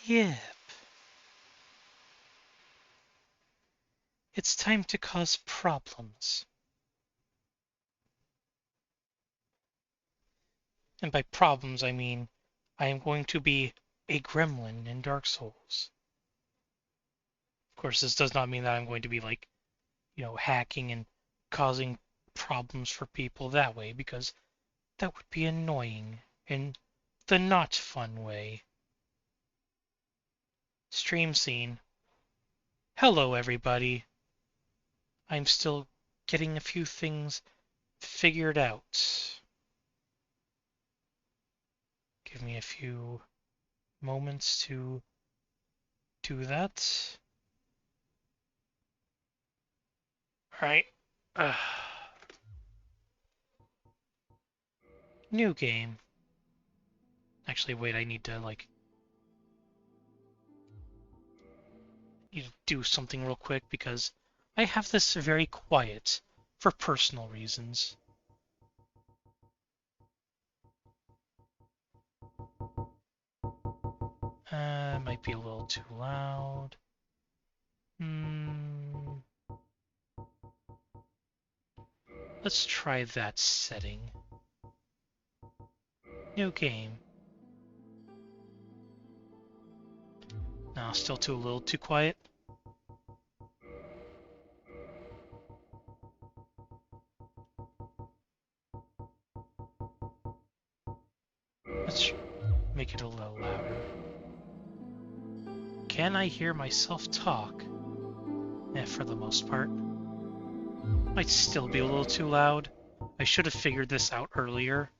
Yep. It's time to cause problems. And by problems, I mean I am going to be a gremlin in Dark Souls. Of course, this does not mean that I'm going to be like, hacking and causing problems for people that way, because that would be annoying in the not fun way. Stream scene. Hello, everybody. I'm still getting a few things figured out. Give me a few moments to do that. Alright. New game. Actually, wait, I need to, do something real quick because I have this very quiet for personal reasons. Might be a little too loud. Let's try that setting. New game. No, still a little too quiet. Let's make it a little louder. Can I hear myself talk? For the most part. Might still be a little too loud. I should have figured this out earlier.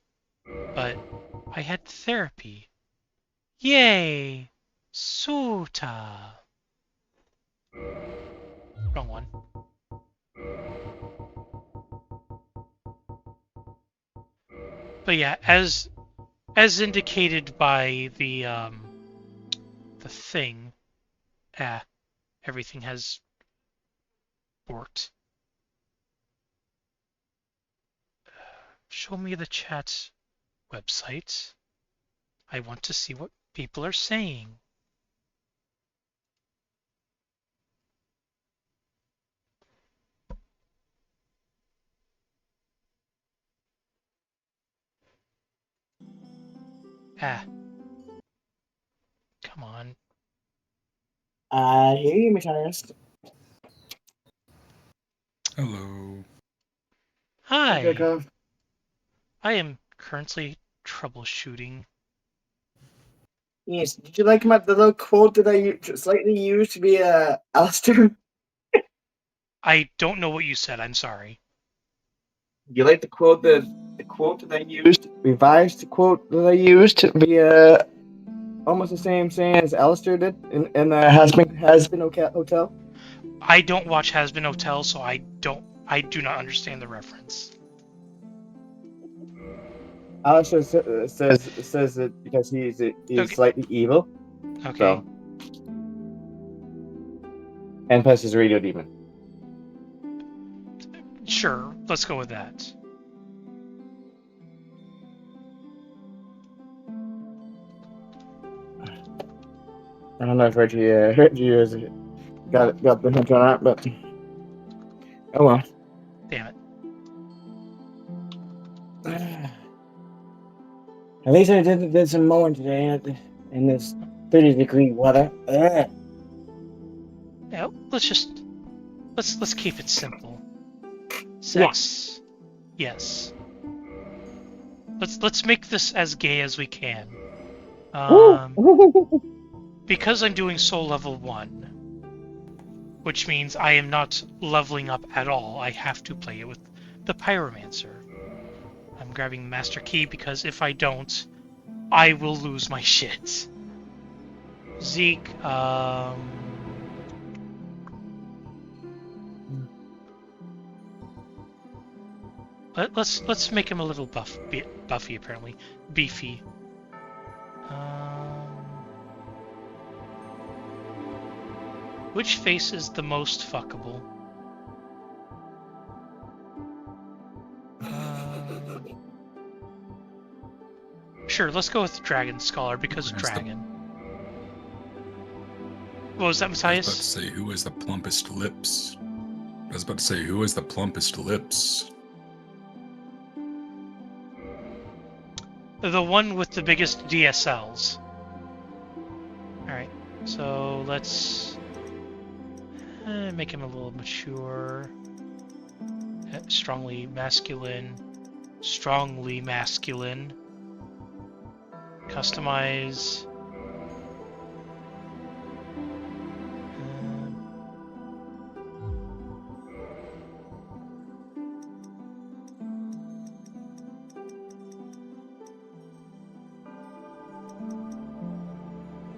But I had therapy. Yay! Suta! Wrong one. But yeah, as indicated by the thing, everything has worked. Show me the chat website. I want to see what people are saying. Come on. I hear you, Machinist. Hello. Hi. Okay, I am currently troubleshooting. yes. Did you like the little quote that I slightly used to be Alistair? I don't know what you said. I'm sorry. You like the quote that I used, revised the quote that I used to be almost the same saying as Alistair did in the has been hotel. I don't watch Has Been Hotel, so I do not understand the reference. Alistair says it because he's Okay. slightly evil. Okay. So. And plus he's a radio demon. Sure, let's go with that. I don't know if Reggie got the hint on that, but oh well. Damn it. At least I did some mowing today in this 30-degree weather. Yeah, let's keep it simple. Sex. Yeah. Yes. Let's make this as gay as we can. Because I'm doing Soul Level 1, which means I am not leveling up at all, I have to play it with the Pyromancer. I'm grabbing the Master Key because if I don't, I will lose my shit. Zeke, let's make him a little buffy apparently, beefy. Which face is the most fuckable? Sure, let's go with Dragon Scholar because dragon. What was that, I was about to Matthias? say, who has the plumpest lips? I was about to say, who has the plumpest lips? The one with the biggest DSLs. Alright, so let's make him a little mature. Strongly masculine. Strongly masculine. Customize.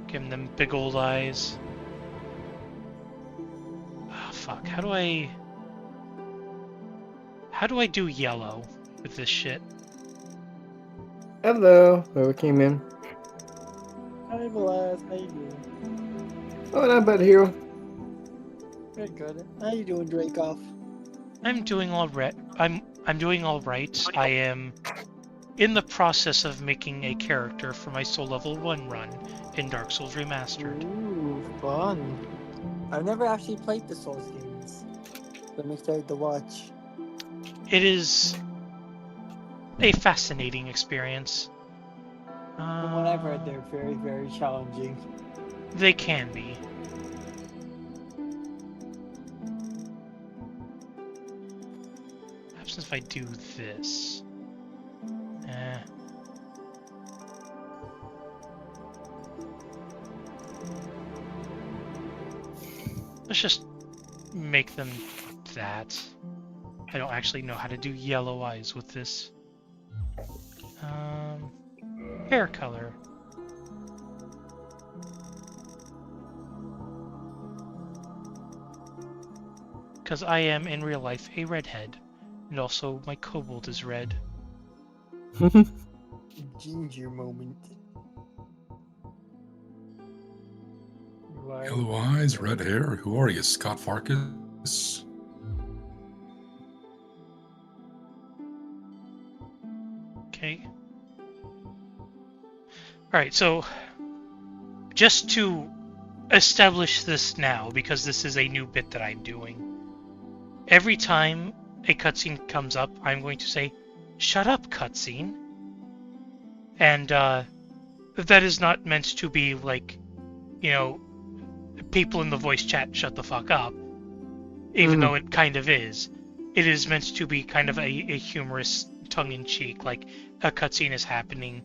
Give him them big old eyes. Oh, fuck. How do I do yellow with this shit? Hello, whoever came in. Hi, Velas. How you doing? Oh, not bad, hero. Good, good. How you doing, Dracoff? I'm doing all right. I'm doing all right. I am in the process of making a character for my Soul Level 1 run in Dark Souls Remastered. Ooh, fun. I've never actually played the Souls games, but I'm excited to watch. It is a fascinating experience. From what I've heard, they're very, very challenging. They can be. What happens if I do this? Let's just make them that. I don't actually know how to do yellow eyes with this. Hair color. Because I am, in real life, a redhead. And also, my kobold is red. Ginger moment. Yellow eyes, red hair. Who are you, Scott Farkas? Okay. Alright, so just to establish this now, because this is a new bit that I'm doing, every time a cutscene comes up, I'm going to say, "Shut up, cutscene." And that is not meant to be like, you know, people in the voice chat shut the fuck up, even though it kind of is. It is meant to be kind of a humorous tongue-in-cheek, like a cutscene is happening,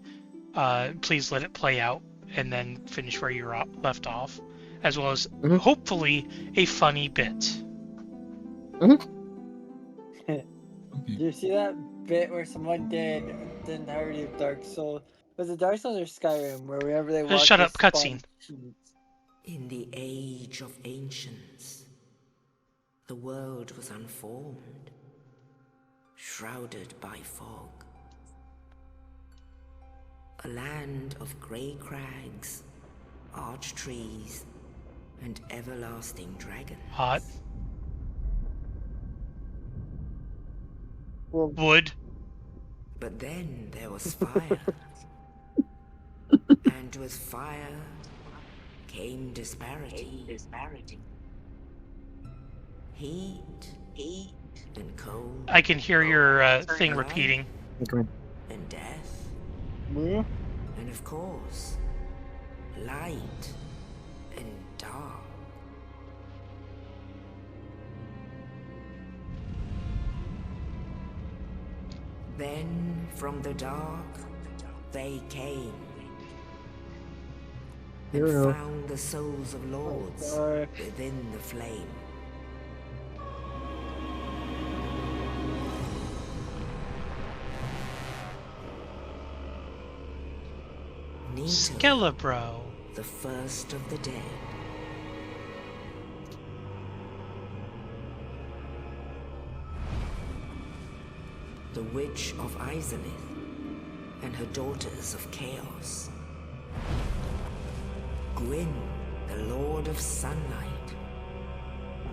please let it play out, and then finish where you're left off, as well as hopefully a funny bit. Did you see that bit where someone did the entirety of Dark Souls? Was it Dark Souls or Skyrim? Where wherever they walk, Shut they up, cutscene. spawn cheats? In the age of ancients, the world was unformed, shrouded by fog. A land of grey crags, arch trees, and everlasting dragons. Hot. Well, Wood. But then there was fire. And with fire came disparity. Heat and cold. I can hear your thing repeating. And death. yeah. And of course, light and dark. Then from the dark they came and found the souls of lords within the flame. Skelebro. The first of the dead. The Witch of Izalith and her daughters of Chaos. Gwyn, the Lord of Sunlight,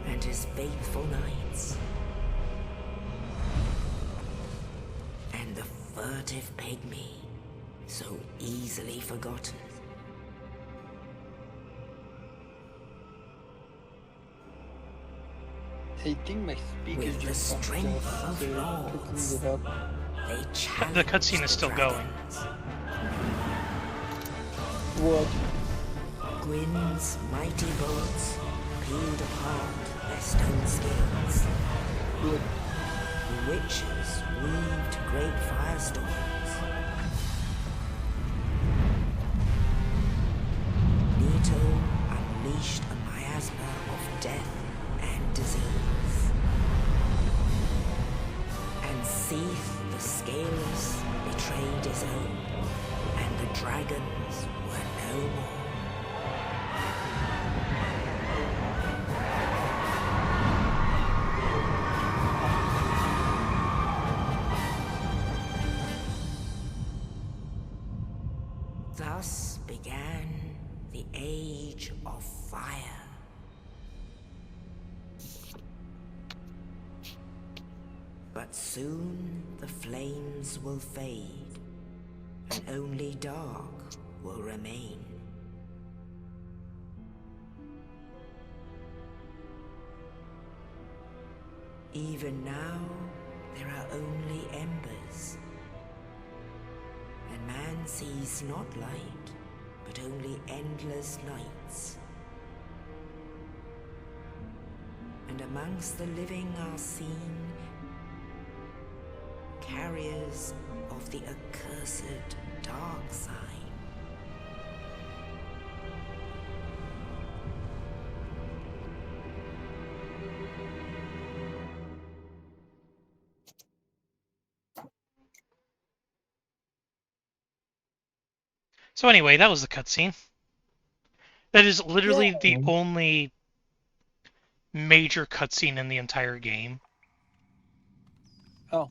and his faithful knights. And the furtive pygmy, so easily forgotten. I think my speaker's With the just fucked strength up, of so it lords, it up. they The challenge cutscene is the still going. dragons. Wood. Gwyn's mighty bolts peeled apart their stone scales. Wood. The witches weaved great firestorms. Leto unleashed a miasma of death and disease. And Seath the Scaleless betrayed his own, and the dragons were no more. Thus began the Age of Fire. But soon the flames will fade, and only dark will remain. Even now, there are only embers. And man sees not light, but only endless nights. And amongst the living are seen carriers of the accursed dark side. So anyway, that was the cutscene. That is literally Yeah. the only major cutscene in the entire game. Oh.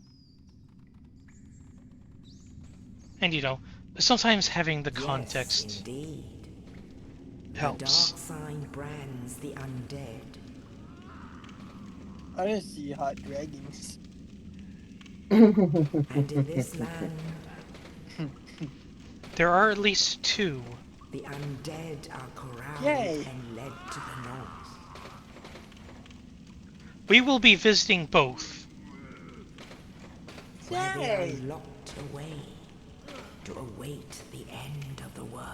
And you know, sometimes having the Yes, context indeed. The helps. dark side brands the undead. I don't see hot dragons. And in this land, There are at least two. the undead are corralled Yay. and led to the north. We will be visiting both. Where they are Yay! locked away to await the end of the world.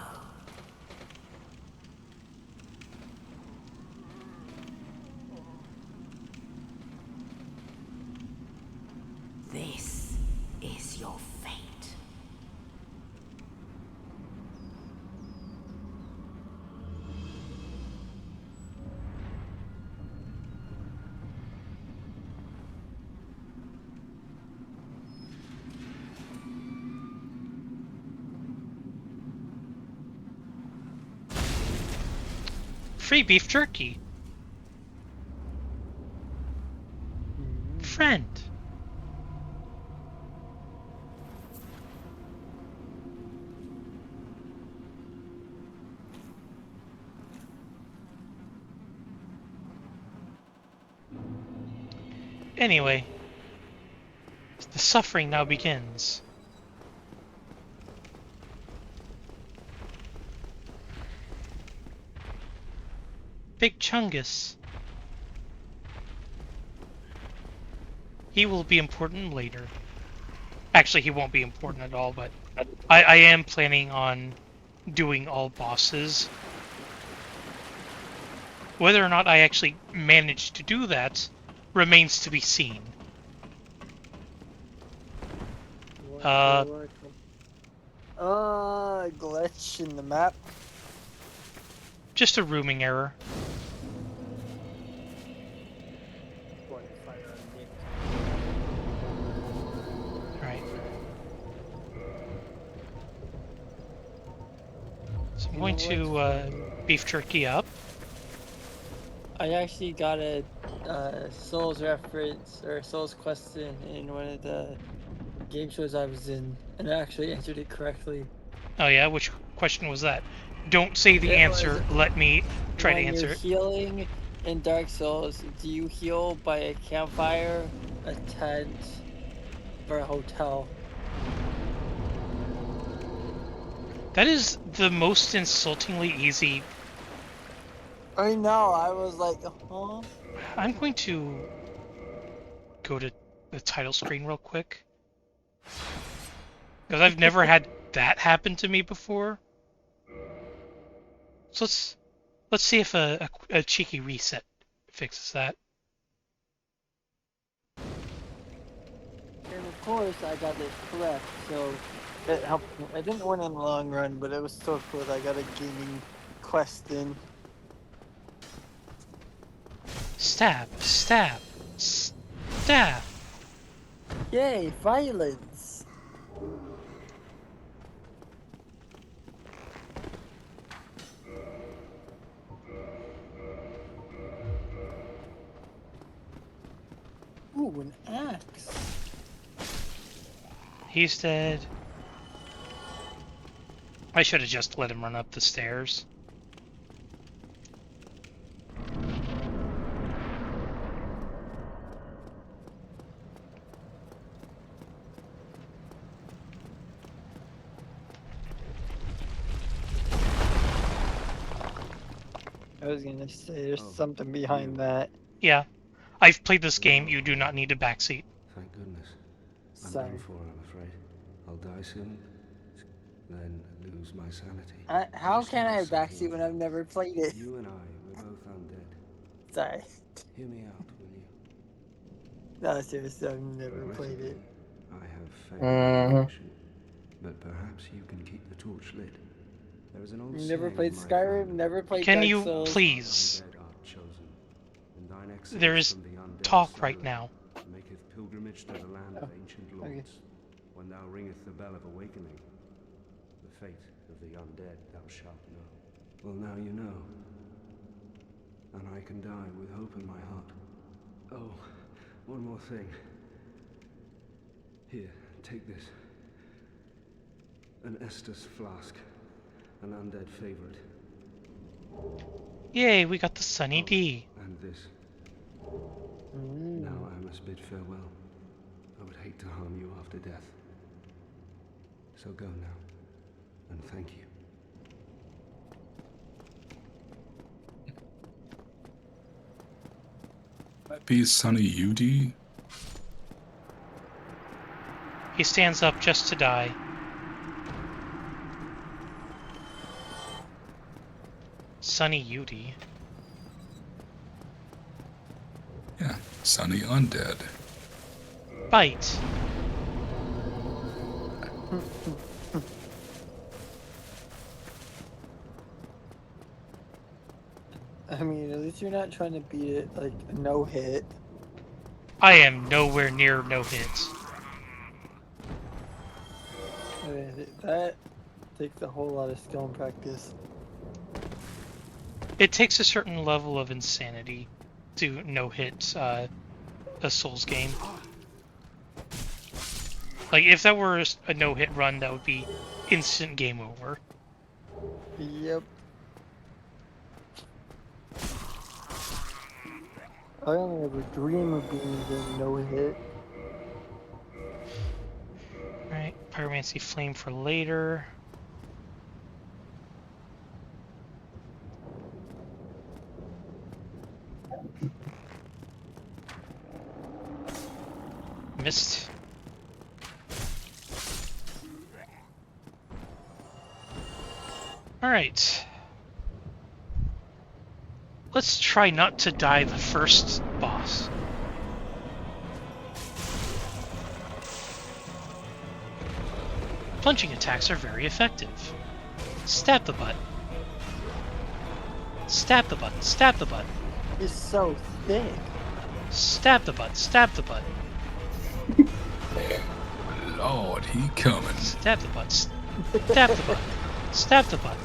This is your fate. Free beef jerky. Friend. Anyway, the suffering now begins. Big Chungus. He will be important later. Actually, he won't be important at all, but I am planning on doing all bosses. Whether or not I actually manage to do that remains to be seen. Glitch in the map. Just a rooming error. Alright. So I'm going to beef jerky up. I actually got a Souls reference or Souls question in one of the game shows I was in, and I actually answered it correctly. Oh yeah, which question was that? Don't say the It answer, was let me try to when answer you're it. healing in Dark Souls, do you heal by a campfire, a tent, or a hotel? That is the most insultingly easy. I know, I was like, huh? I'm going to go to the title screen real quick. Because I've never had that happen to me before. So let's see if a cheeky reset fixes that. And of course, I got it correct, so it helped me. I didn't win in the long run, but it was still cool that I got a gaming quest in. Stab, stab, stab. Yay, violence! Ooh, an axe. He's dead. I should have just let him run up the stairs. I was gonna say there's something behind that. Yeah. I've played this game. You do not need a backseat. Thank goodness. I'm Sorry. done for, I'm afraid. I'll die soon, then lose my sanity. How Just can I have something backseat when I've never played it? You and I, we're both undead. Sorry. Hear me out, will you? No, seriously, I've never played it. Regrettably, I have failed in my mission, but perhaps you can keep the torch lit. There is an old Never saying played in my Skyrim, family, never played Can Dark you Souls. please? "Undead art chosen, and thine exodus There is from the undead talk right silent now. maketh pilgrimage to the land of ancient lords. okay. When thou ringeth the bell of awakening, the fate of the undead thou shalt know. Well, now you know, and I can die with hope in my heart. Oh, one more thing. Here, take this. An Estus flask, an undead favorite. Yay, we got the Sunny Oh, D. and this. Mm. Now I must bid farewell. I would hate to harm you after death. So go now, and thank you. Might be Sunny UD. He stands up just to die. Sunny Yudi. Yeah, Sunny Undead. Bite. I mean, at least you're not trying to beat it like a no hit. I am nowhere near no hits. I mean, that takes a whole lot of skill and practice. It takes a certain level of insanity to no hit a Souls game. Like, if that were a no hit run, that would be instant game over. Yep. I only ever dream of being a no hit. Alright, Pyromancy Flame for later. Missed. Alright. Let's try not to die the first boss. Plunging attacks are very effective. Stab the butt. Stab the butt. Stab the butt. It's so thick. Stab the butt. Stab the butt. Lord, he coming. Stab the butt. Stab the butt. Stab the butt.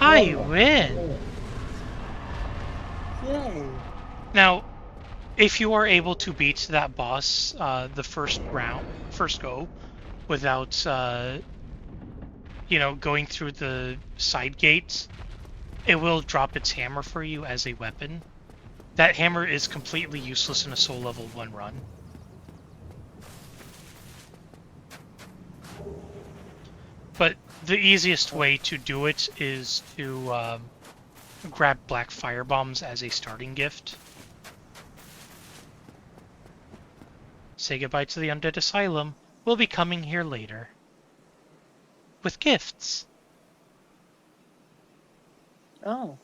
I win! Yay. Now, if you are able to beat that boss the first go, without, going through the side gates, it will drop its hammer for you as a weapon. That hammer is completely useless in a Soul Level 1 run. But the easiest way to do it is to grab black fire bombs as a starting gift. Say goodbye to the Undead Asylum. We'll be coming here later. With gifts. Oh.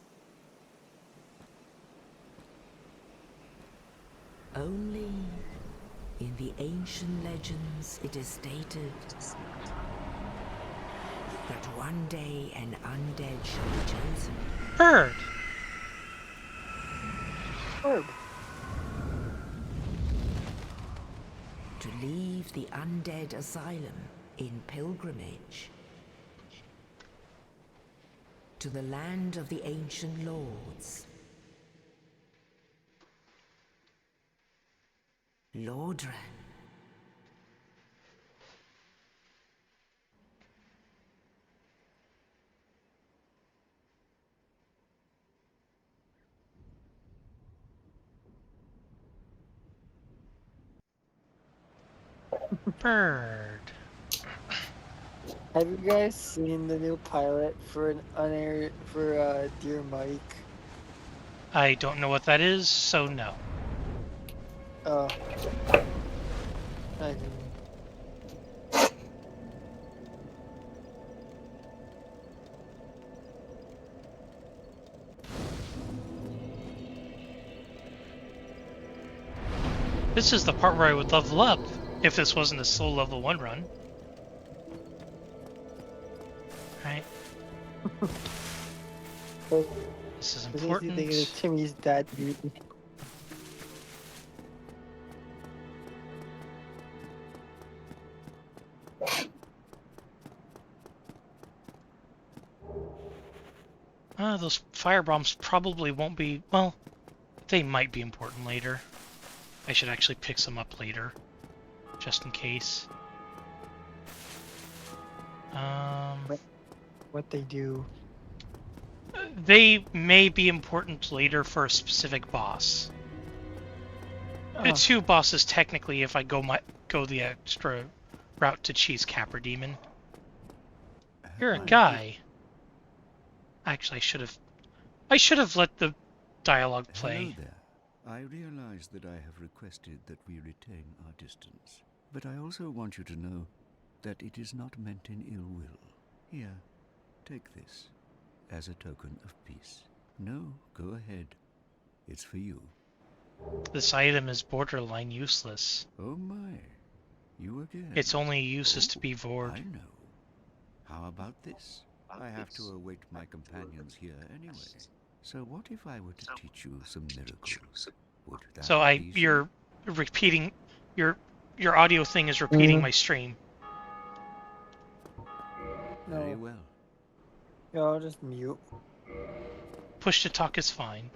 Only in the ancient legends it is stated that one day an undead shall be chosen. Bird. Herb. To leave the undead asylum in pilgrimage to the land of the ancient lords. Lordran. Bird. Have you guys seen the new pilot for Dear Mike? I don't know what that is, so no. Oh. I didn't. This is the part where I would level up if this wasn't a sole level 1 run. Right? This is What important. makes you think of Timmy's dad beauty? Those fire bombs probably won't be... Well, they might be important later. I should actually pick some up later, just in case. What they do? They may be important later for a specific boss. Oh. Two bosses technically if I go the extra route to cheese Capra Demon. You're a guy. Actually, I should have let the dialogue play. Hello there. I realize that I have requested that we retain our distance, but I also want you to know that it is not meant in ill will. Here, take this as a token of peace. No, go ahead. It's for you. This item is borderline useless. Oh my, you again. Its only use is to be Vord. I know. How about this? I have to await my companions here anyway. So what if I were to teach you some miracles? Would that So please you? you're repeating your audio thing is repeating my stream. Very No. well. Yeah, I'll just mute. Push to talk is fine.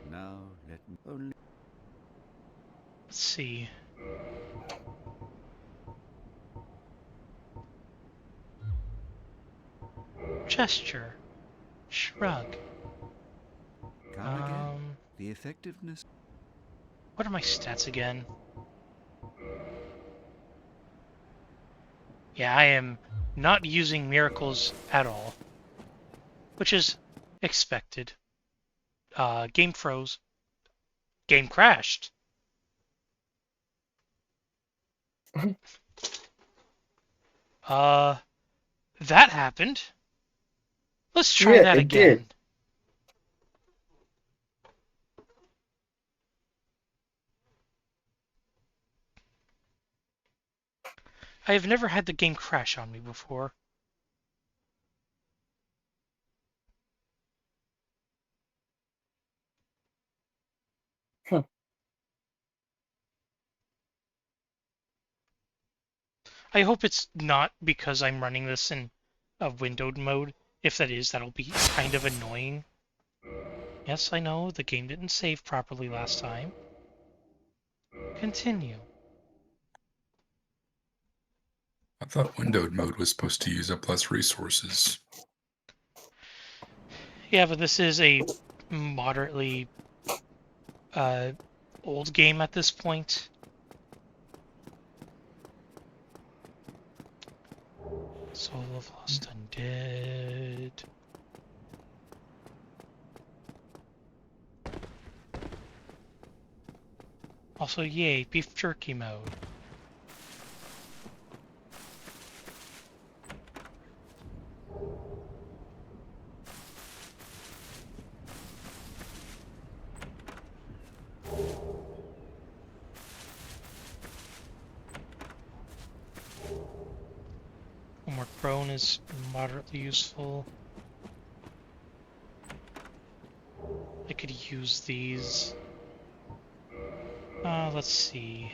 Now let me only. Let's see. Gesture. Shrug. Come again. The effectiveness. What are my stats again? Yeah, I am not using miracles at all. Which is expected. Game froze. Game crashed. That happened. Let's try Yeah, that it again. did. I have never had the game crash on me before. Huh. I hope it's not because I'm running this in a windowed mode. If that is, that'll be kind of annoying. Yes, I know, the game didn't save properly last time. Continue. I thought windowed mode was supposed to use up less resources. Yeah, but this is a moderately old game at this point. Soul of Lost Undead. Also, yay, beef jerky mode. One more crone is moderately useful. I could use these. Let's see.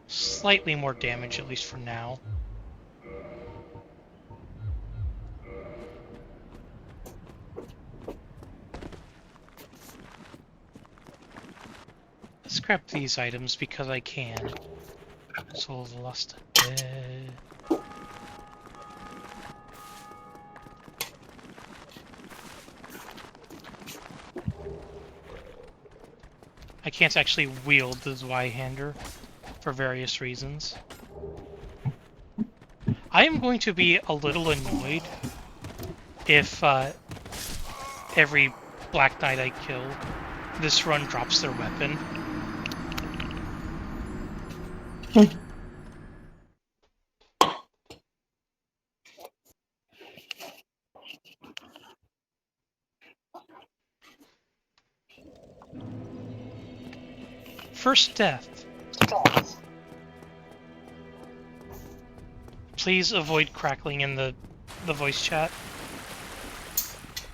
Slightly more damage, at least for now. Let's grab these items because I can. Soul of the Lost Undead. I can't actually wield the Zweihander for various reasons. I am going to be a little annoyed if every Black Knight I kill this run drops their weapon. First death. Please avoid crackling in the voice chat.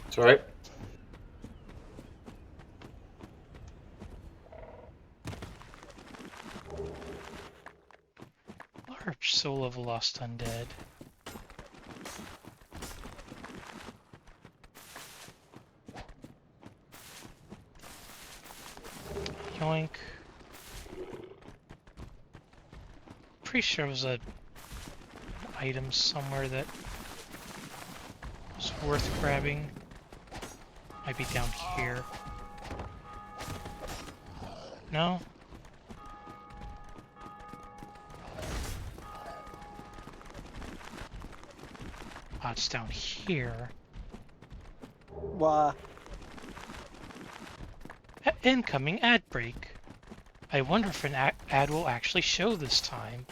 It's alright. Large Soul of a Lost Undead. Yoink. Pretty sure it was an item somewhere that was worth grabbing. Might be down here. No? Oh, it's down here. Wah. Incoming ad break. I wonder if an ad will actually show this time.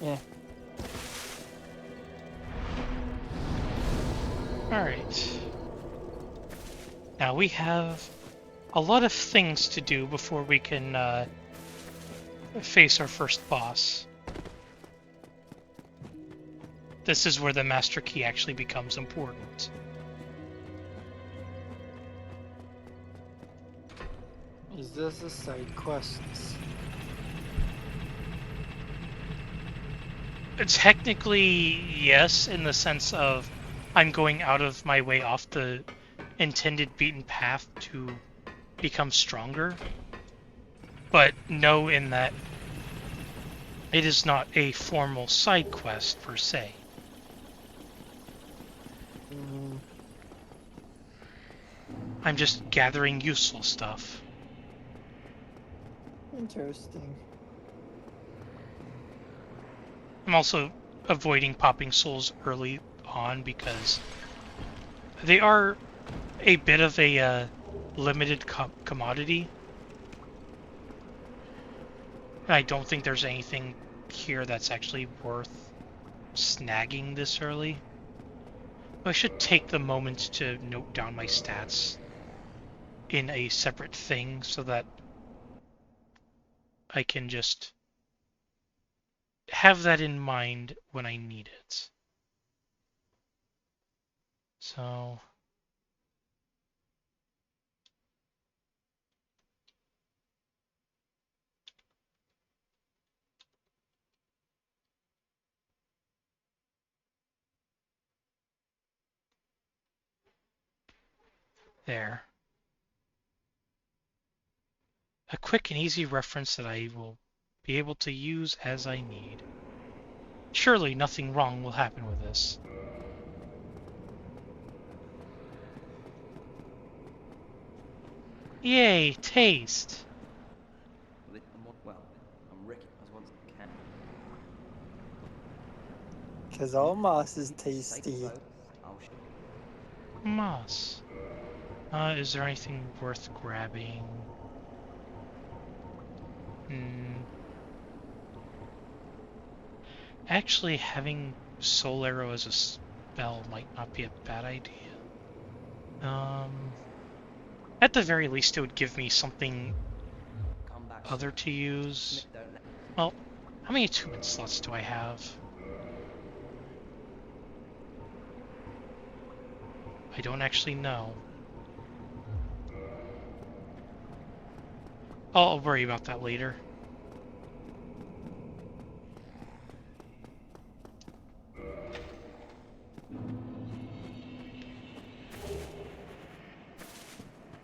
Yeah. Alright. Now we have a lot of things to do before we can face our first boss. This is where the Master Key actually becomes important. Is this a side quest? Technically, yes, in the sense of I'm going out of my way off the intended beaten path to become stronger. But no, in that it is not a formal side quest per se. I'm just gathering useful stuff. Interesting. I'm also avoiding popping souls early on because they are a bit of a limited commodity. I don't think there's anything here that's actually worth snagging this early. I should take the moment to note down my stats in a separate thing so that I can just have that in mind when I need it. So There. A quick and easy reference that I will be able to use as I need. Surely nothing wrong will happen with this. Yay, taste! Well, I'm Ricky. I was once a cat. Because all moss is Safe tasty. vote. I'll Moss. Is there anything worth grabbing? Actually, having Soul Arrow as a spell might not be a bad idea. At the very least, it would give me something come back other soon. to use. Don't let Well, how many attunement slots do I have? I don't actually know. I'll worry about that later.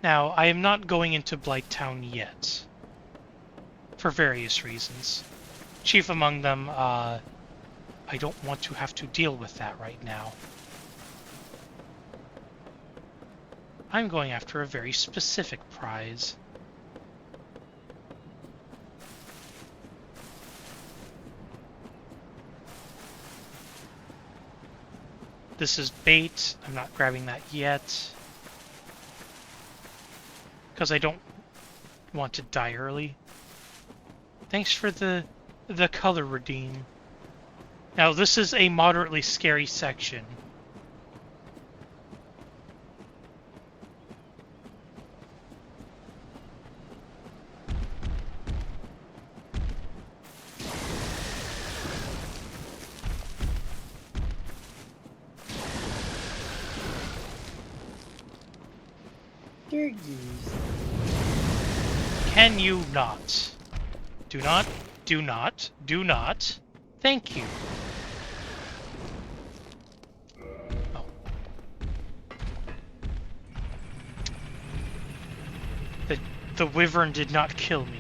Now, I am not going into Blighttown yet, for various reasons. Chief among them, I don't want to have to deal with that right now. I'm going after a very specific prize. This is bait. I'm not grabbing that yet. Because I don't want to die early. Thanks for the color redeem. Now this is a moderately scary section. Dear geese. Can you not? Do not, do not, do not. Thank you. Oh. The wyvern did not kill me.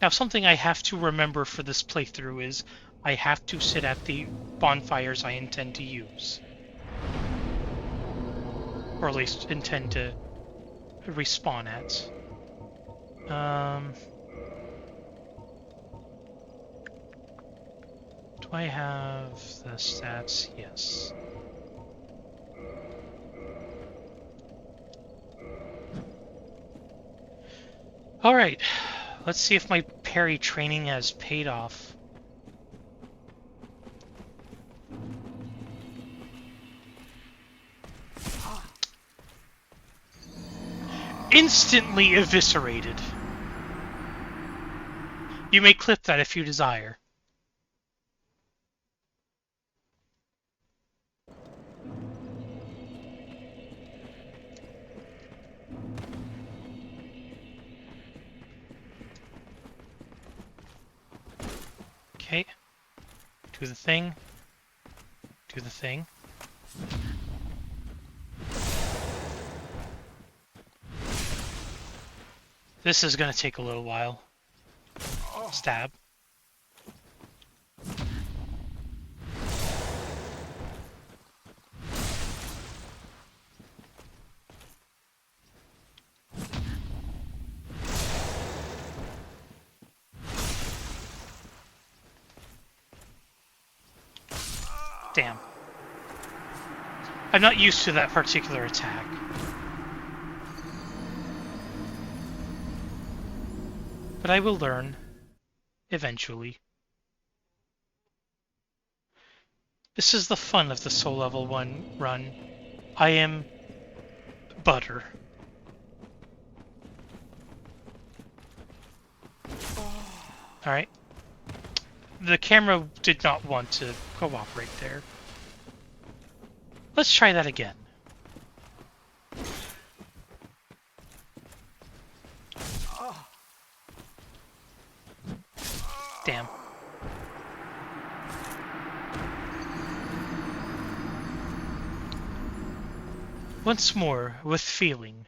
Now, something I have to remember for this playthrough is I have to sit at the bonfires I intend to use. Or at least intend to respawn at. Do I have the stats? Yes. Alright, let's see if my parry training has paid off. Instantly eviscerated. You may clip that if you desire. Okay. Do the thing. Do the thing. This is gonna take a little while. Stab. Damn. I'm not used to that particular attack. But I will learn. Eventually. This is the fun of the Soul Level 1 run. I am butter. Alright. The camera did not want to cooperate there. Let's try that again. Damn. Once more, with feeling.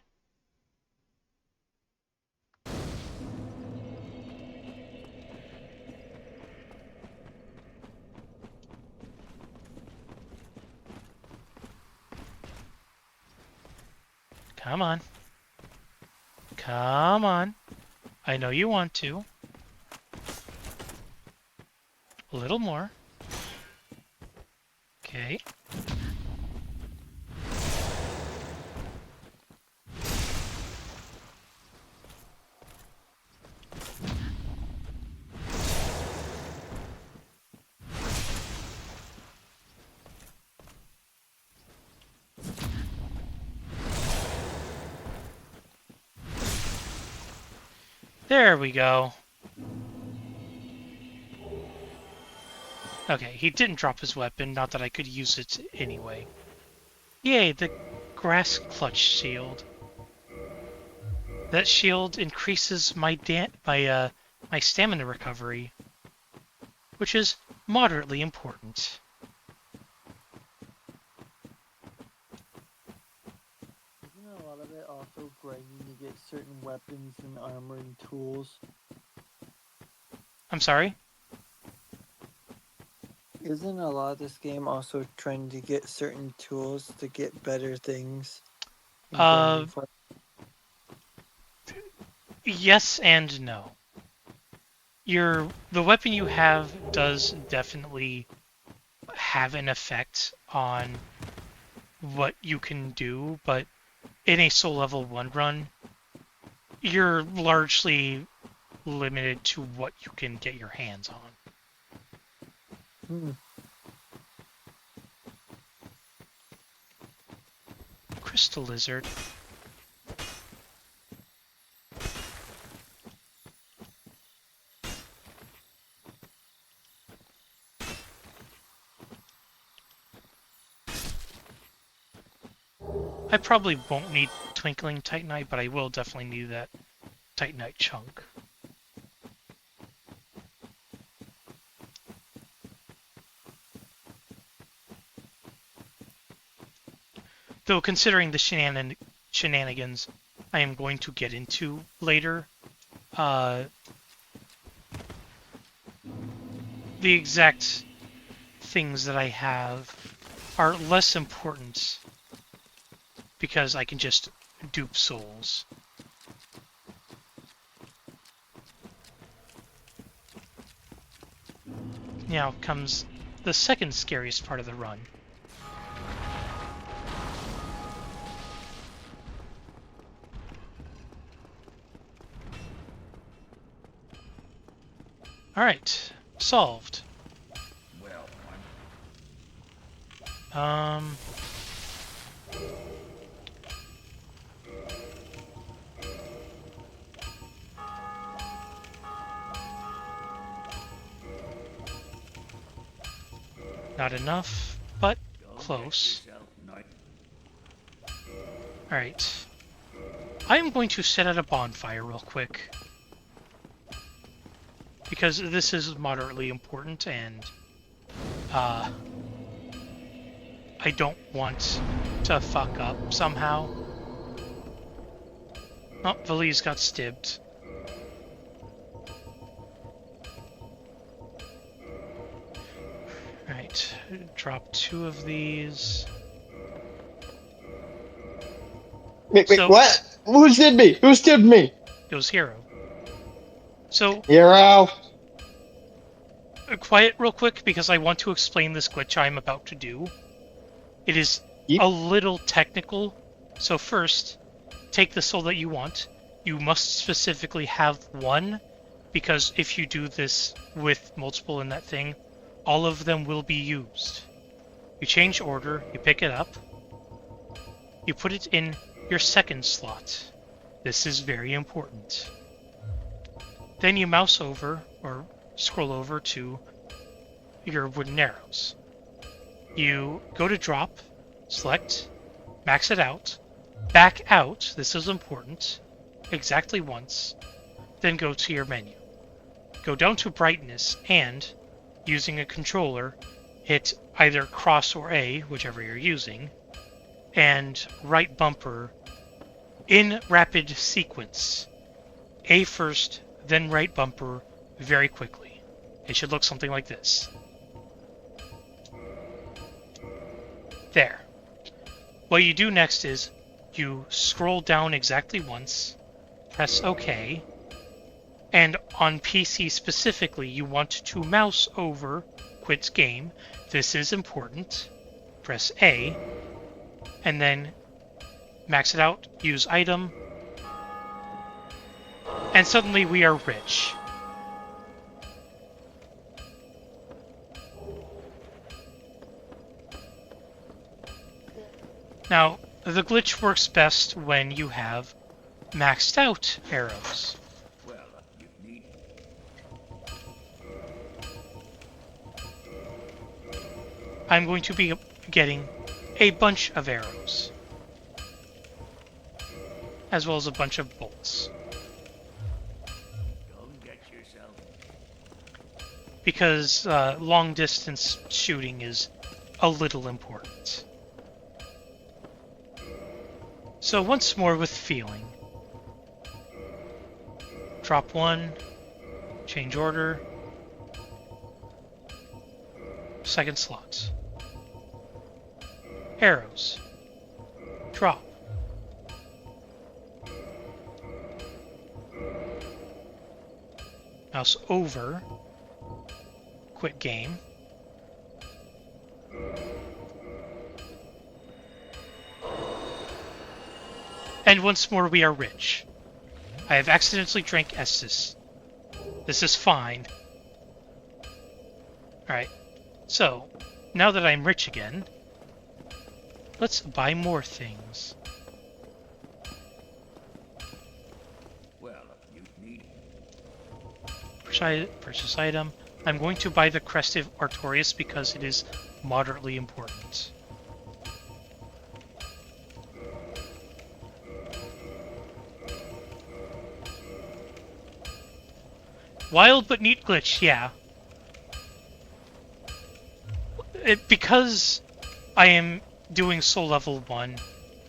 Come on. Come on. I know you want to. A little more. Okay. There we go. Okay, he didn't drop his weapon, not that I could use it anyway. Yay, the grass clutch shield. That shield increases my my stamina recovery, which is moderately important. Isn't a lot of it also grinding to get certain weapons and armor and tools? I'm sorry? Isn't a lot of this game also trying to get certain tools to get better things? and grinding for- Yes and no. The weapon you have does definitely have an effect on what you can do, but in a soul level 1 run, you're largely limited to what you can get your hands on. Crystal lizard. I probably won't need Twinkling Titanite, but I will definitely need that Titanite chunk. Though considering the shenanigans I am going to get into later, the exact things that I have are less important because I can just dupe souls. Now comes the second scariest part of the run. Alright, solved. Um... Not enough, but close. Alright. I am going to set out a bonfire real quick. Because this is moderately important and I don't want to fuck up somehow. Oh, Valise got stibbed. Right, drop 2 of these. Wait, So- what? Who stabbed me? Who stabbed me? It was Hero. So, Hero. quiet real quick because I want to explain this glitch I'm about to do. It is Yep. a little technical. So first, take the soul that you want. You must specifically have 1, because if you do this with multiple in that thing, all of them will be used. You change order, you pick it up, you put it in your second slot. This is very important. Then you mouse over, or scroll over to your wooden arrows. You go to drop, select, max it out, back out, this is important, exactly once, then go to your menu. go down to brightness and, using a controller, hit either cross or A, whichever you're using, and right bumper in rapid sequence. A first, then right bumper very quickly. It should look something like this. There. What you do next is you scroll down exactly once, press OK, and on PC specifically, you want to mouse over quit game. This is important. Press A, and then max it out, use item, and suddenly we are rich. Now, the glitch works best when you have maxed out arrows. I'm going to be getting a bunch of arrows, as well as a bunch of bolts. Because long distance shooting is a little important. So once more with feeling. Drop one, change order, second slot. Arrows. Drop. Mouse over. Quit game. And once more we are rich. I have accidentally drank Estus. This is fine. Alright, so, now that I'm rich again, let's buy more things. Purchase item. I'm going to buy the Crestive Artorias because it is moderately important. Wild but neat glitch, yeah. Because I am doing Soul Level 1,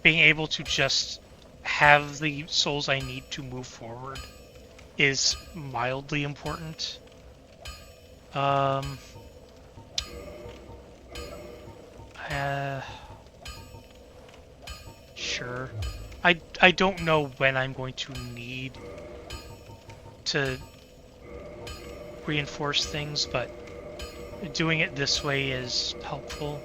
being able to just have the souls I need to move forward is mildly important. Sure. I don't know when I'm going to need to reinforce things, but doing it this way is helpful.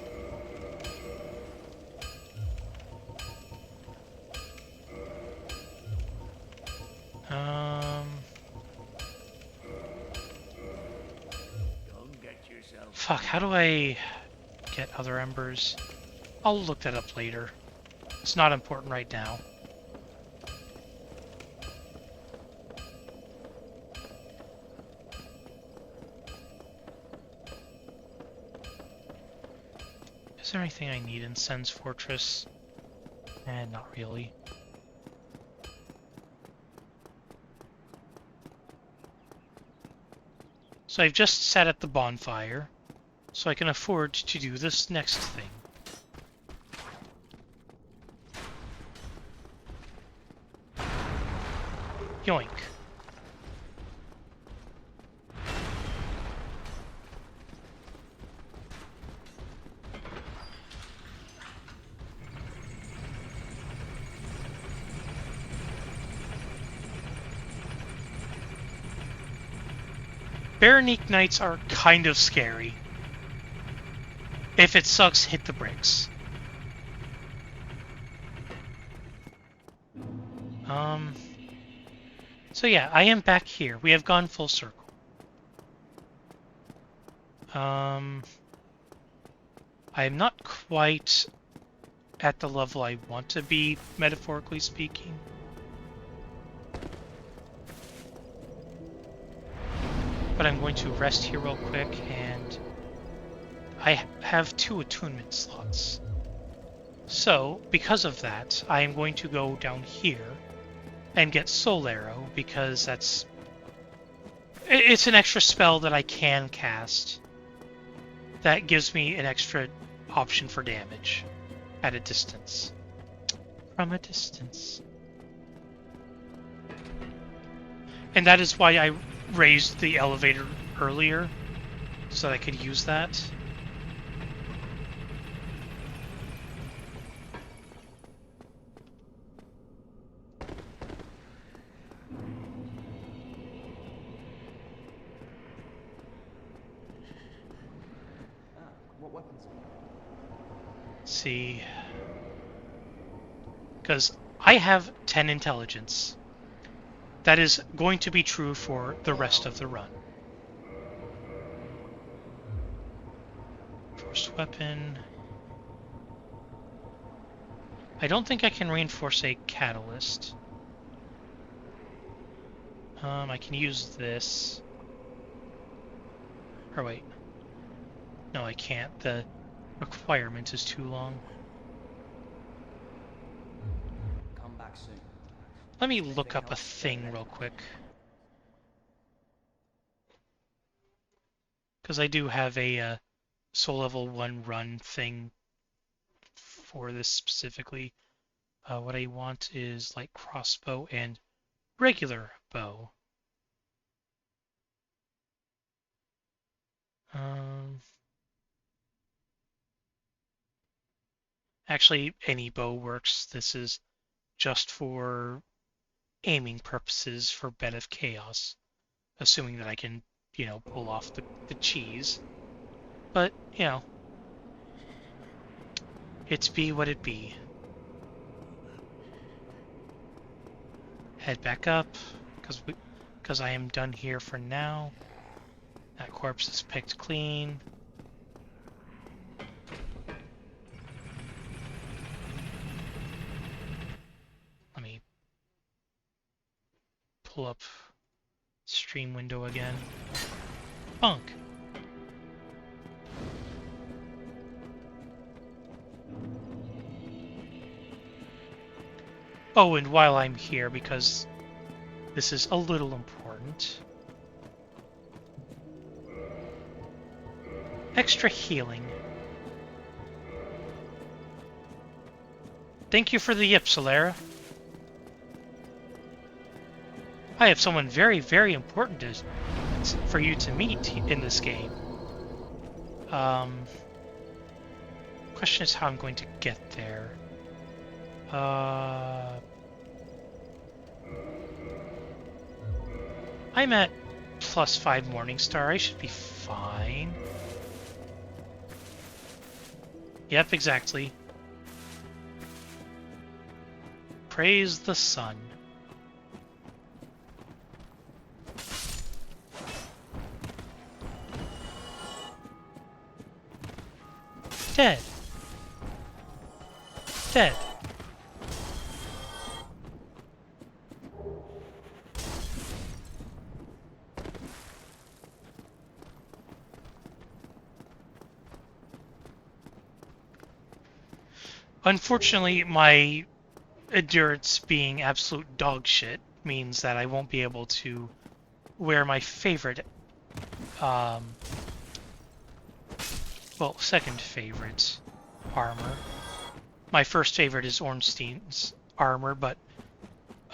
Fuck, how do I get other embers? I'll look that up later. It's not important right now. Is there anything I need in Sen's Fortress? Not really. So I've just sat at the bonfire, so I can afford to do this next thing. Yoink. Baronique Knights are kind of scary. If it sucks, hit the brakes. So yeah, I am back here. We have gone full circle. I am not quite at the level I want to be, metaphorically speaking. But I'm going to rest here real quick, and I have 2 attunement slots. So, because of that, I am going to go down here and get Soul Arrow, because that's It's an extra spell that I can cast that gives me an extra option for damage at a distance. From a distance. And that is why I raised the elevator earlier, so that I could use that. What weapons? See, because I have 10 intelligence. That is going to be true for the rest of the run. First weapon. I don't think I can reinforce a catalyst. I can use this. Or wait. No, I can't. The requirement is too long. Come back soon. Let me look up a thing real quick. Because I do have a soul level 1 run thing for this specifically. What I want is light crossbow and regular bow. Actually, any bow works. This is just for aiming purposes for Bed of Chaos, assuming that I can, pull off the cheese. But, it's be what it be. Head back up, because I am done here for now. That corpse is picked clean. Let me pull up stream window again. Bunk. Oh, and while I'm here, because this is a little important, extra healing. Thank you for the yip, Solera. I have someone very, very important for you to meet in this game. Question is how I'm going to get there. I'm at +5 Morningstar. I should be fine. Yep, exactly. Praise the sun. Dead. Dead. Unfortunately, my endurance being absolute dog shit means that I won't be able to wear my favorite, well, second favorite armor. My first favorite is Ornstein's armor, but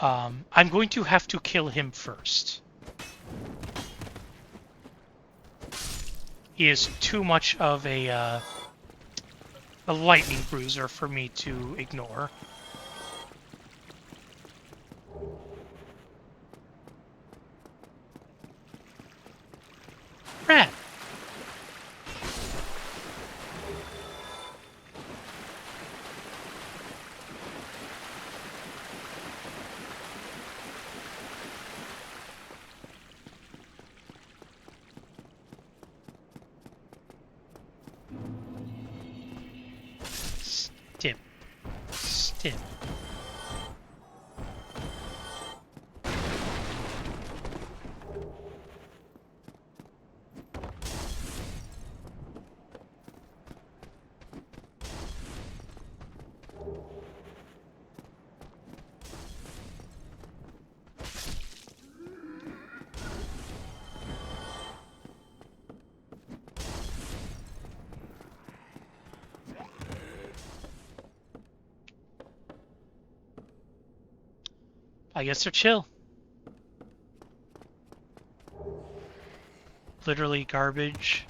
I'm going to have to kill him first. He is too much of a lightning bruiser for me to ignore. Rat! Stim. Stim. I guess they're chill. Literally garbage.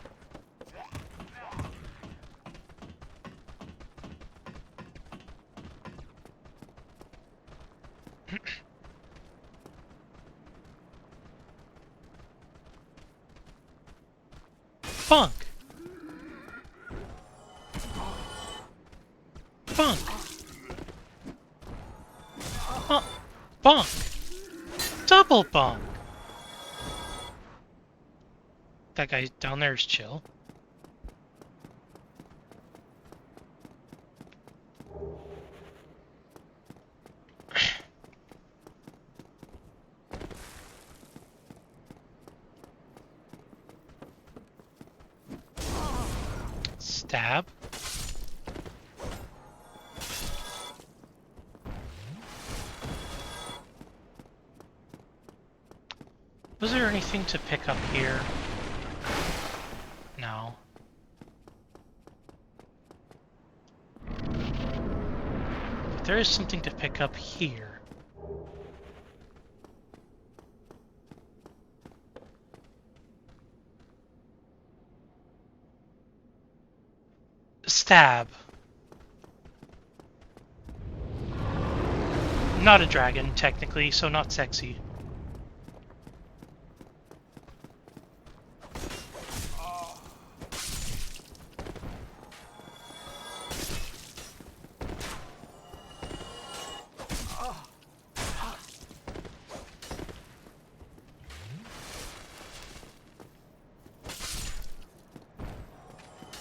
Funk! Funk! Bonk! Double bonk! That guy down there is chill. Stab. Was there anything to pick up here? No. But there is something to pick up here. Stab. Not a dragon, technically, so not sexy.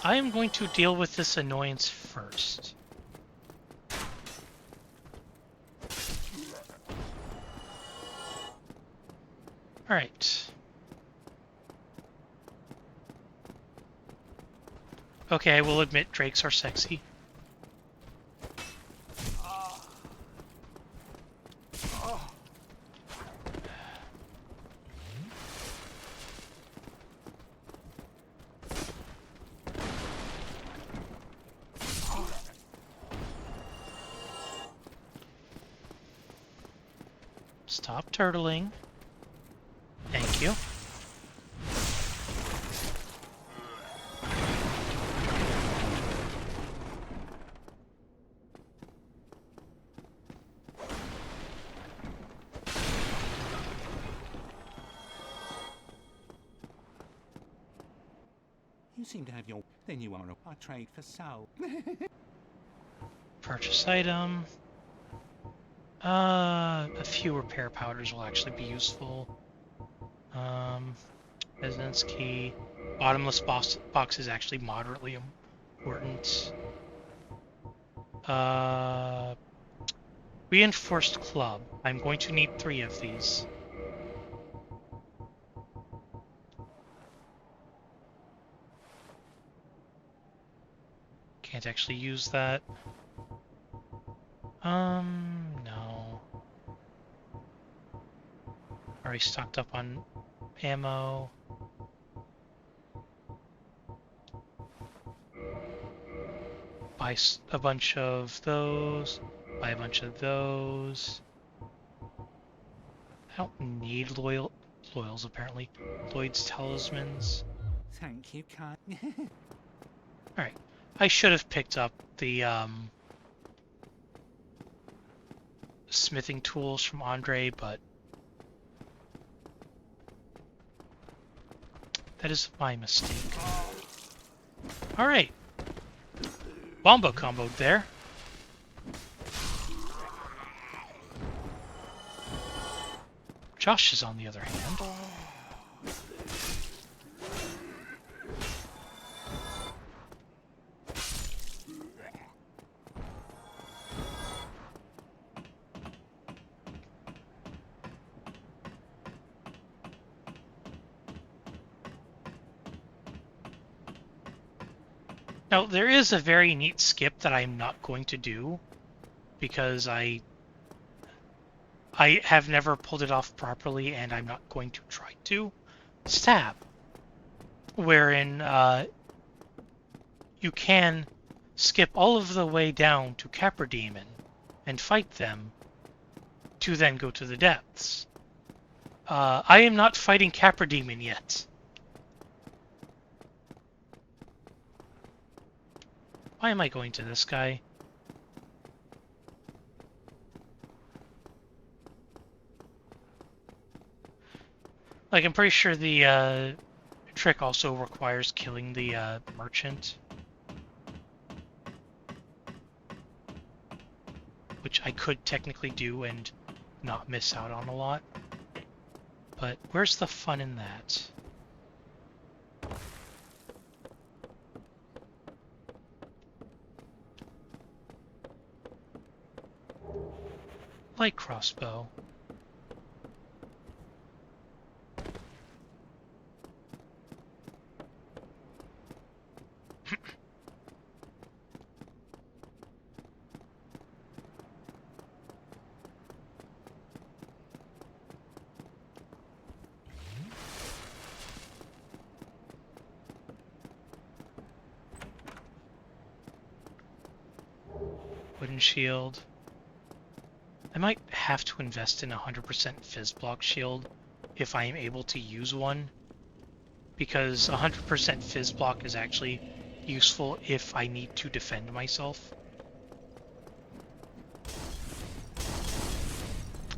I am going to deal with this annoyance first. Alright. Okay, I will admit drakes are sexy. Stop turtling. Thank you. You seem to have your... Then you are a trade for soul. Purchase item. A few repair powders will actually be useful. Residence key. Bottomless box is actually moderately important. Reinforced club. I'm going to need 3 of these. Can't actually use that. No. Already stocked up on ammo. Buy a bunch of those. Buy a bunch of those. I don't need loyals apparently. Lloyd's talismans. Thank you, Kat. Alright. I should have picked up the smithing tools from Andre, but that is my mistake. Alright. Wombo comboed there. Josh is on the other hand. Now, there is a very neat skip that I'm not going to do because I have never pulled it off properly and I'm not going to try to. Stab. Wherein you can skip all of the way down to Capra Demon and fight them to then go to the depths. I am not fighting Capra Demon yet. Why am I going to this guy? Like, I'm pretty sure the trick also requires killing the merchant. Which I could technically do and not miss out on a lot. But where's the fun in that? Light crossbow. Wooden shield. I might have to invest in 100% fizz block shield if I am able to use one, because 100% fizz block is actually useful if I need to defend myself.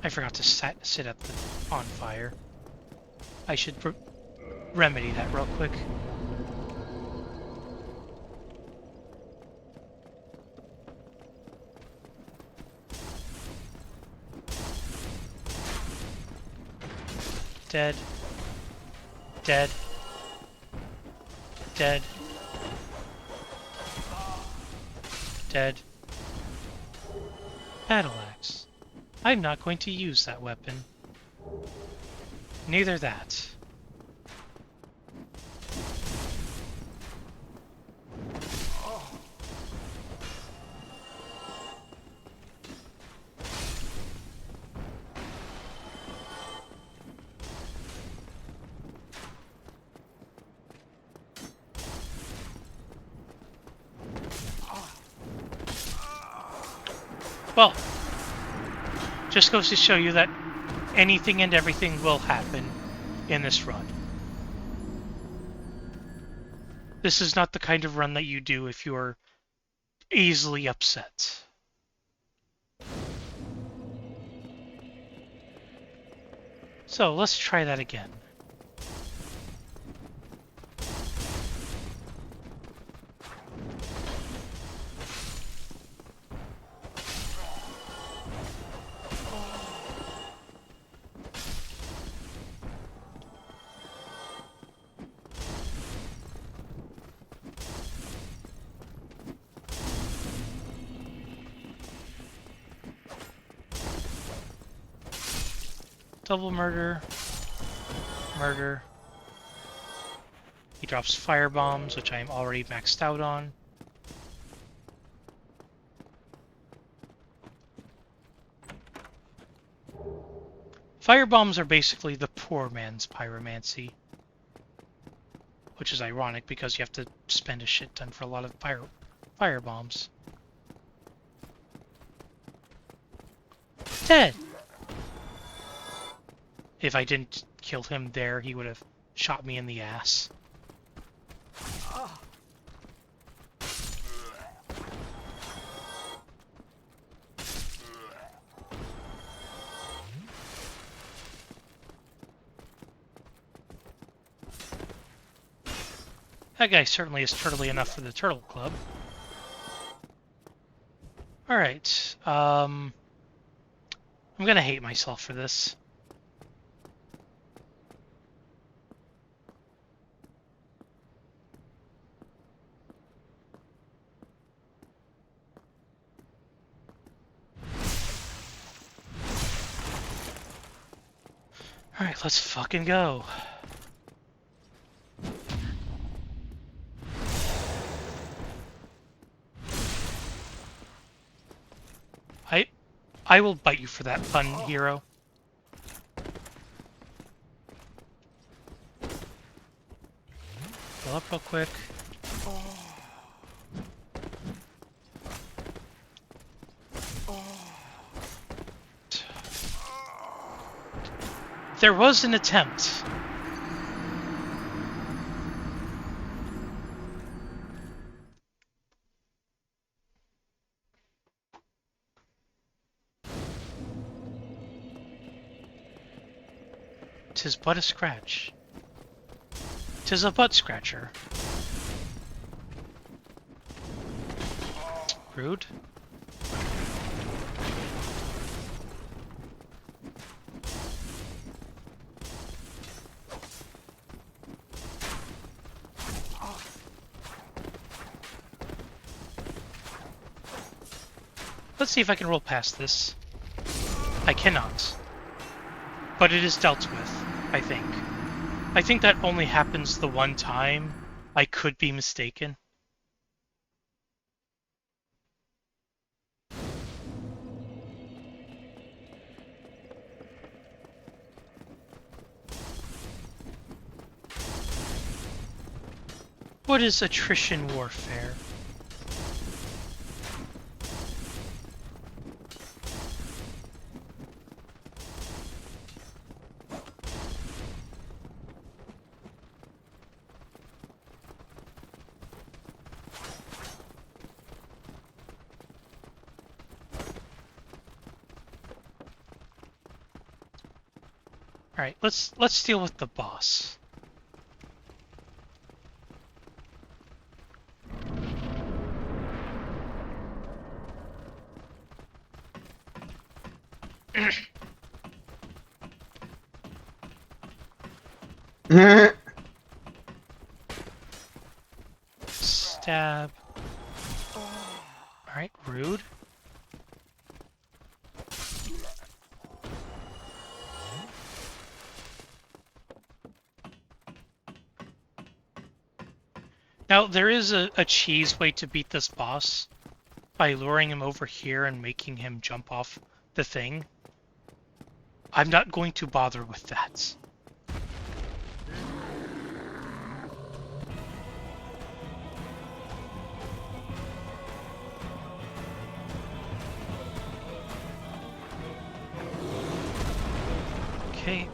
I forgot to sit at the on fire. I should remedy that real quick. Dead. Dead. Dead. Dead. Battle axe. I'm not going to use that weapon. Neither that. Well, just goes to show you that anything and everything will happen in this run. This is not the kind of run that you do if you're easily upset. So let's try that again. Double murder. Murder. He drops fire bombs, which I am already maxed out on. Fire bombs are basically the poor man's pyromancy. Which is ironic because you have to spend a shit ton for a lot of fire bombs. Dead! If I didn't kill him there, he would have shot me in the ass. That guy certainly is turtly enough for the Turtle Club. Alright, I'm gonna hate myself for this. Alright, let's fucking go. I will bite you for that pun, hero. Fill up real quick. There was an attempt. "'Tis but a scratch. 'Tis a butt scratcher." Rude. Let's see if I can roll past this. I cannot. But it is dealt with, I think. I think that only happens the one time. I could be mistaken. What is attrition warfare? Alright, let's deal with the boss. Stab. Alright, rude. Now, there is a cheese way to beat this boss by luring him over here and making him jump off the thing. I'm not going to bother with that. Okay.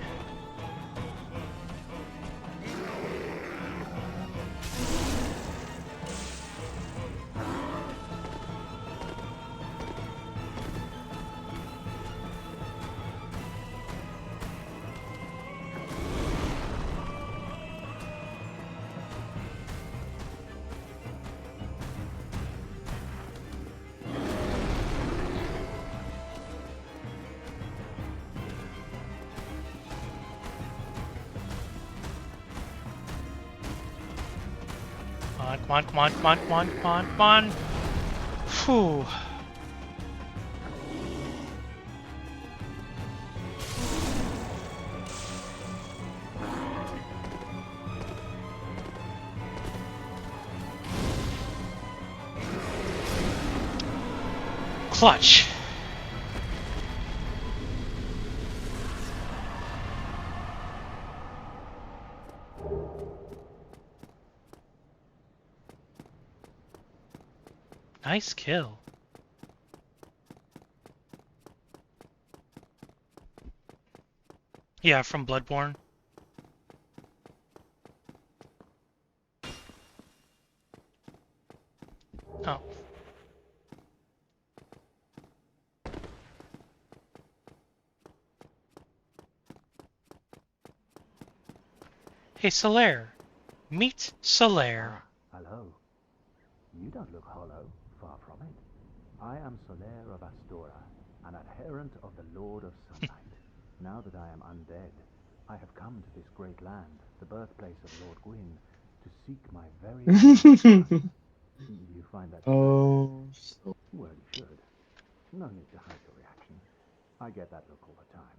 Come on, come on, come on, come on, come on, come on. Phew. Clutch. Nice kill. Yeah, from Bloodborne. Oh. Hey, Solaire. Meet Solaire. Hello. You don't look hollow, far from it. I am Solaire of Astora, an adherent of the Lord of Sunlight. Now that I am undead, I have come to this great land, the birthplace of Lord Gwyn, to seek my very own son. You find that Oh, so well, you should. No need to hide your reaction. I get that look all the time.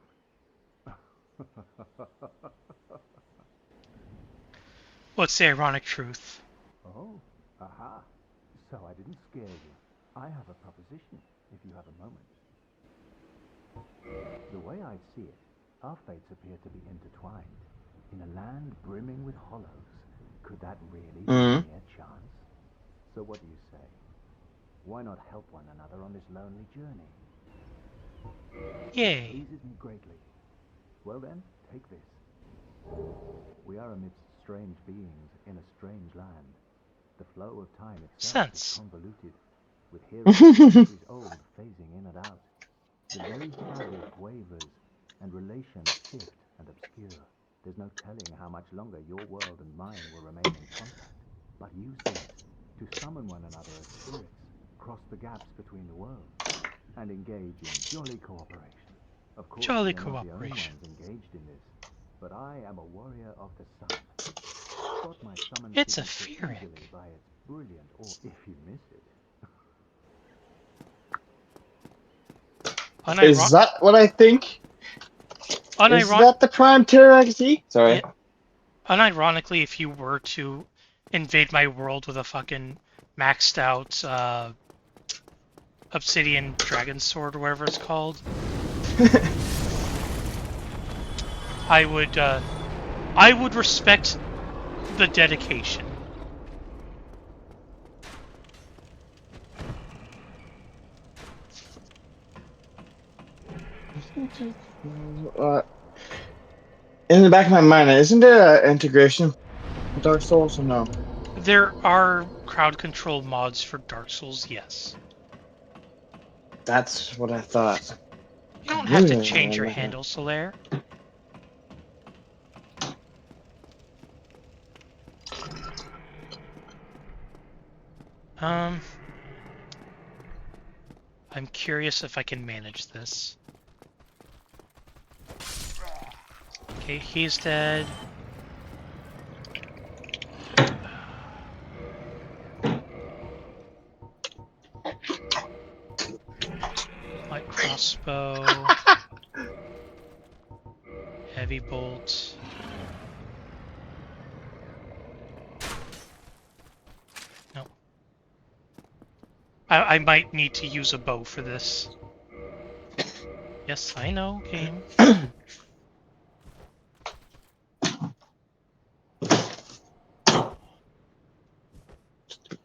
What's the ironic truth? Oh, aha. So I didn't scare you. I have a proposition, if you have a moment. The way I see it, our fates appear to be intertwined. In a land brimming with hollows, could that really be a mere chance? So what do you say? Why not help one another on this lonely journey? Yay. Pleases me greatly. Well then, take this. We are amidst strange beings in a strange land. The flow of time itself is Sense. convoluted, with heroes centuries old phasing in and out. The very fabric wavers, and relations shift and obscure. There's no telling how much longer your world and mine will remain in contact. But you seem to summon one another as spirits, cross the gaps between the worlds, and engage in jolly cooperation. Of course, Jolly we are not the only cooperation. ones engaged in this, but I am a warrior of the sun. Spot my summon It's a signature Fearing. easily by its brilliant or if you miss it. Is that what I think? Is that the Prime Terror? Sorry. Yeah. Unironically, if you were to invade my world with a fucking maxed out obsidian dragon sword or whatever it's called, I would respect the dedication. In the back of my mind, isn't there an integration with Dark Souls or no? There are crowd control mods for Dark Souls, yes. That's what I thought. You don't have to change your handle, Solaire. I'm curious if I can manage this. Okay, he's dead. Light crossbow. Heavy bolt. No. I might need to use a bow for this. Yes, I know, game.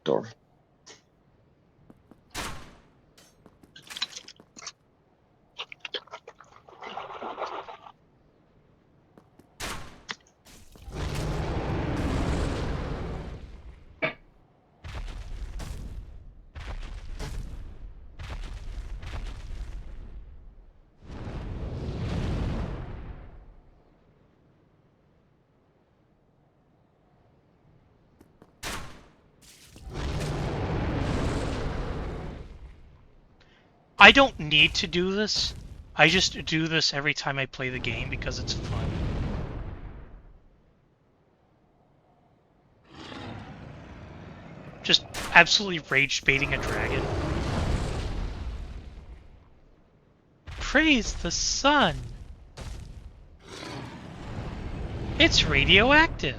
Door. I don't need to do this. I just do this every time I play the game because it's fun. Just absolutely rage baiting a dragon. Praise the sun! It's radioactive!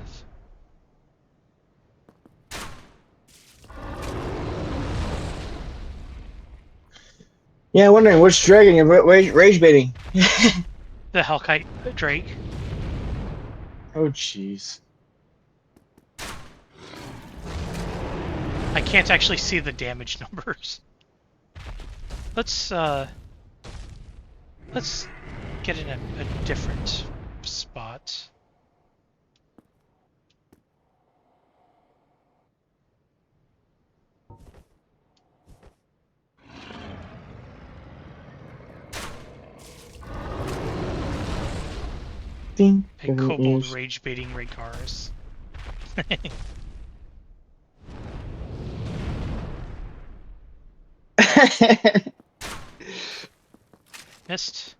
Yeah, wondering which dragon you're rage baiting. The Hellkite Drake. Oh, jeez. I can't actually see the damage numbers. Let's get in a different spot. Ding. A kobold rage baiting Rhaegar's. Missed.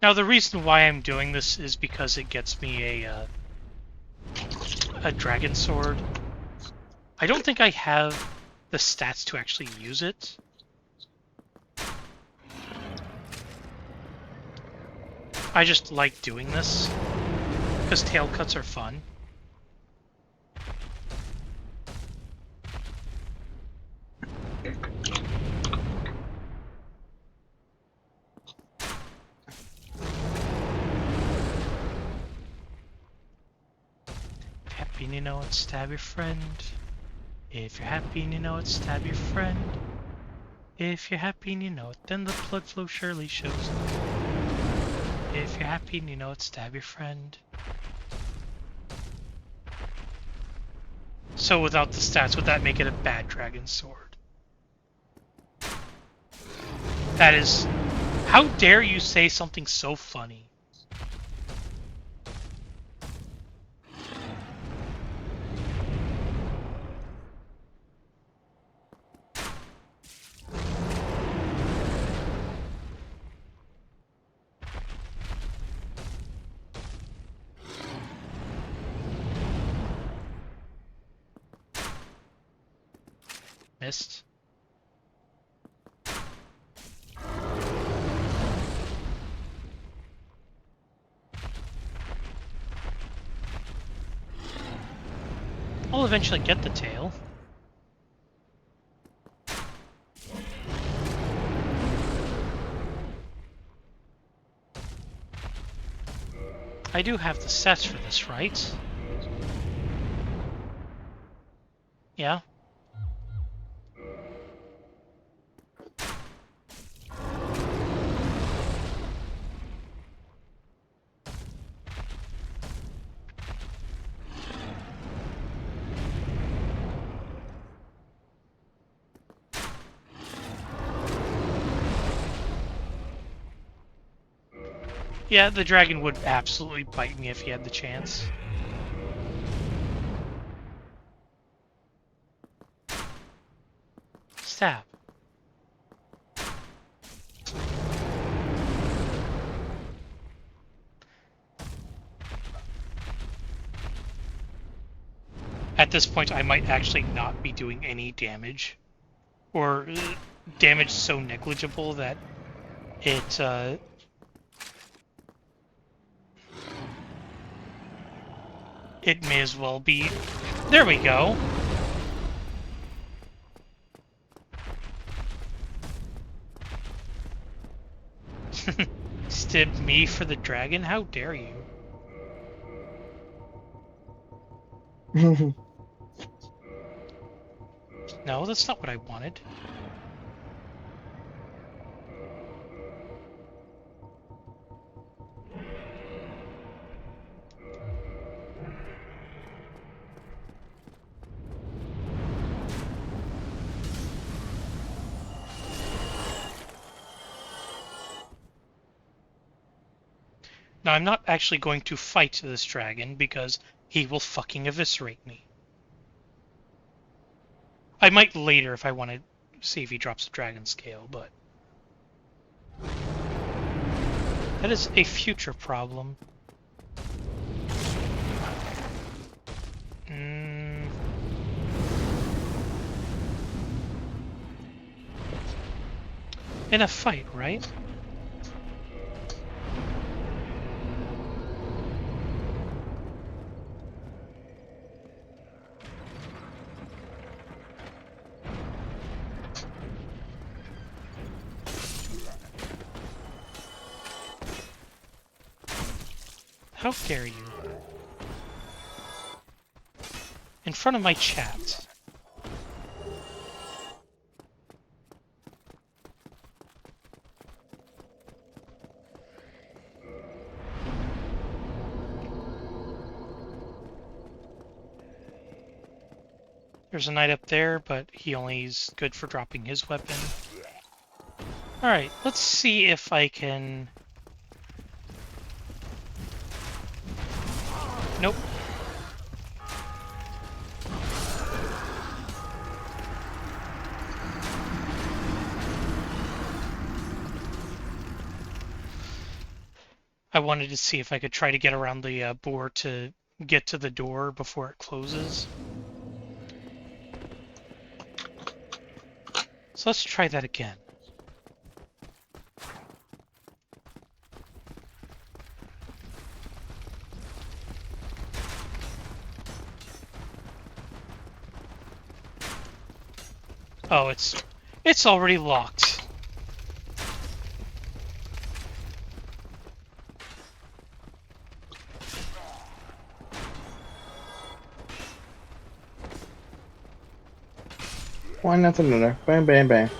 Now the reason why I'm doing this is because it gets me a dragon sword. I don't think I have the stats to actually use it. I just like doing this because tail cuts are fun. Happy and you know it, stab your friend. If you're happy and you know it, stab your friend. If you're happy and you know it, then the blood flow surely shows. If you're happy and you know it, stab your friend. So without the stats, would that make it a bad dragon sword? That is... How dare you say something so funny? Missed. I'll eventually get the tail. I do have the sets for this, right? Yeah. Yeah, the dragon would absolutely bite me if he had the chance. Stab. At this point, I might actually not be doing any damage. Or damage so negligible that it, it may as well be... There we go! Stibbed me for the dragon? How dare you? No, that's not what I wanted. Now, I'm not actually going to fight this dragon because he will fucking eviscerate me. I might later if I want to see if he drops a dragon scale, but... that is a future problem. In a fight, right? How dare you? In front of my chat. There's a knight up there, but he only is good for dropping his weapon. Alright, let's see if I can... Nope. I wanted to see if I could try to get around the boar to get to the door before it closes. So let's try that again. Oh, it's already locked. Why nothing in there? Bang, bang, bang.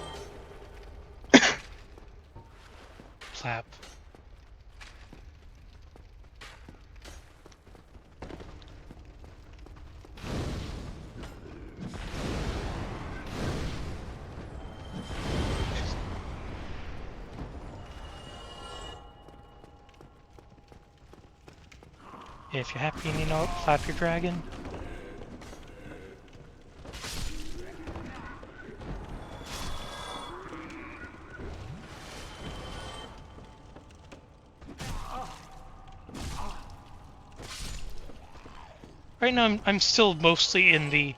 If you're happy and you know it, flap your dragon. Right now, I'm still mostly in the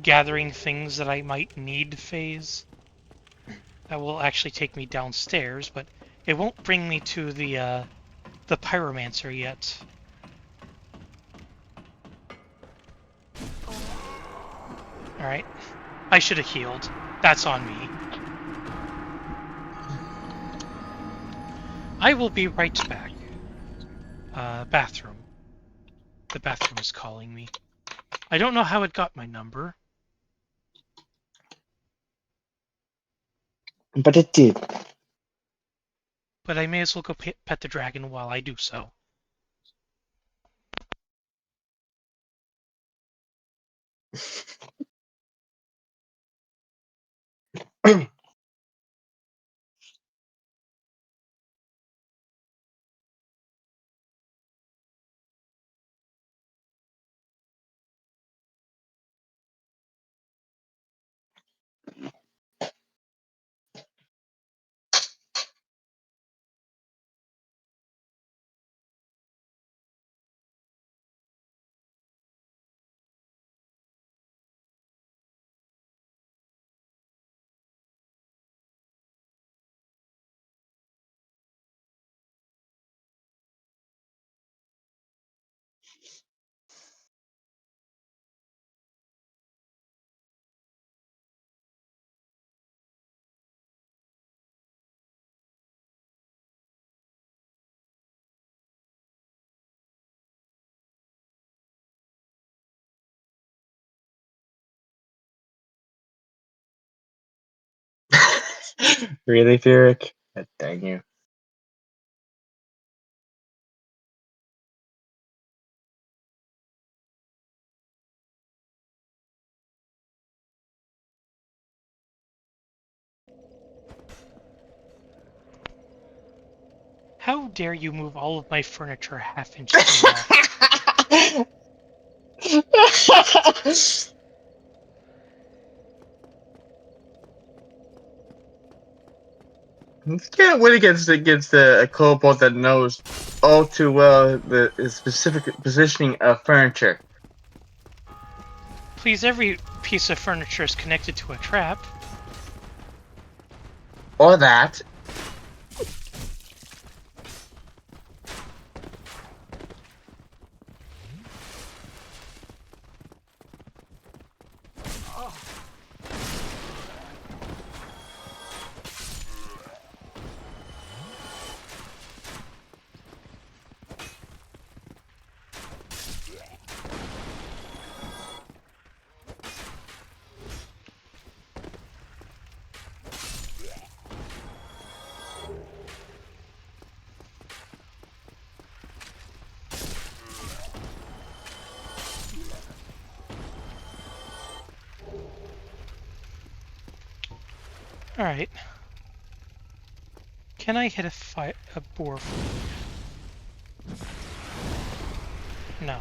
gathering things that I might need phase. That will actually take me downstairs, but it won't bring me to the pyromancer yet. All right, I should have healed. That's on me. I will be right back. Bathroom. The bathroom is calling me. I don't know how it got my number. But it did. But I may as well go pet the dragon while I do so. Really, Furyk? Dang you. How dare you move all of my furniture a half-inch to the left? You can't win against a kobold that knows all too well the specific positioning of furniture. Please, every piece of furniture is connected to a trap. Or that. Alright. Can I hit a boar? No.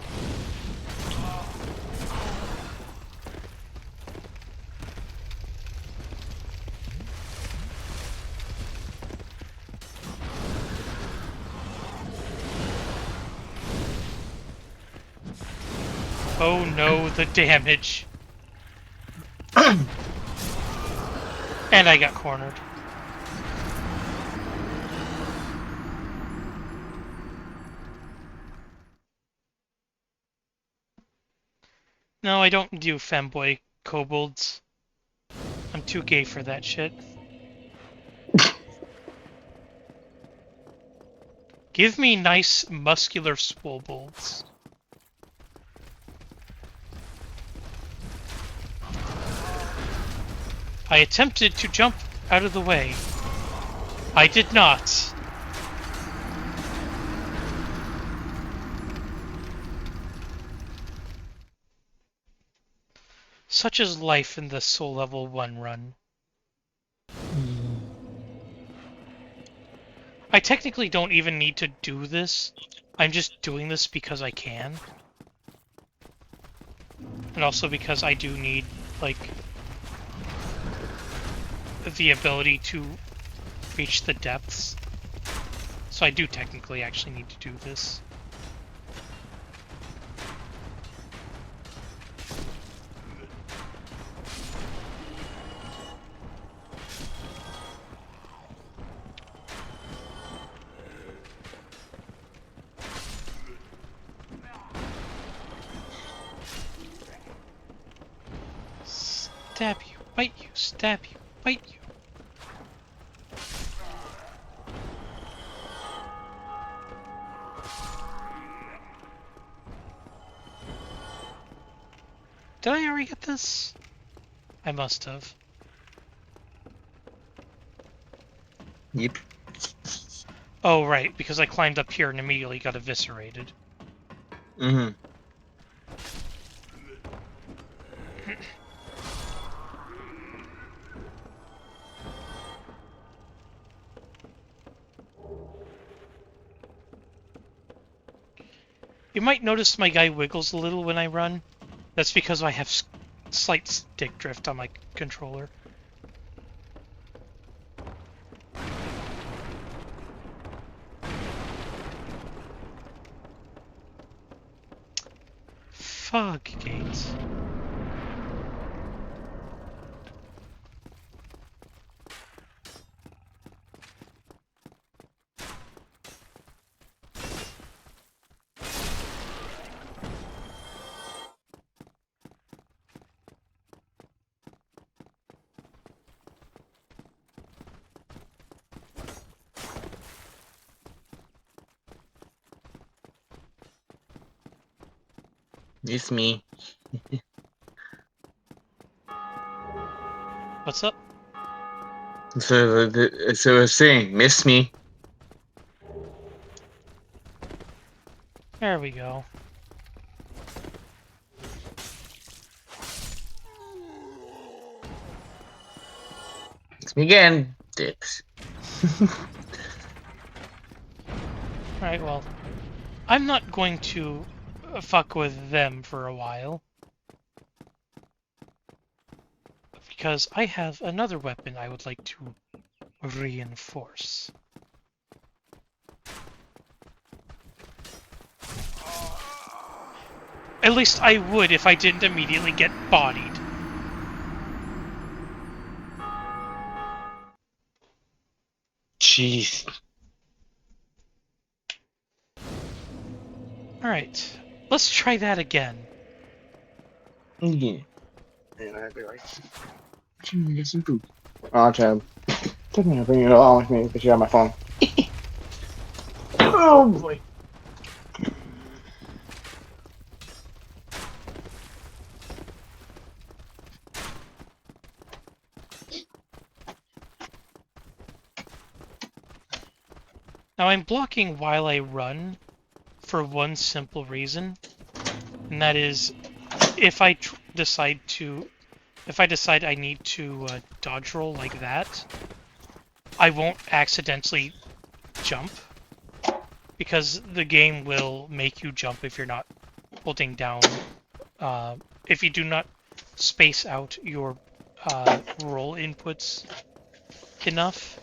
Oh no, the damage. And I got cornered. No, I don't do femboy kobolds. I'm too gay for that shit. Give me nice, muscular swobolds. I attempted to jump out of the way. I did not. Such is life in the Soul Level 1 run. I technically don't even need to do this. I'm just doing this because I can. And also because I do need, like, the ability to reach the depths. So I do technically actually need to do this. Stab you, bite you, stab you, bite you. Did I already get this? I must have. Yep. Oh, right, because I climbed up here and immediately got eviscerated. Mm-hmm. You might notice my guy wiggles a little when I run. That's because I have slight stick drift on my controller. Fuck, Gates. It's me. What's up? So I was saying, miss me. There we go. It's me again, dicks. Alright, well, I'm not going to fuck with them for a while. Because I have another weapon I would like to reinforce. At least I would if I didn't immediately get bodied. Jeez. Alright, let's try that again. Yeah. And I'd be like, get some food. Oh, Chad. Take me to bring it along with me because you have my phone. Oh boy. Now I'm blocking while I run for one simple reason, and that is if I decide I need to dodge roll like that, I won't accidentally jump, because the game will make you jump if you're not holding down, if you do not space out your roll inputs enough.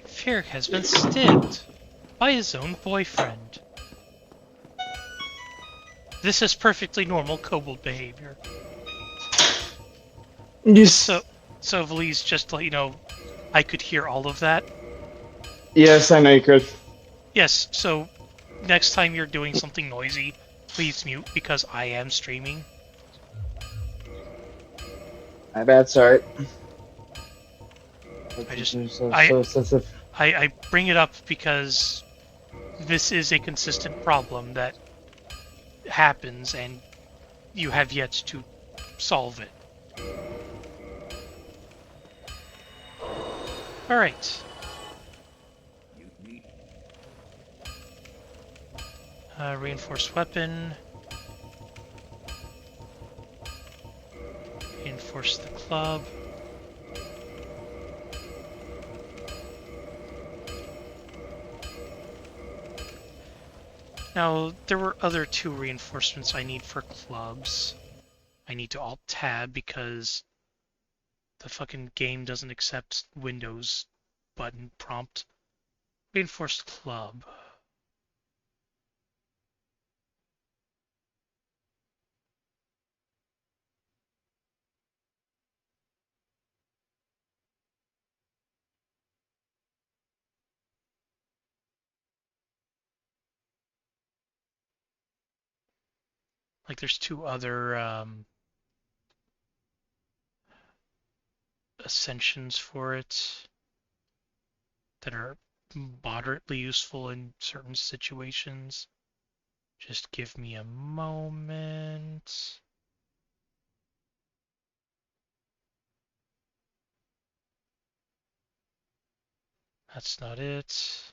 Ferric has been stabbed by his own boyfriend. This is perfectly normal kobold behavior. Yes. So Vlees, just to let you know, I could hear all of that. Yes, I know you could. Yes, so next time you're doing something noisy, please mute because I am streaming. My bad, sorry. I just so sensitive. I bring it up because this is a consistent problem that happens and you have yet to solve it. Alright. Reinforced weapon. Reinforce the club. Now, there were other 2 reinforcements I need for clubs. I need to Alt-Tab because the fucking game doesn't accept Windows button prompt. Reinforced club. Like, there's 2 other ascensions for it that are moderately useful in certain situations. Just give me a moment. That's not it.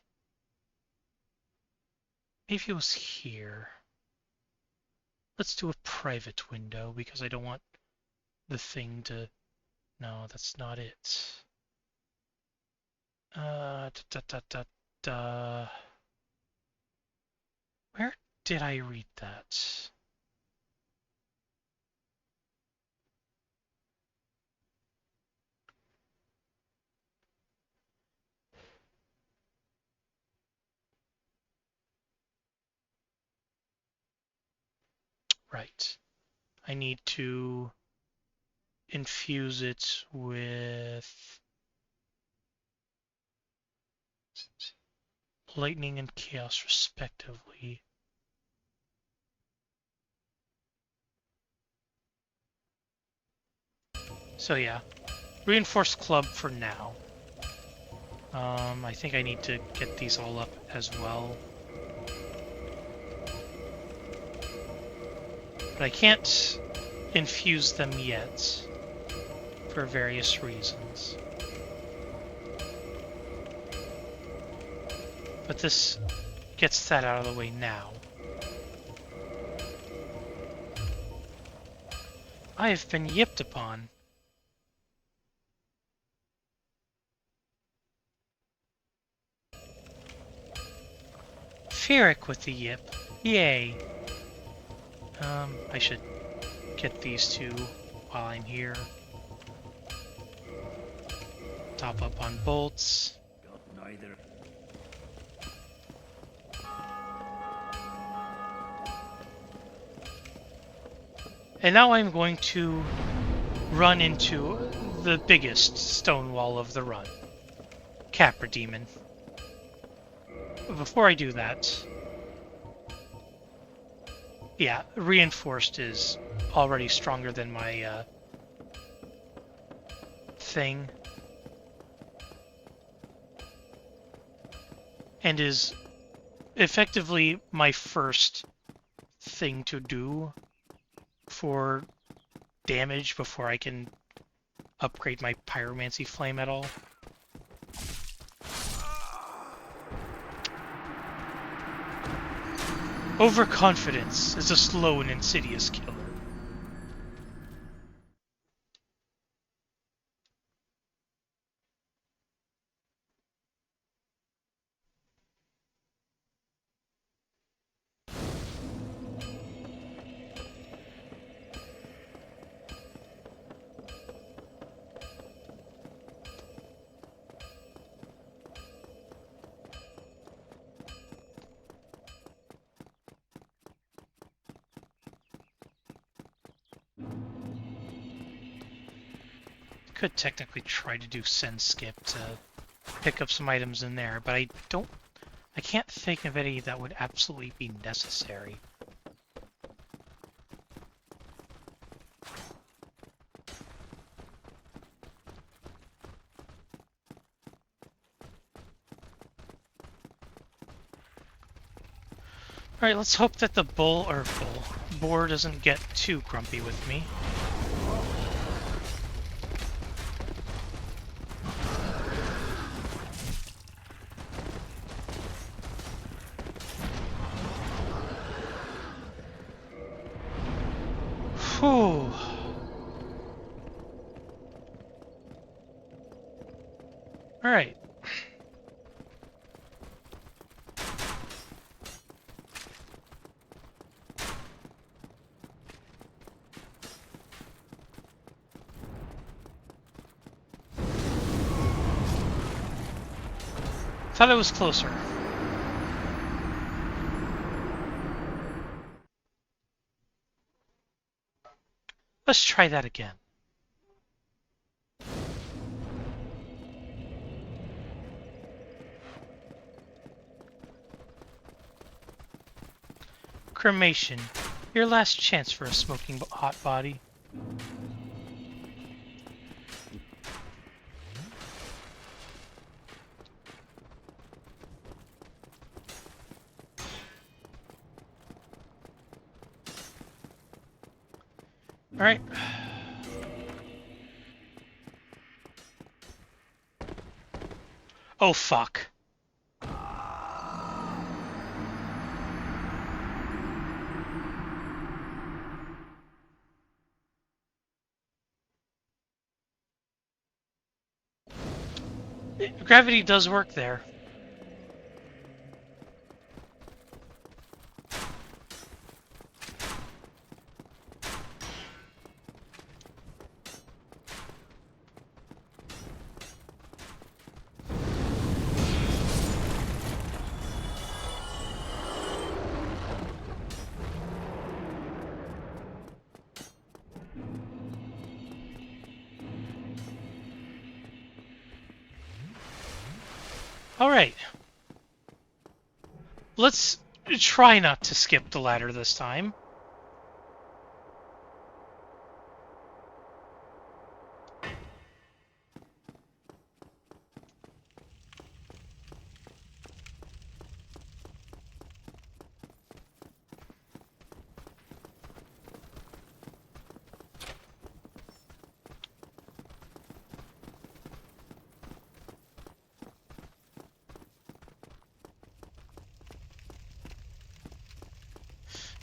Maybe it was here. Let's do a private window because I don't want the thing to... No, that's not it. Da, da, da, da, da. Where did I read that? Right. I need to infuse it with lightning and chaos respectively. So yeah, reinforced club for now. I think I need to get these all up as well. But I can't infuse them yet for various reasons. But this gets that out of the way now. I have been yipped upon. Ferric with the yip. Yay. I should get these 2 while I'm here. Top up on bolts. Got neither. And now I'm going to run into the biggest stone wall of the run. Capra Demon. But before I do that... Yeah, reinforced is already stronger than my thing. And is effectively my first thing to do for damage before I can upgrade my pyromancy flame at all. Overconfidence is a slow and insidious killer. Could technically try to do send skip to pick up some items in there, but I can't think of any that would absolutely be necessary. Alright, let's hope that the boar doesn't get too grumpy with me. Whew. Alright. Thought it was closer. Let's try that again. Cremation. Your last chance for a smoking hot body. Alright. Oh, fuck. Gravity does work there. Alright. Let's try not to skip the ladder this time.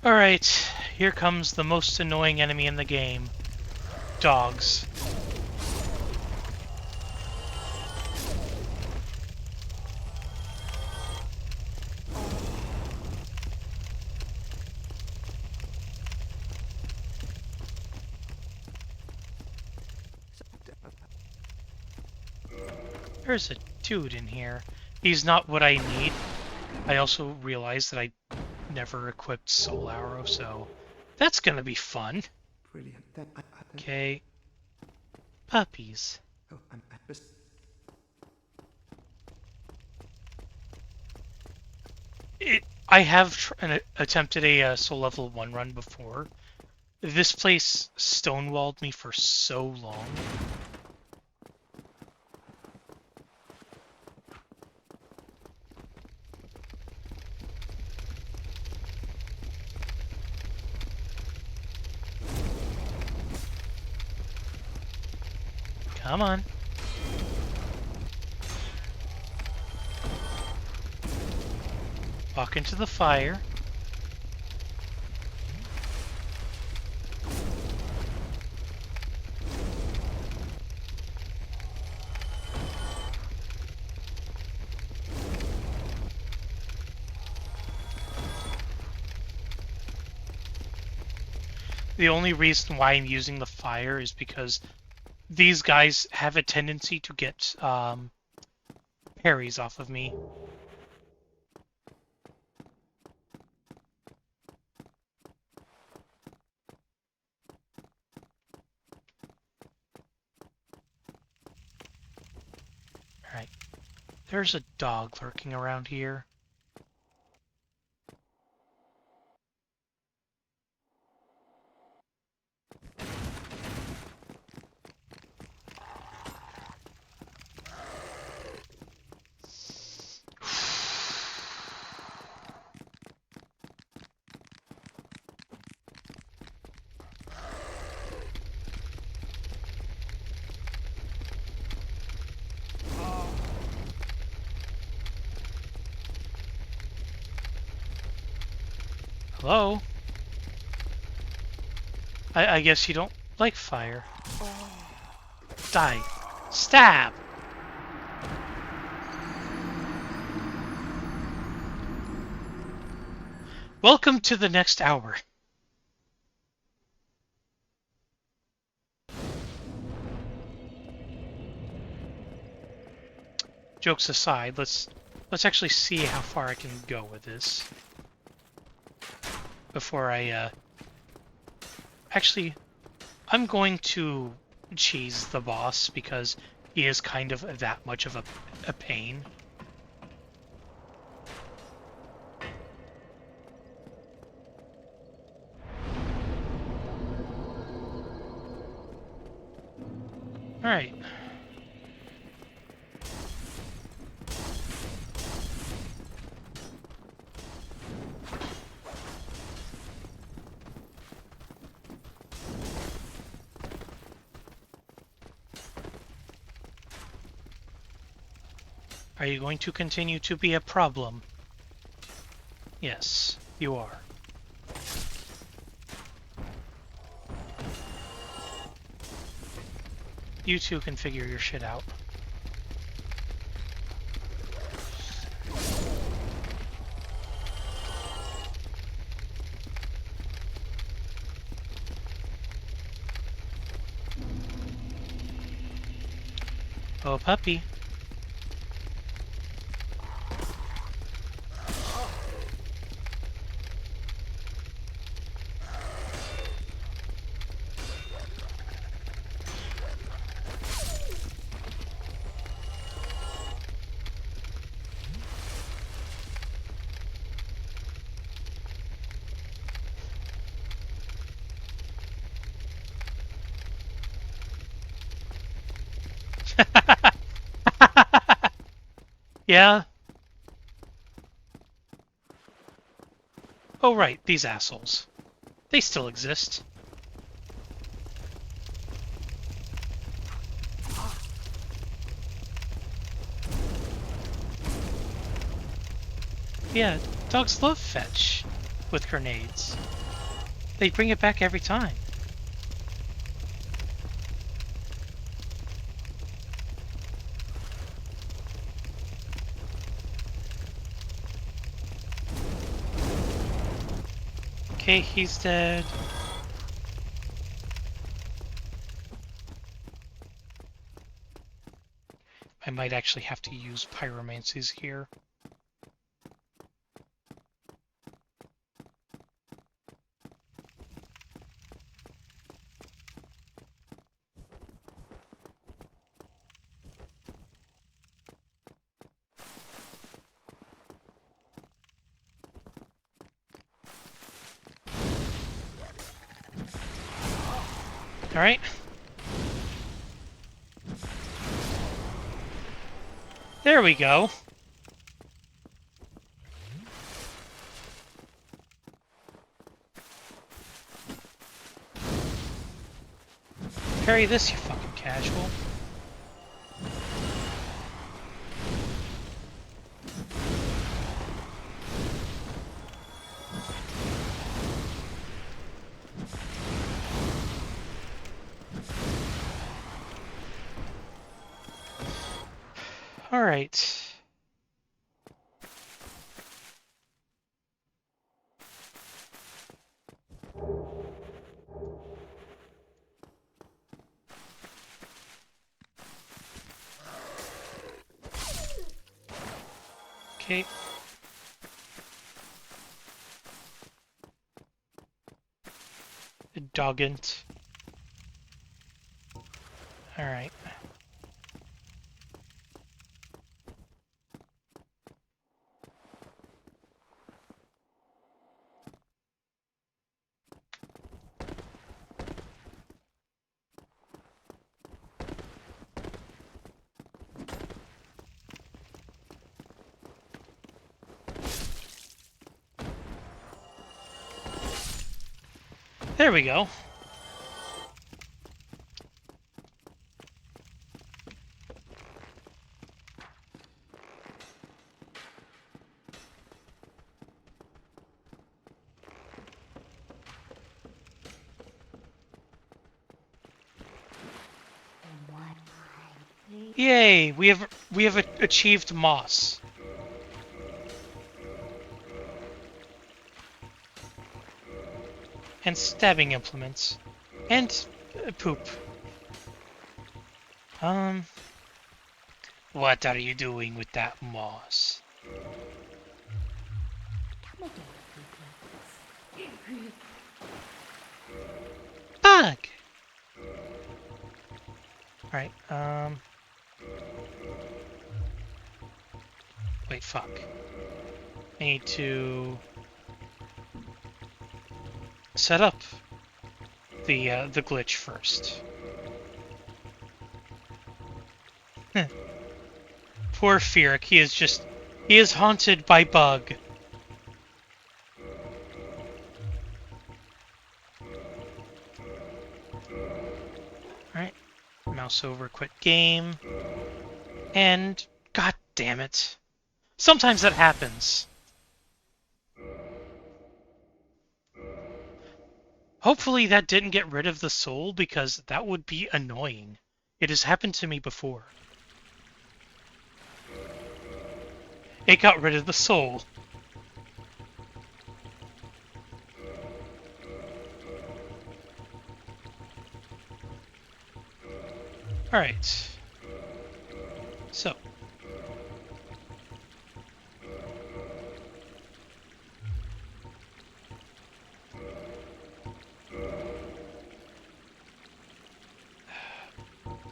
Alright, here comes the most annoying enemy in the game. Dogs. There's a dude in here. He's not what I need. I also realized that I never equipped Soul Arrow, so that's gonna be fun. Brilliant. Okay. Puppies. Oh, I have attempted a Soul Level 1 run before. This place stonewalled me for so long. Come on. Walk into the fire. The only reason why I'm using the fire is because these guys have a tendency to get parries off of me. Alright. There's a dog lurking around here. Hello? I guess you don't like fire. Die. Stab! Welcome to the next hour. Jokes aside, let's actually see how far I can go with this before I actually I'm going to cheese the boss because he is kind of that much of a pain. Alright. Are you going to continue to be a problem? Yes, you are. You two can figure your shit out. Oh, puppy. Yeah? Oh right, these assholes. They still exist. Yeah, dogs love fetch with grenades. They bring it back every time. Okay, he's dead. I might actually have to use pyromancies here. Alright. There we go. Parry this, you fucking casual. Alright. Okay. Doggant. Alright. There we go. Yay! We have achieved moss. And stabbing implements. And poop. What are you doing with that moss? Bug! Alright, wait, fuck. I need to set up the glitch first. Poor Fearic, he is haunted by bug. Alright, mouse over, quit game, and god damn it. Sometimes that happens. Hopefully that didn't get rid of the soul, because that would be annoying. It has happened to me before. It got rid of the soul. Alright. So.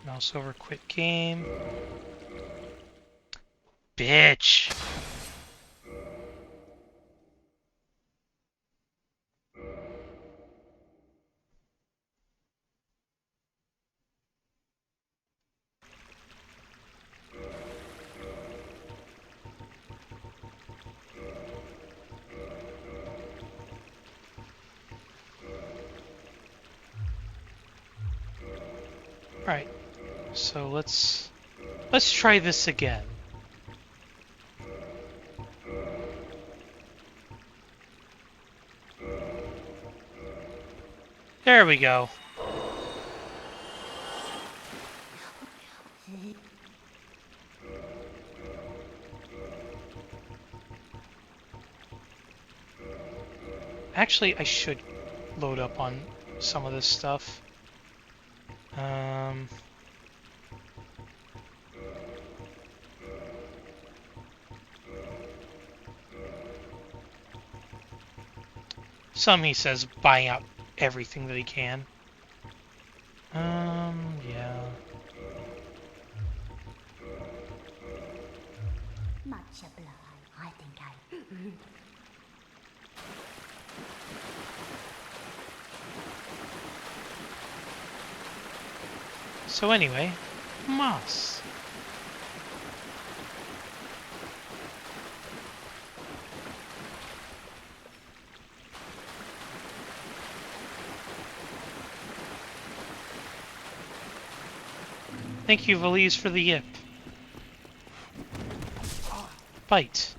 Mouse over, quit game. Bitch! Alright, so let's try this again. There we go. Actually, I should load up on some of this stuff. Some, he says, buying out everything that he can. Yeah. Much obliged. I think I... So anyway, moss. Thank you, Valise, for the yip. Bite.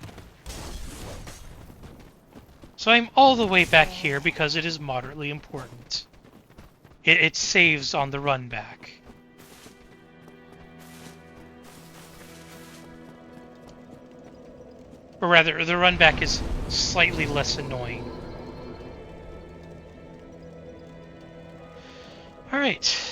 So I'm all the way back here because it is moderately important. It saves on the run back. Or rather, the run back is slightly less annoying. Alright.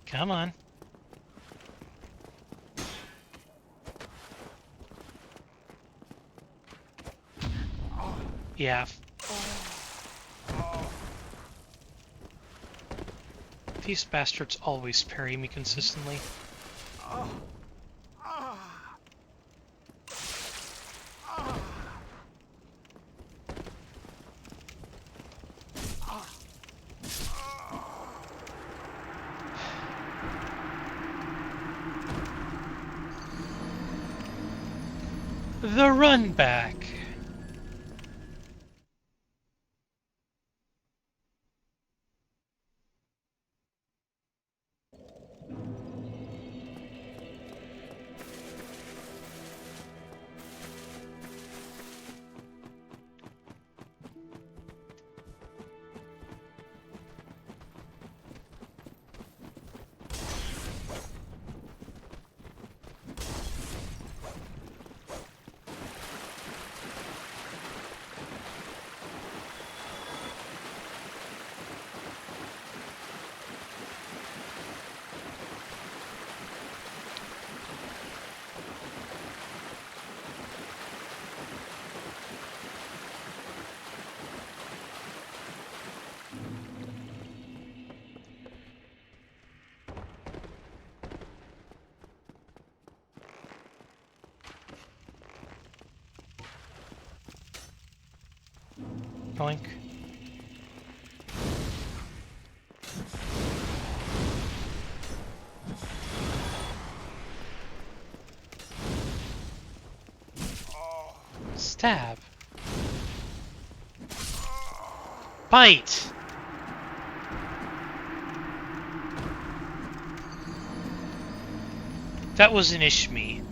Come on. Yeah. These bastards always parry me consistently. The run back. Yoink. Stab. Bite! That was an Ishmi.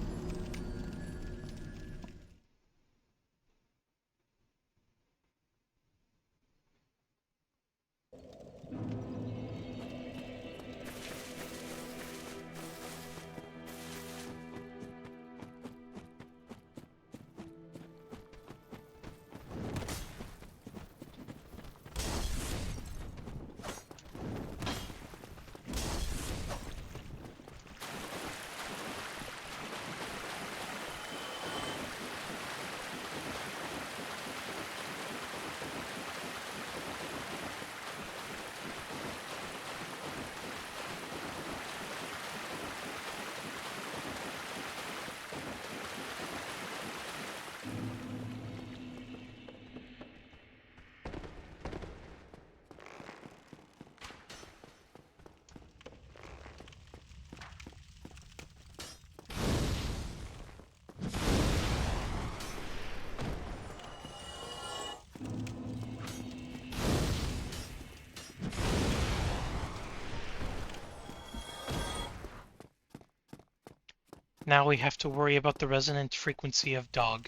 Now we have to worry about the resonant frequency of dog.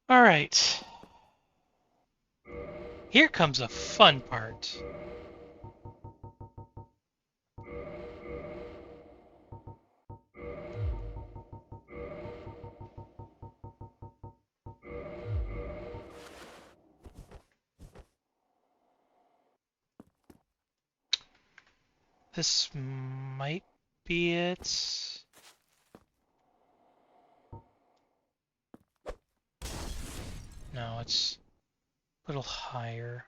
Alright. Here comes a fun part. This might be it. No, it's a little higher.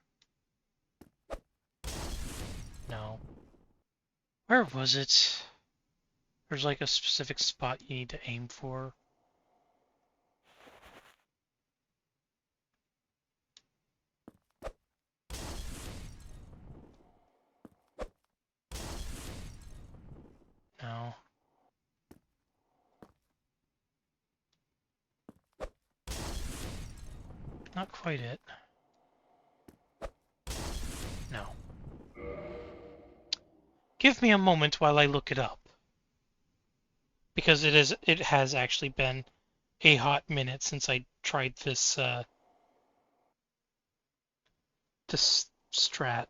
No. Where was it? There's like a specific spot you need to aim for. No. Not quite it. No. Give me a moment while I look it up. Because it has actually been a hot minute since I tried this strat.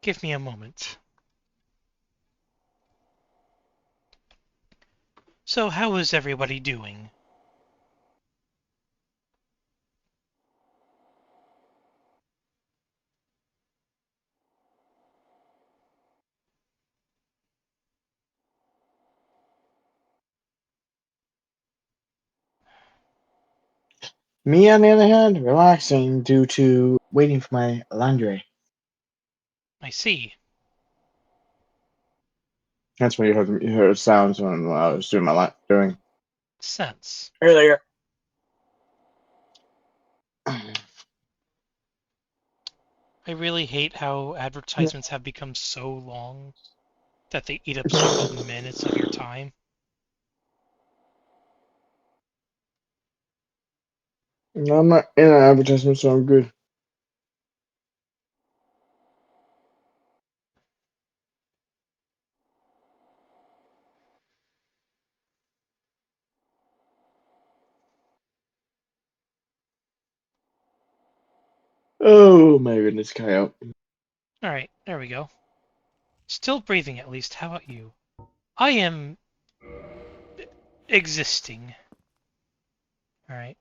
Give me a moment. So, how is everybody doing? Me, on the other hand, relaxing due to waiting for my laundry. I see. That's what you heard sounds when I was doing my doing Sense. earlier. I really hate how advertisements have become so long that they eat up several minutes of your time. No, I'm not in an advertisement, so I'm good. Oh my goodness, Kyle. Alright, there we go. Still breathing at least. How about you? I am existing. Alright.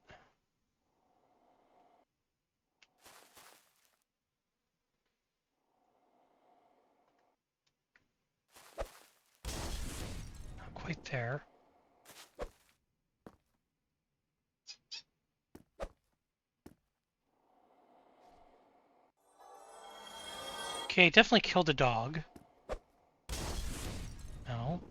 Not quite there. Okay, definitely killed a dog. No.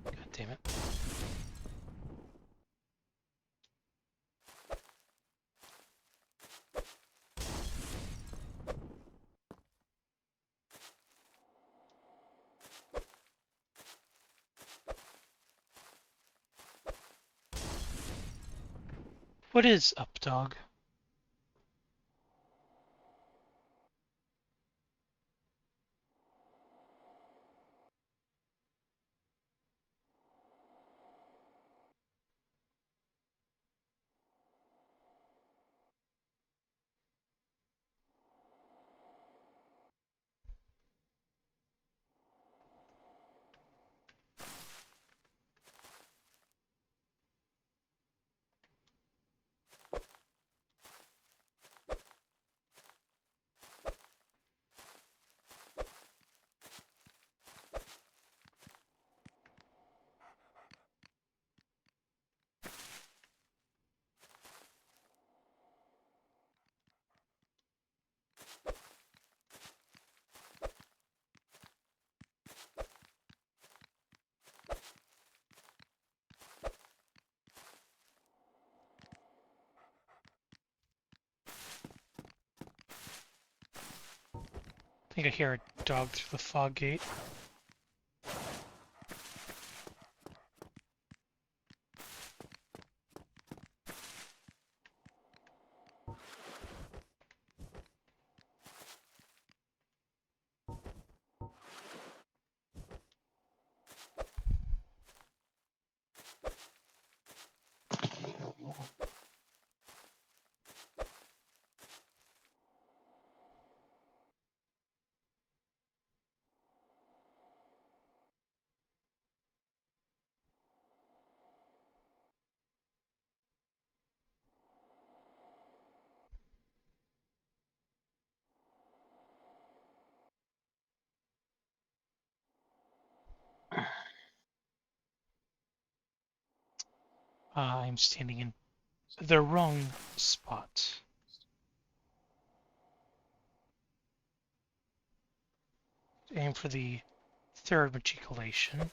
God damn it. What is up, dog? I think I hear a dog through the fog gate. I'm standing in the wrong spot. Aim for the third matriculation.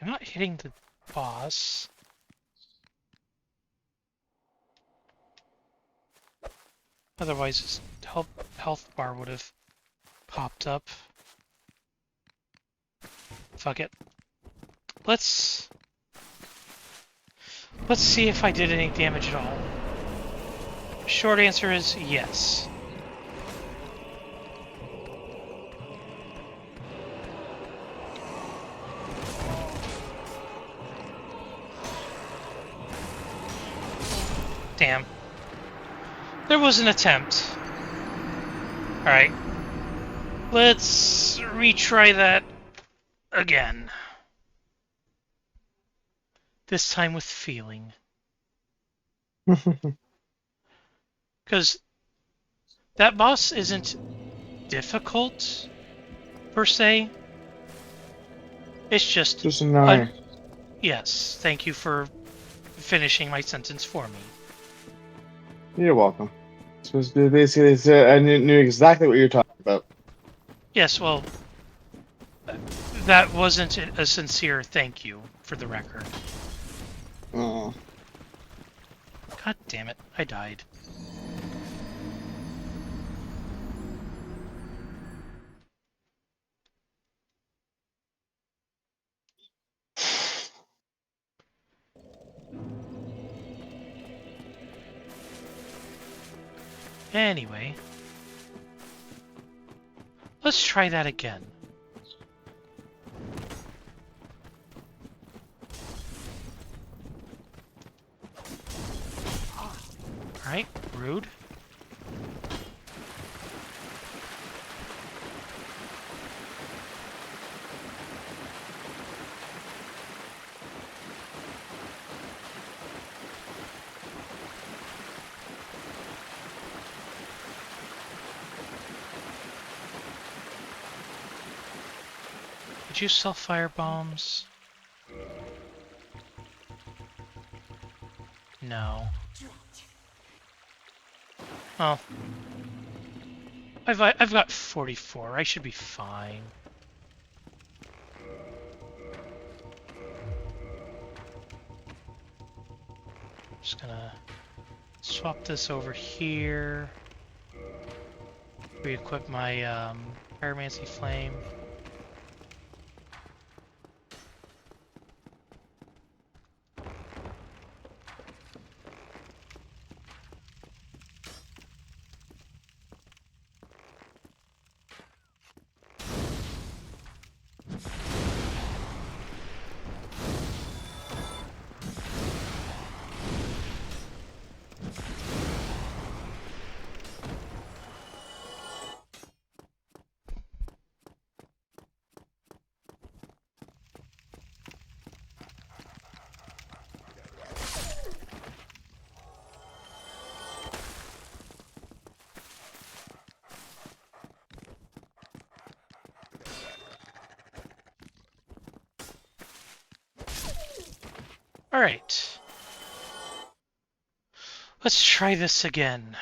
I'm not hitting the boss. Otherwise, his health bar would have popped up. Fuck it. Let's see if I did any damage at all. Short answer is yes. Damn. There was an attempt. Alright. Let's retry that again. This time with feeling. Because that boss isn't difficult, per se. It's just annoying. Yes, thank you for finishing my sentence for me. You're welcome. So basically, I knew exactly what you're talking about. Yes, well, that wasn't a sincere thank you, for the record. Oh. God damn it, I died. Anyway, let's try that again. Alright, rude. Did you sell fire bombs? No. Oh. I've got 44. I should be fine. Just gonna swap this over here. Re-equip my Pyromancy Flame. Alright. Let's try this again.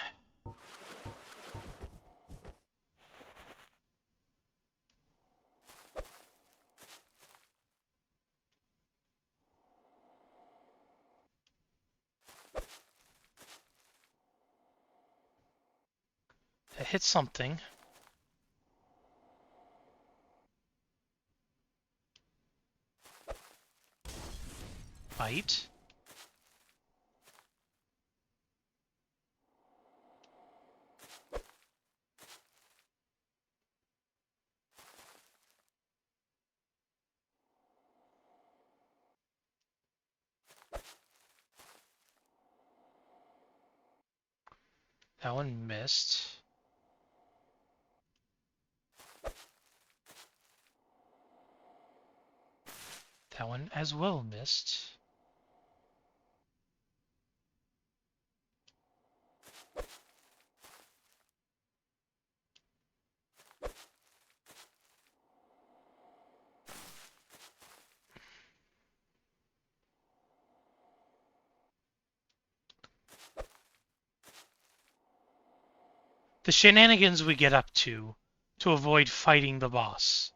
That hit something. Bite. That one missed. That one as well missed. The shenanigans we get up to avoid fighting the boss.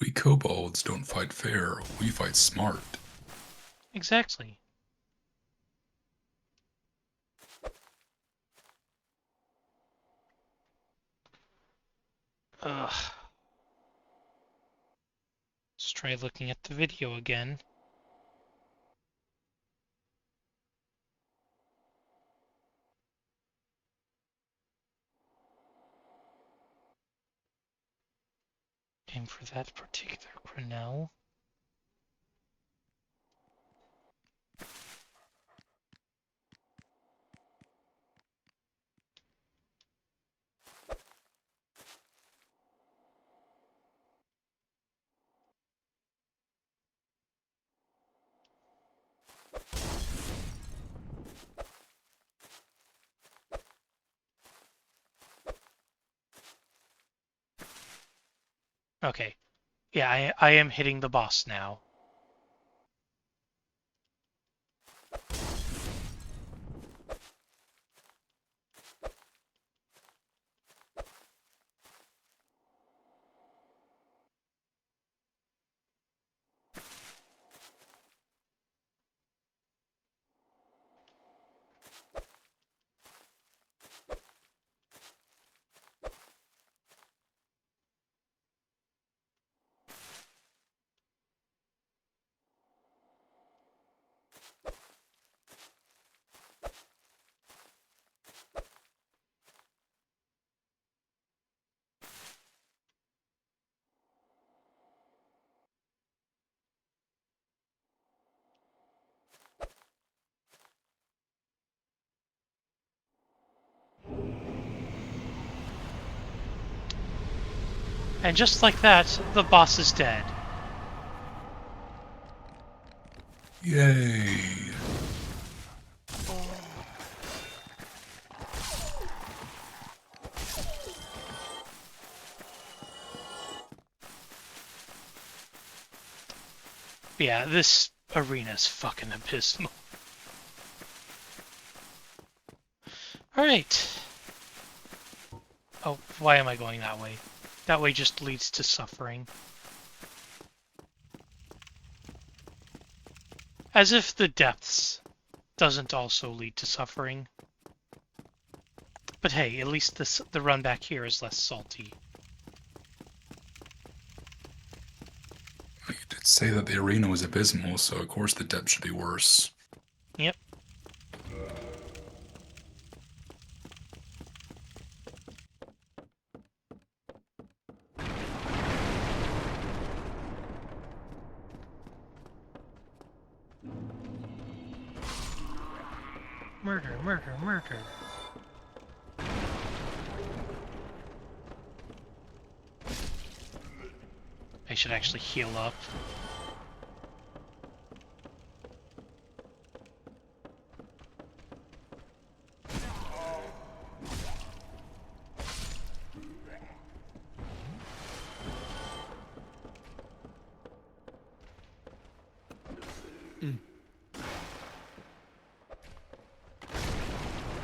We kobolds don't fight fair, we fight smart. Exactly. Ugh. Let's try looking at the video again. Aim for that particular Grinnell. Okay. Yeah, I am hitting the boss now. And just like that, the boss is dead. Yay! Yeah, this arena's fucking abysmal. Alright. Oh, why am I going that way? That way just leads to suffering. As if the depths doesn't also lead to suffering. But hey, at least the run back here is less salty. You did say that the arena was abysmal, so of course the depth should be worse. Yep. Murder, murder, murder. I should actually heal up.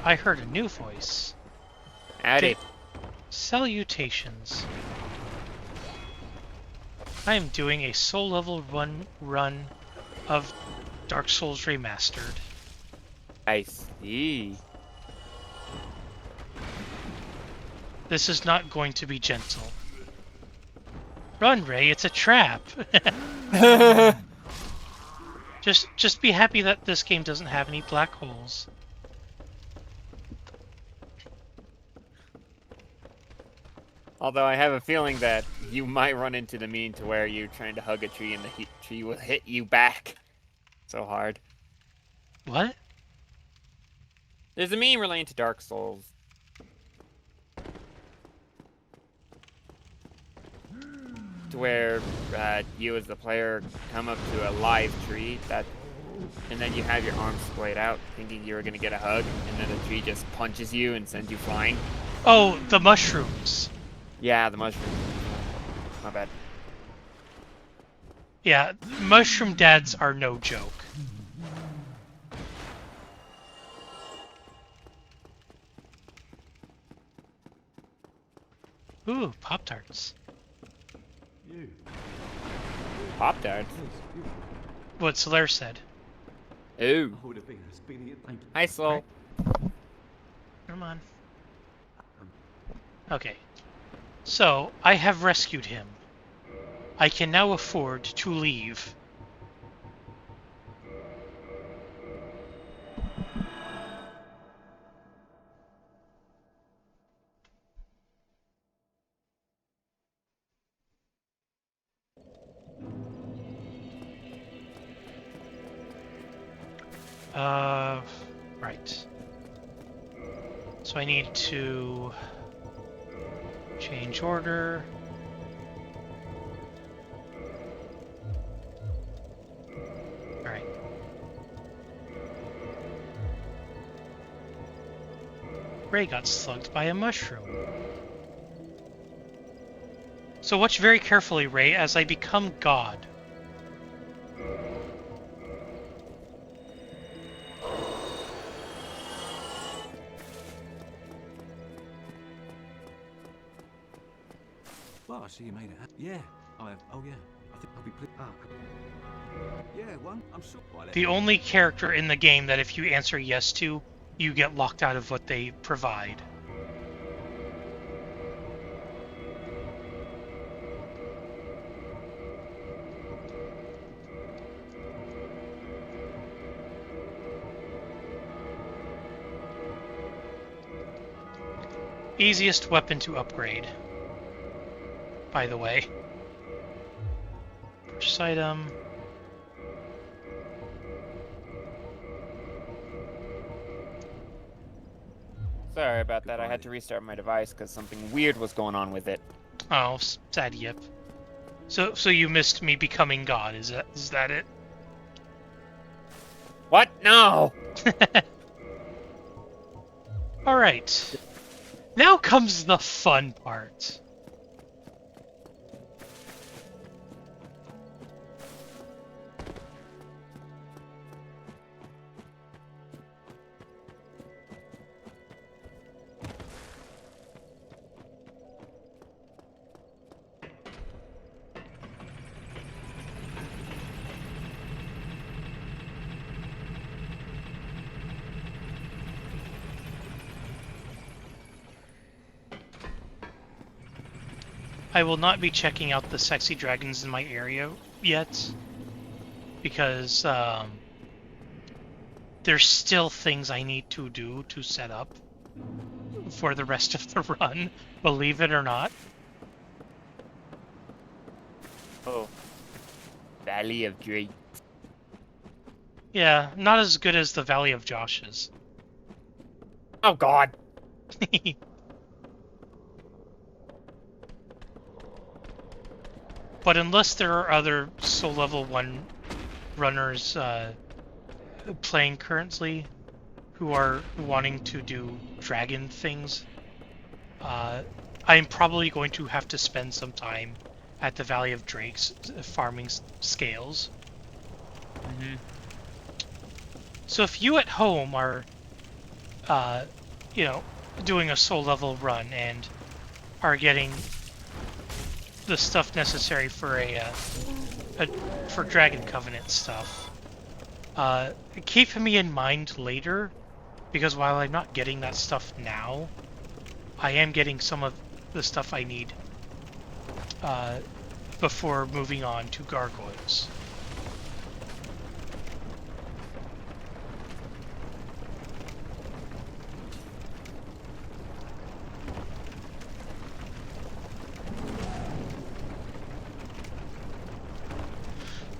I heard a new voice. Howdy. Salutations. I am doing a soul level run of Dark Souls Remastered. I see. This is not going to be gentle. Run, Ray, it's a trap. Just be happy that this game doesn't have any black holes. Although I have a feeling that you might run into the meme to where you're trying to hug a tree and the tree will hit you back so hard. What? There's a meme relating to Dark Souls. To where you as the player come up to a live tree and then you have your arms splayed out thinking you were going to get a hug, and then the tree just punches you and sends you flying. Oh, the mushrooms. Yeah, the mushroom. My bad. Yeah, mushroom dads are no joke. Ooh, Pop-Tarts. You. Pop Tarts. What Solaire said. Ooh. I would have been a speedy thank you. Hi, Sol. Come on. Okay. So, I have rescued him. I can now afford to leave. Right. So I need to change order. Alright. Ray got slugged by a mushroom. So watch very carefully, Ray, as I become God. Well, I see you made it. Yeah, I have. Oh, yeah. I think I'll be pleased. Yeah, one. I'm sure. The only character in the game that if you answer yes to, you get locked out of what they provide. Easiest weapon to upgrade, by the way. First item. Sorry about that. I had to restart my device because something weird was going on with it. Oh, sad yip. So you missed me becoming God, is that it? What? No! Alright. Now comes the fun part. I will not be checking out the sexy dragons in my area yet, because there's still things I need to do to set up for the rest of the run, believe it or not. Oh. Valley of Drake. Yeah, not as good as the Valley of Josh's. Oh, God. But unless there are other soul level 1 runners playing currently who are wanting to do dragon things, I'm probably going to have to spend some time at the Valley of Drakes farming scales. Mm-hmm. So if you at home are, doing a soul level run and are getting the stuff necessary for for Dragon Covenant stuff, keep me in mind later, because while I'm not getting that stuff now, I am getting some of the stuff I need before moving on to Gargoyles.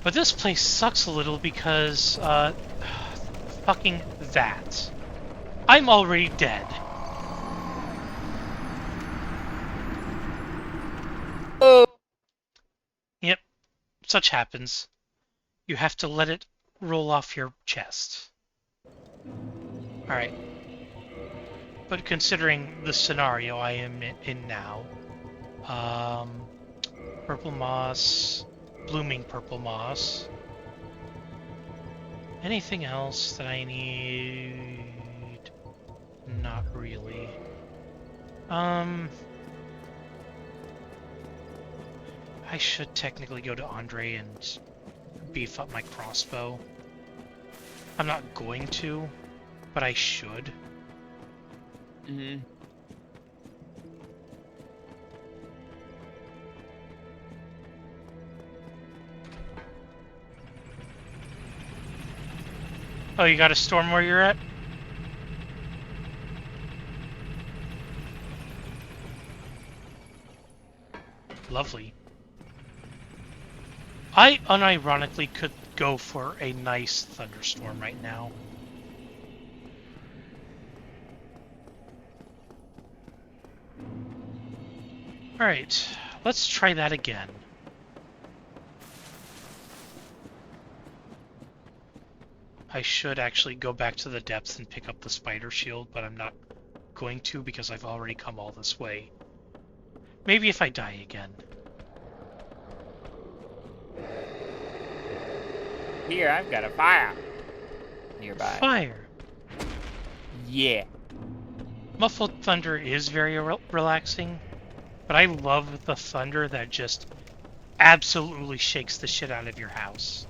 But this place sucks a little because, fucking that. I'm already dead. Oh. Yep, such happens. You have to let it roll off your chest. Alright. But considering the scenario I am in now, purple moss, blooming purple moss. Anything else that I need? Not really. I I should technically go to Andre and beef up my crossbow. I'm not going to, but I should. Mm-hmm. Oh, you got a storm where you're at? Lovely. I unironically could go for a nice thunderstorm right now. Alright, let's try that again. I should actually go back to the depths and pick up the spider shield, but I'm not going to because I've already come all this way. Maybe if I die again. Here, I've got a fire nearby. Fire! Yeah. Muffled thunder is very relaxing, but I love the thunder that just absolutely shakes the shit out of your house.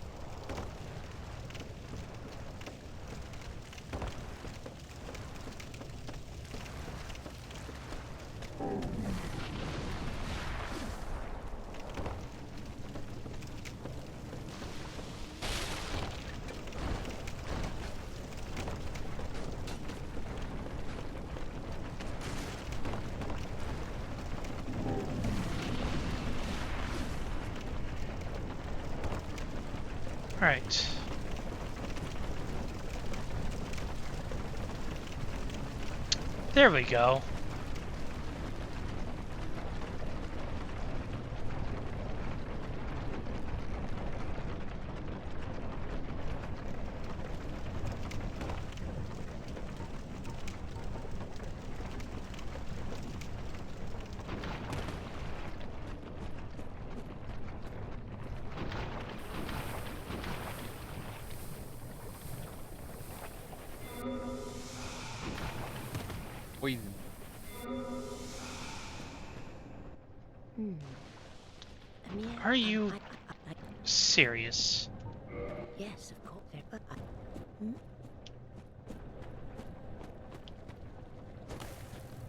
Alright. There we go. Poison. Are you serious? Yes, of course.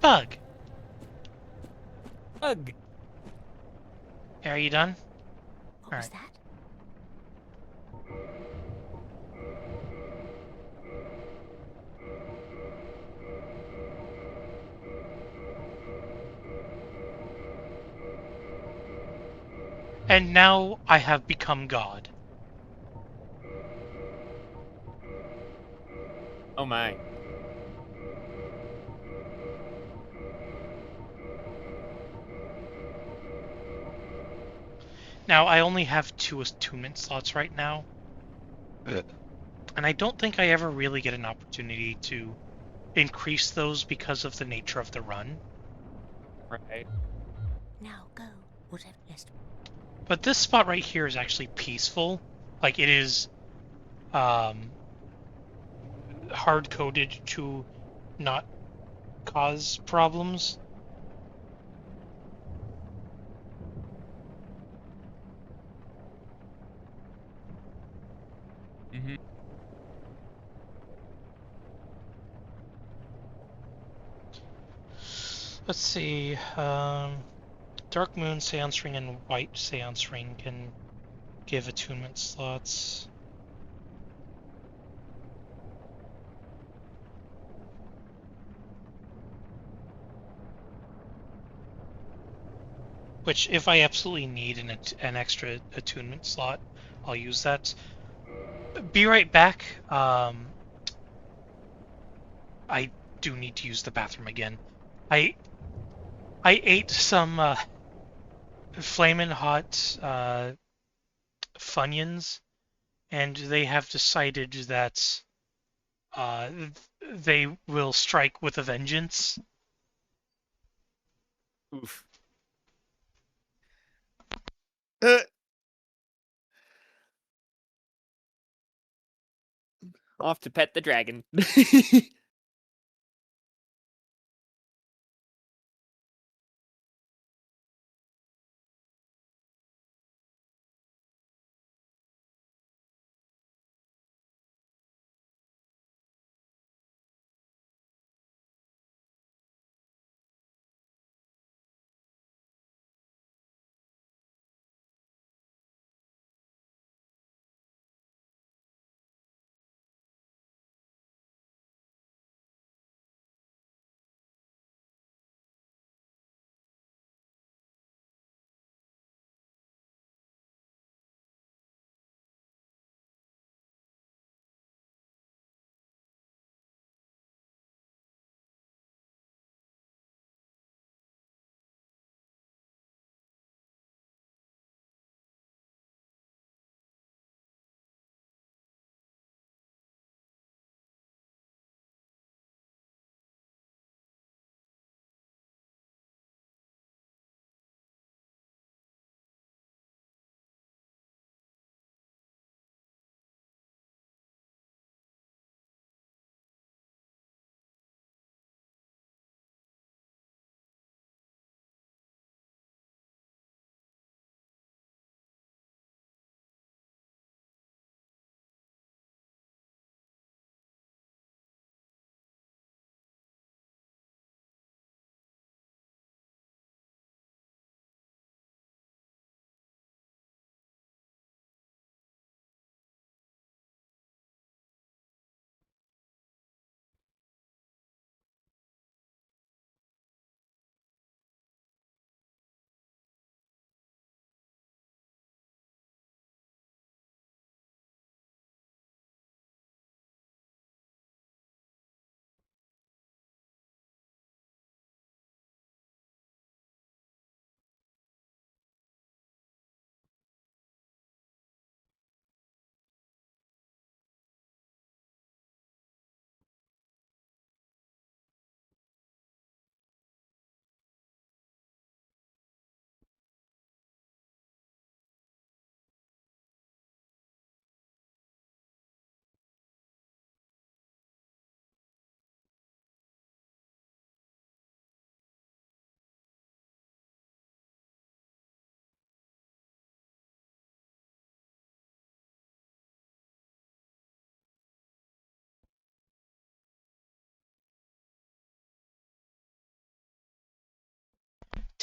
Bug! Bug. Are you done? What was that? And now I have become God. Oh my. Now, I only have 2 attunement slots right now. And I don't think I ever really get an opportunity to increase those because of the nature of the run. Right. Now go. Whatever. Yes. But this spot right here is actually peaceful. Like, it is hard-coded to not cause problems. Mm-hmm. Let's see. Dark Moon Seance Ring and White Seance Ring can give attunement slots. Which, if I absolutely need an extra attunement slot, I'll use that. Be right back. I do need to use the bathroom again. I ate some flamin' hot Funyuns, and they have decided that they will strike with a vengeance. Oof. Off to pet the dragon.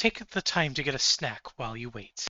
take the time to get a snack while you wait.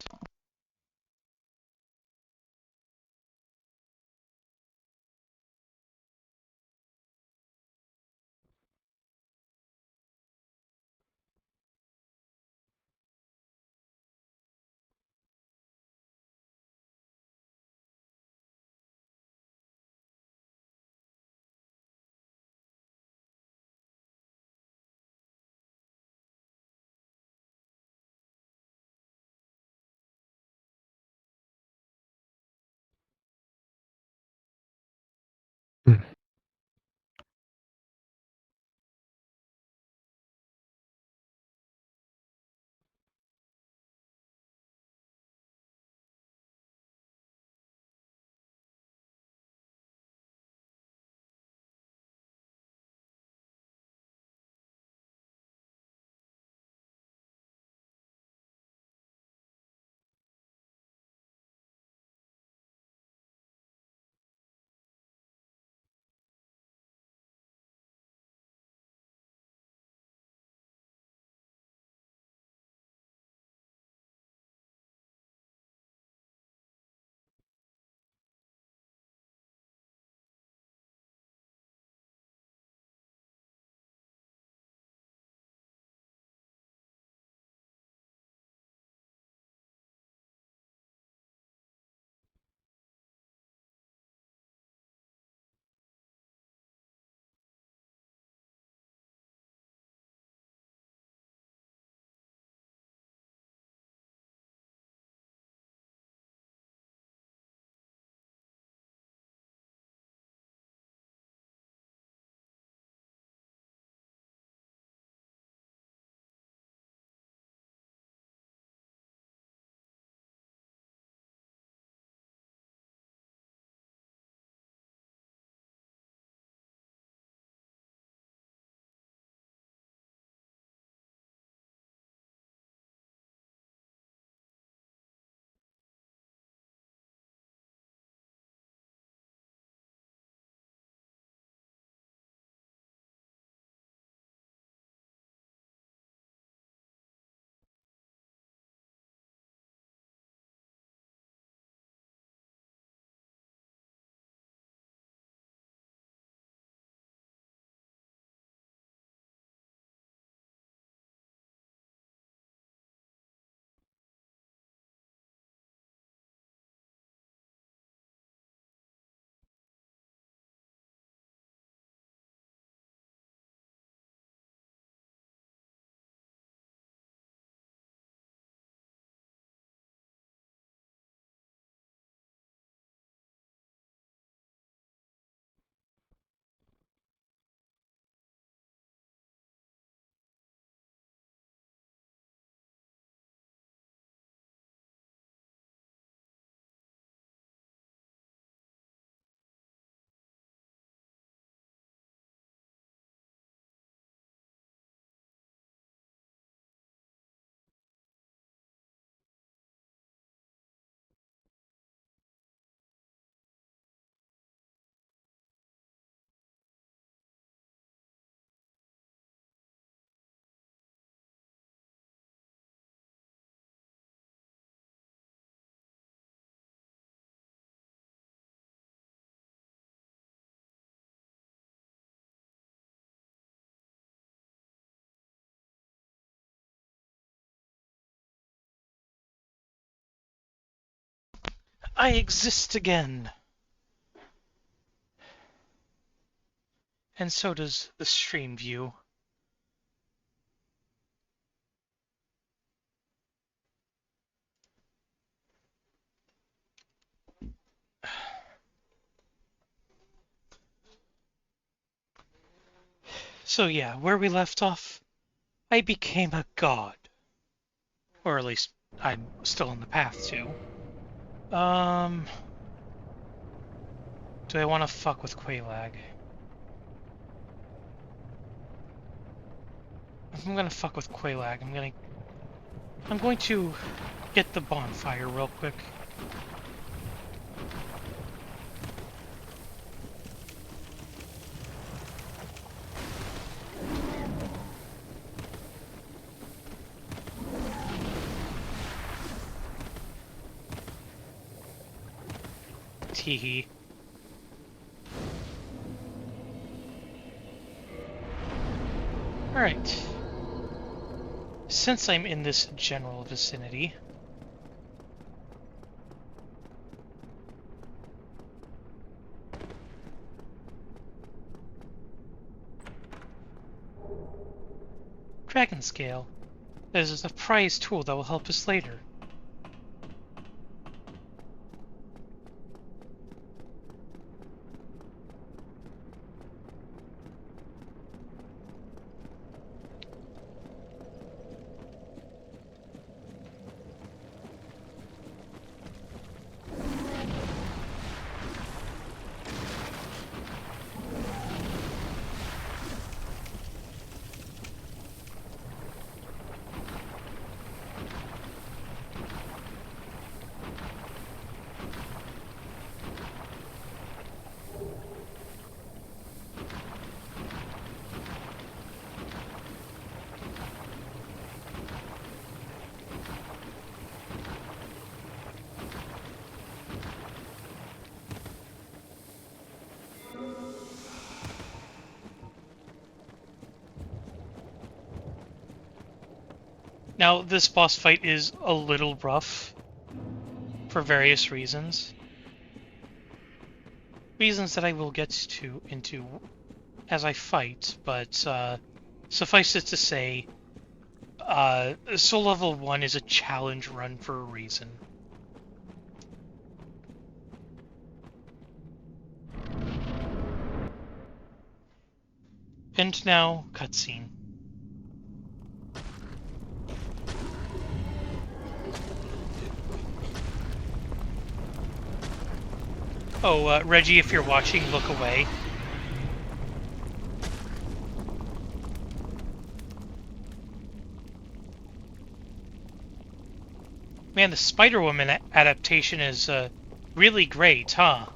I exist again! And so does the stream view. So yeah, where we left off, I became a god. Or at least, I'm still on the path to. Do I want to fuck with Quaylag? If I'm gonna fuck with Quaylag, I'm going to get the bonfire real quick. Teehee. Alright. Since I'm in this general vicinity, Dragon Scale. This is a prize tool that will help us later. Now, this boss fight is a little rough for various reasons. Reasons that I will get into as I fight, but suffice it to say, Soul Level 1 is a challenge run for a reason. And now, cutscene. Oh, Reggie, if you're watching, look away. Man, the Spider-Woman adaptation is really great, huh?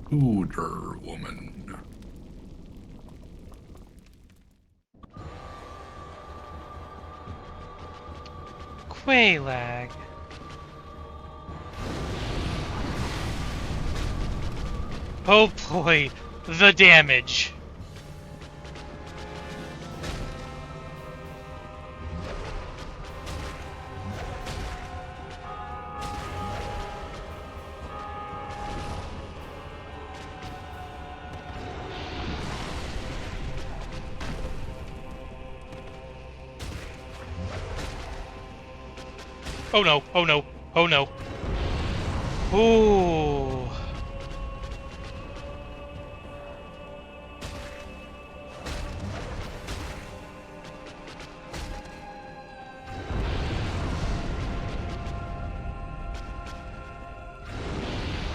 Hooter woman. Quaylag. Oh boy, the damage. Oh no, oh no, oh no. Ooh.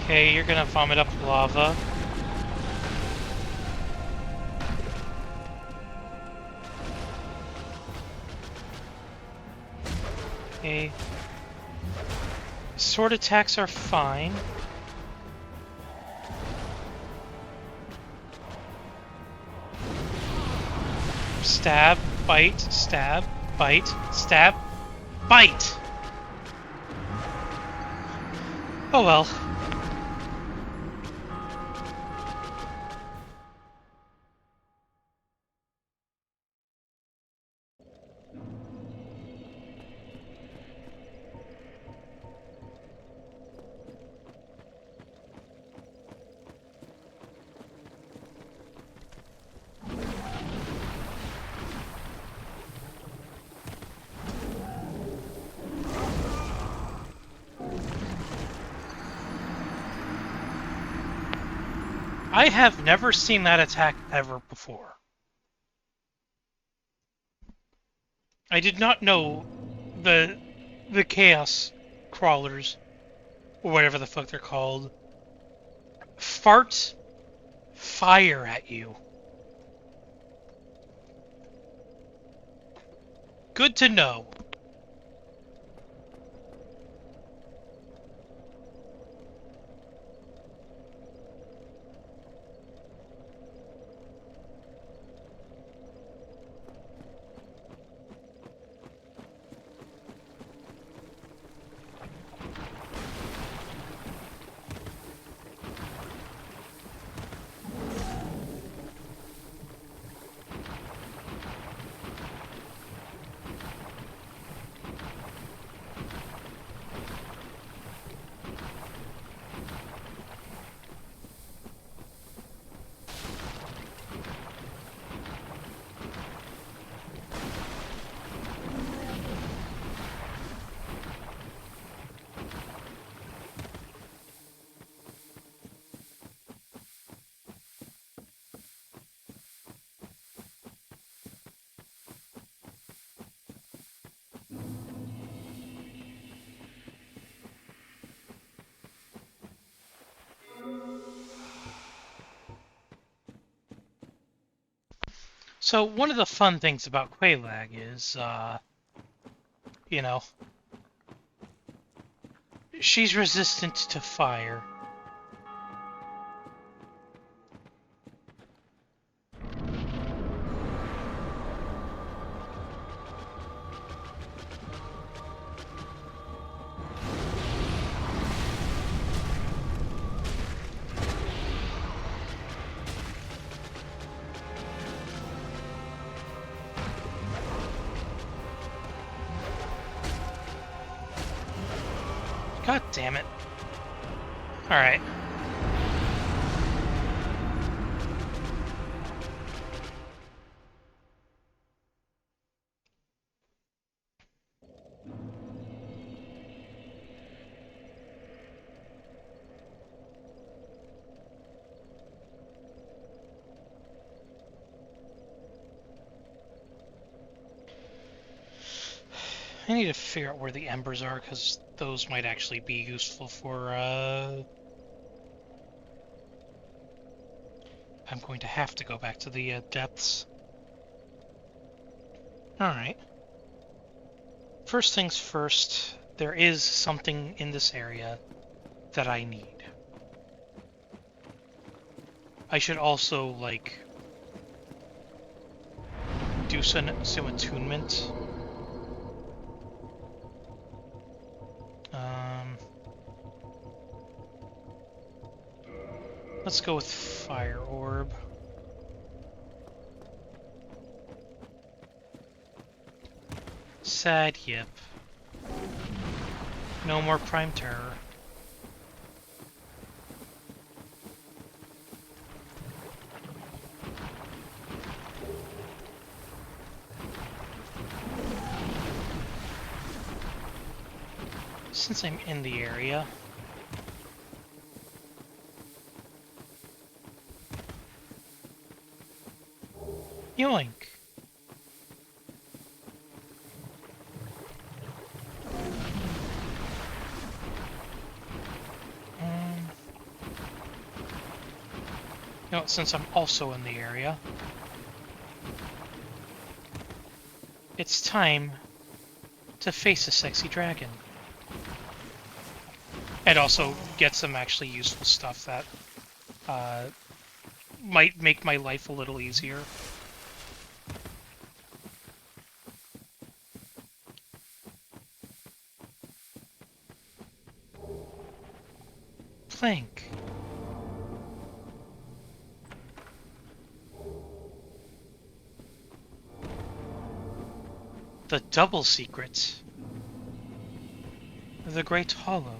Okay, you're gonna vomit up lava. Okay. Sword attacks are fine. Stab, bite, stab, bite, stab, bite! Oh well. I have never seen that attack ever before. I did not know the chaos crawlers, or whatever the fuck they're called, fart fire at you. Good to know. So one of the fun things about Quelaag is, you know, she's resistant to fire. God damn it. Alright. I need to figure out where the embers are, because those might actually be useful for, I'm going to have to go back to the depths. Alright. First things first, there is something in this area that I need. I should also, like, do some attunement. Let's go with Fire Orb. Sad yip. No more Prime Terror. Since I'm in the area, yoink! You know, since I'm also in the area, it's time to face a sexy dragon. And also get some actually useful stuff that might make my life a little easier. Plank. The double secret. The Great Hollow.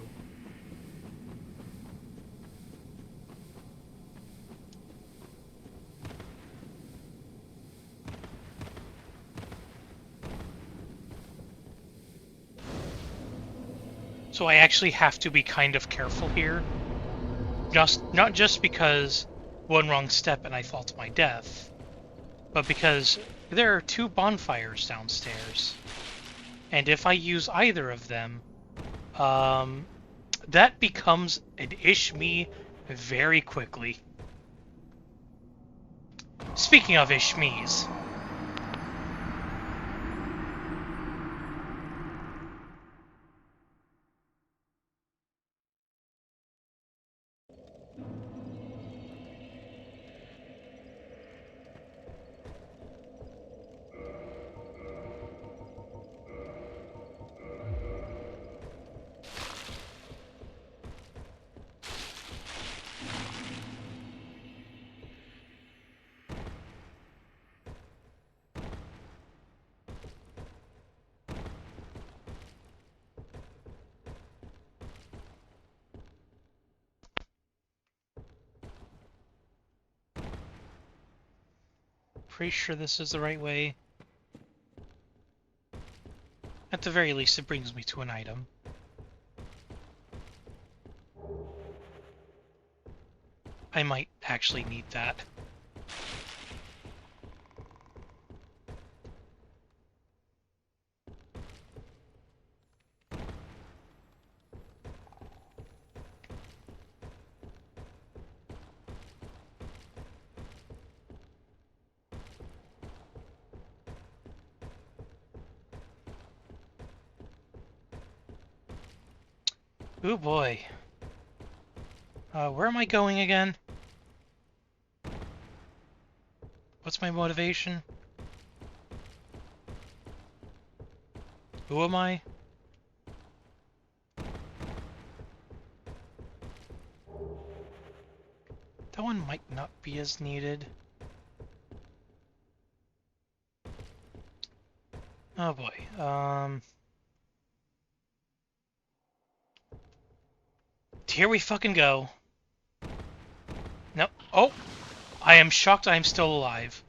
So I actually have to be kind of careful here. Not just because one wrong step and I fall to my death, but because there are two bonfires downstairs. And if I use either of them, that becomes an Ishmi very quickly. Speaking of Ishmis, pretty sure this is the right way. At the very least, it brings me to an item. I might actually need that. Oh boy. Where am I going again? What's my motivation? Who am I? That one might not be as needed. Oh boy. Here we fucking go. No. Oh! I am shocked I am still alive.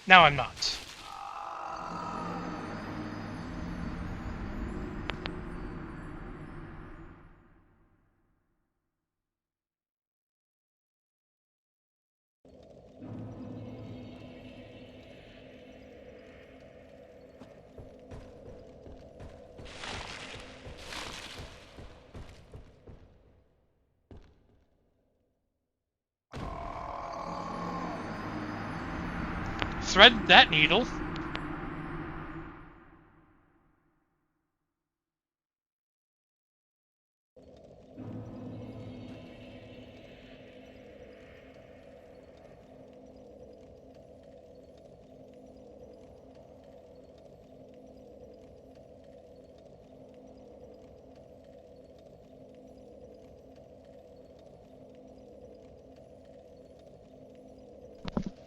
Now I'm not. Thread that needle.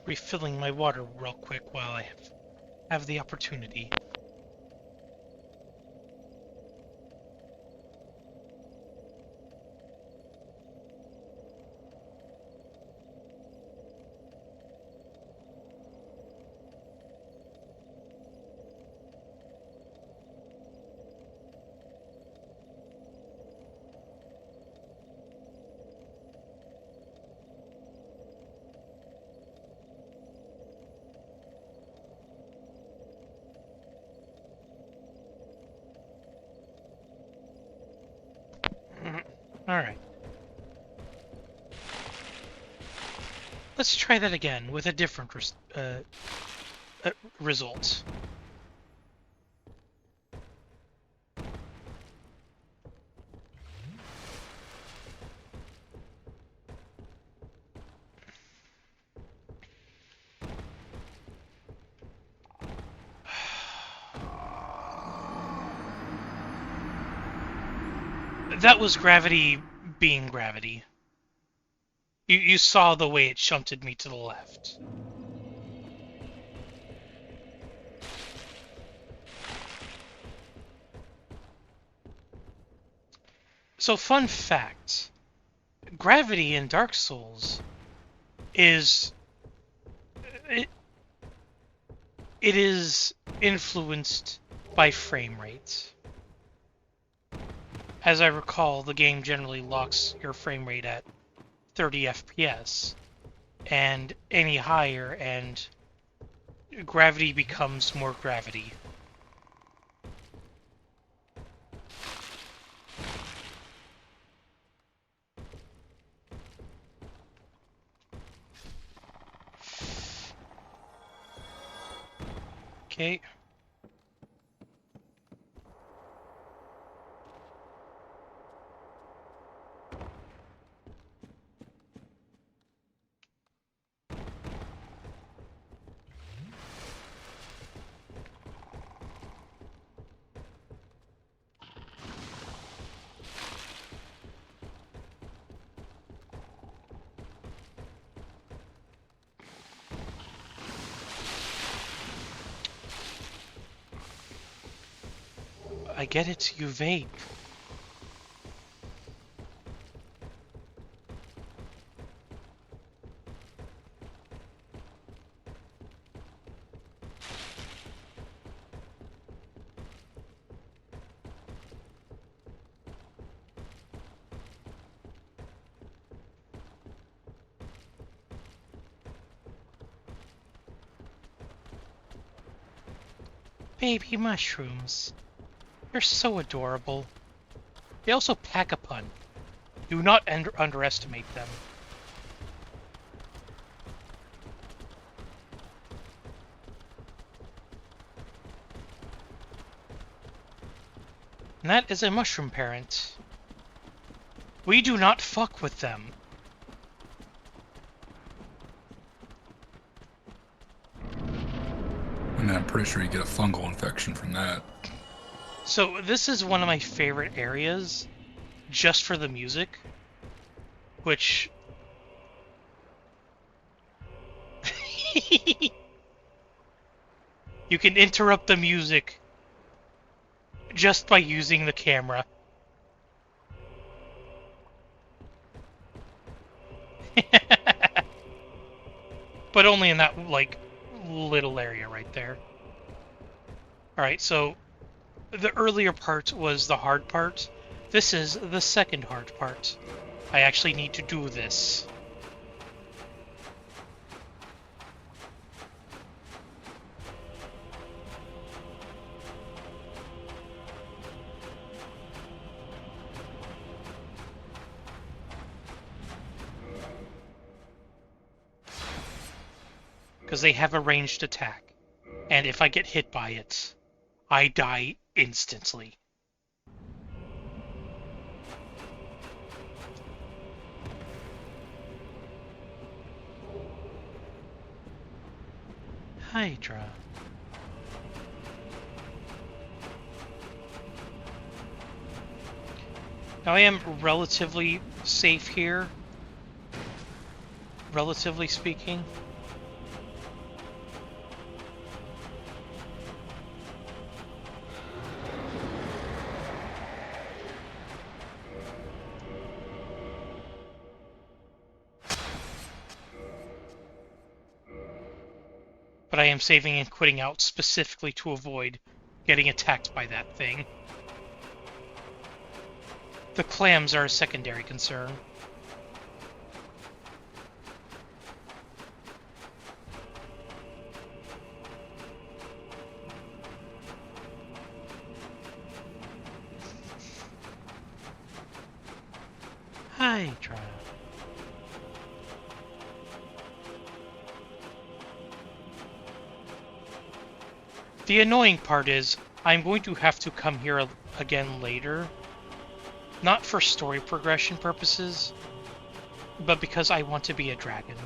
Refilling my water real quick while I have the opportunity. Alright. Let's try that again with a different result. That was gravity being gravity. You saw the way it shunted me to the left. So, fun fact. Gravity in Dark Souls is... It is influenced by frame rate. As I recall, the game generally locks your frame rate at 30 FPS, and any higher, and gravity becomes more gravity. Okay. I get it, you vape. Baby mushrooms. They're so adorable. They also pack a punch. Do not underestimate them. And that is a mushroom parent. We do not fuck with them. And I'm pretty sure you get a fungal infection from that. So this is one of my favorite areas, just for the music, which... You can interrupt the music just by using the camera. But only in that, like, little area right there. Alright, so the earlier part was the hard part. This is the second hard part. I actually need to do this. Because they have a ranged attack. And if I get hit by it, I die instantly. Hydra. Now I am relatively safe here. Relatively speaking. But I am saving and quitting out specifically to avoid getting attacked by that thing. The clams are a secondary concern. Hydra. The annoying part is, I'm going to have to come here again later. Not for story progression purposes, but because I want to be a dragon.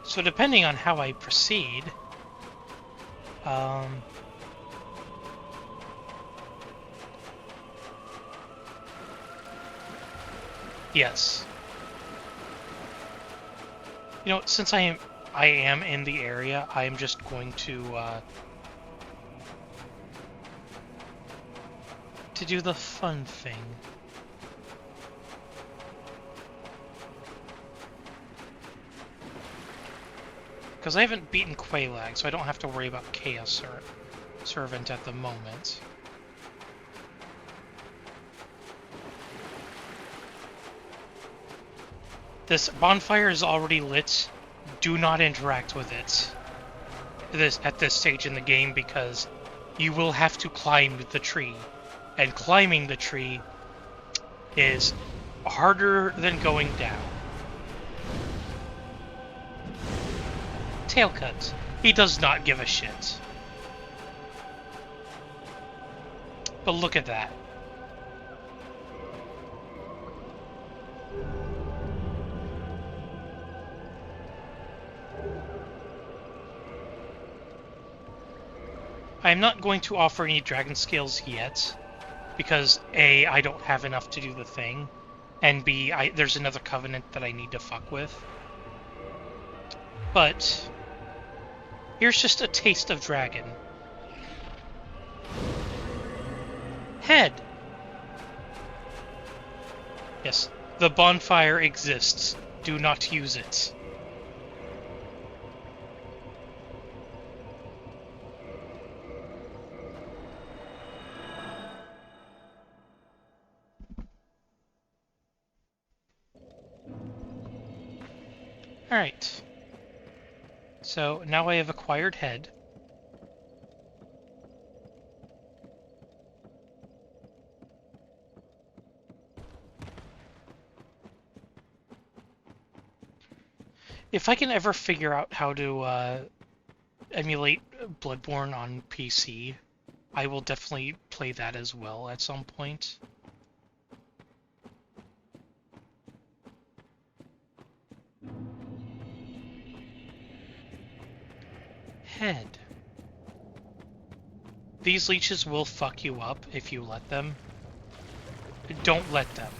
So depending on how I proceed, yes. You know, since I am in the area, I am just going to do the fun thing. Because I haven't beaten Quelaag, so I don't have to worry about Chaos Servant at the moment. This bonfire is already lit. Do not interact with it at this stage in the game, because you will have to climb the tree. And climbing the tree is harder than going down. Tailcut. He does not give a shit. But look at that. I'm not going to offer any dragon scales yet, because A, I don't have enough to do the thing, and B, there's another covenant that I need to fuck with. But here's just a taste of dragon. Head! Yes, the bonfire exists. Do not use it. Alright. So now I have acquired head. If I can ever figure out how to emulate Bloodborne on PC, I will definitely play that as well at some point. Head. These leeches will fuck you up if you let them. Don't let them.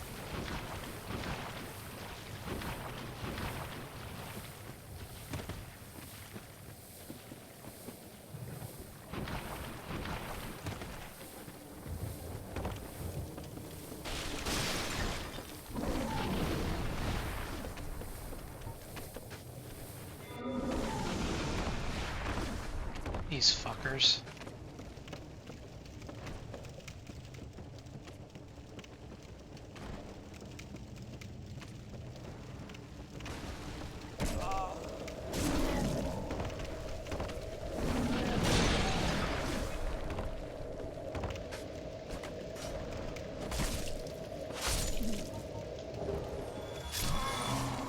These fuckers.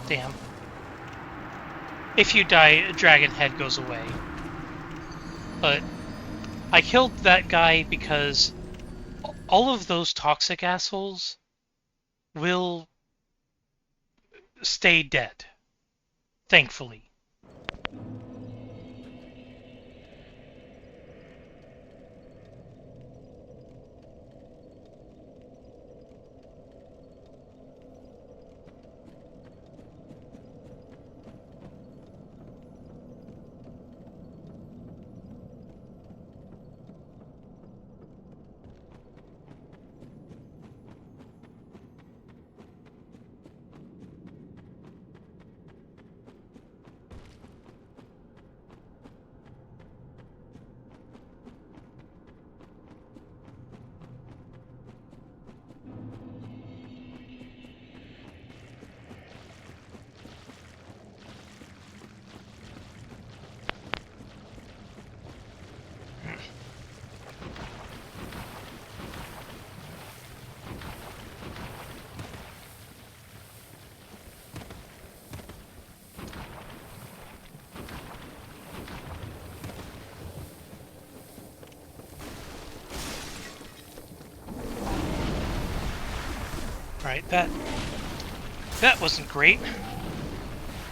Damn. If you die, dragon head goes away. But I killed that guy because all of those toxic assholes will stay dead. Thankfully. Right, that wasn't great.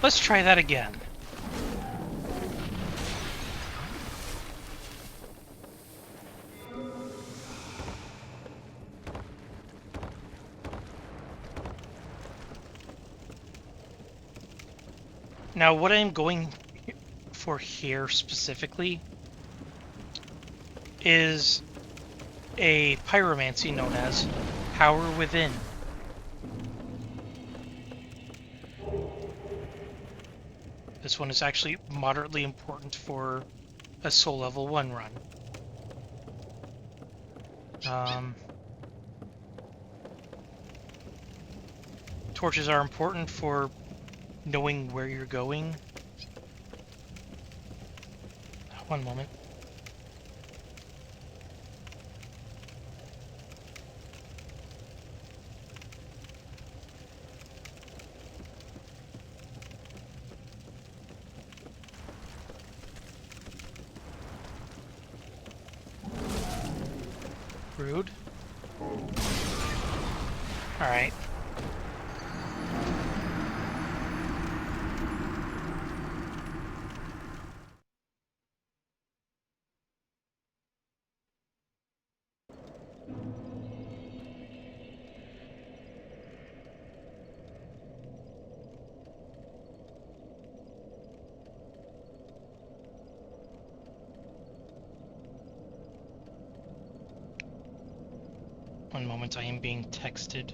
Let's try that again. Now, what I'm going for here specifically is a pyromancy known as Power Within. This one is actually moderately important for a Soul Level 1 run. Torches are important for knowing where you're going. One moment. Rude. Alright. One moment, I am being texted.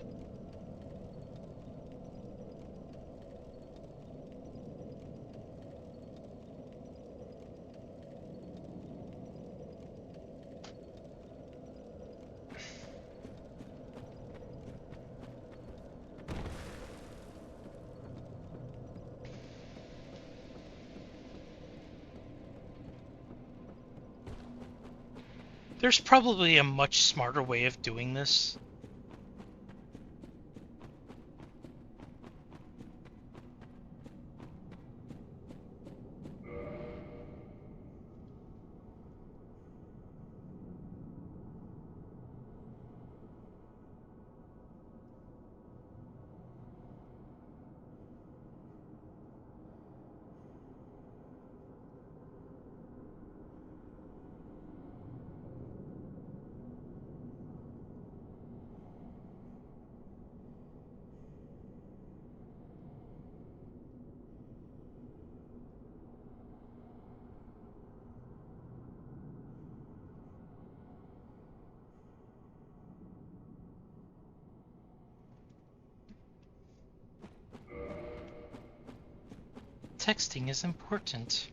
There's probably a much smarter way of doing this. Texting is important.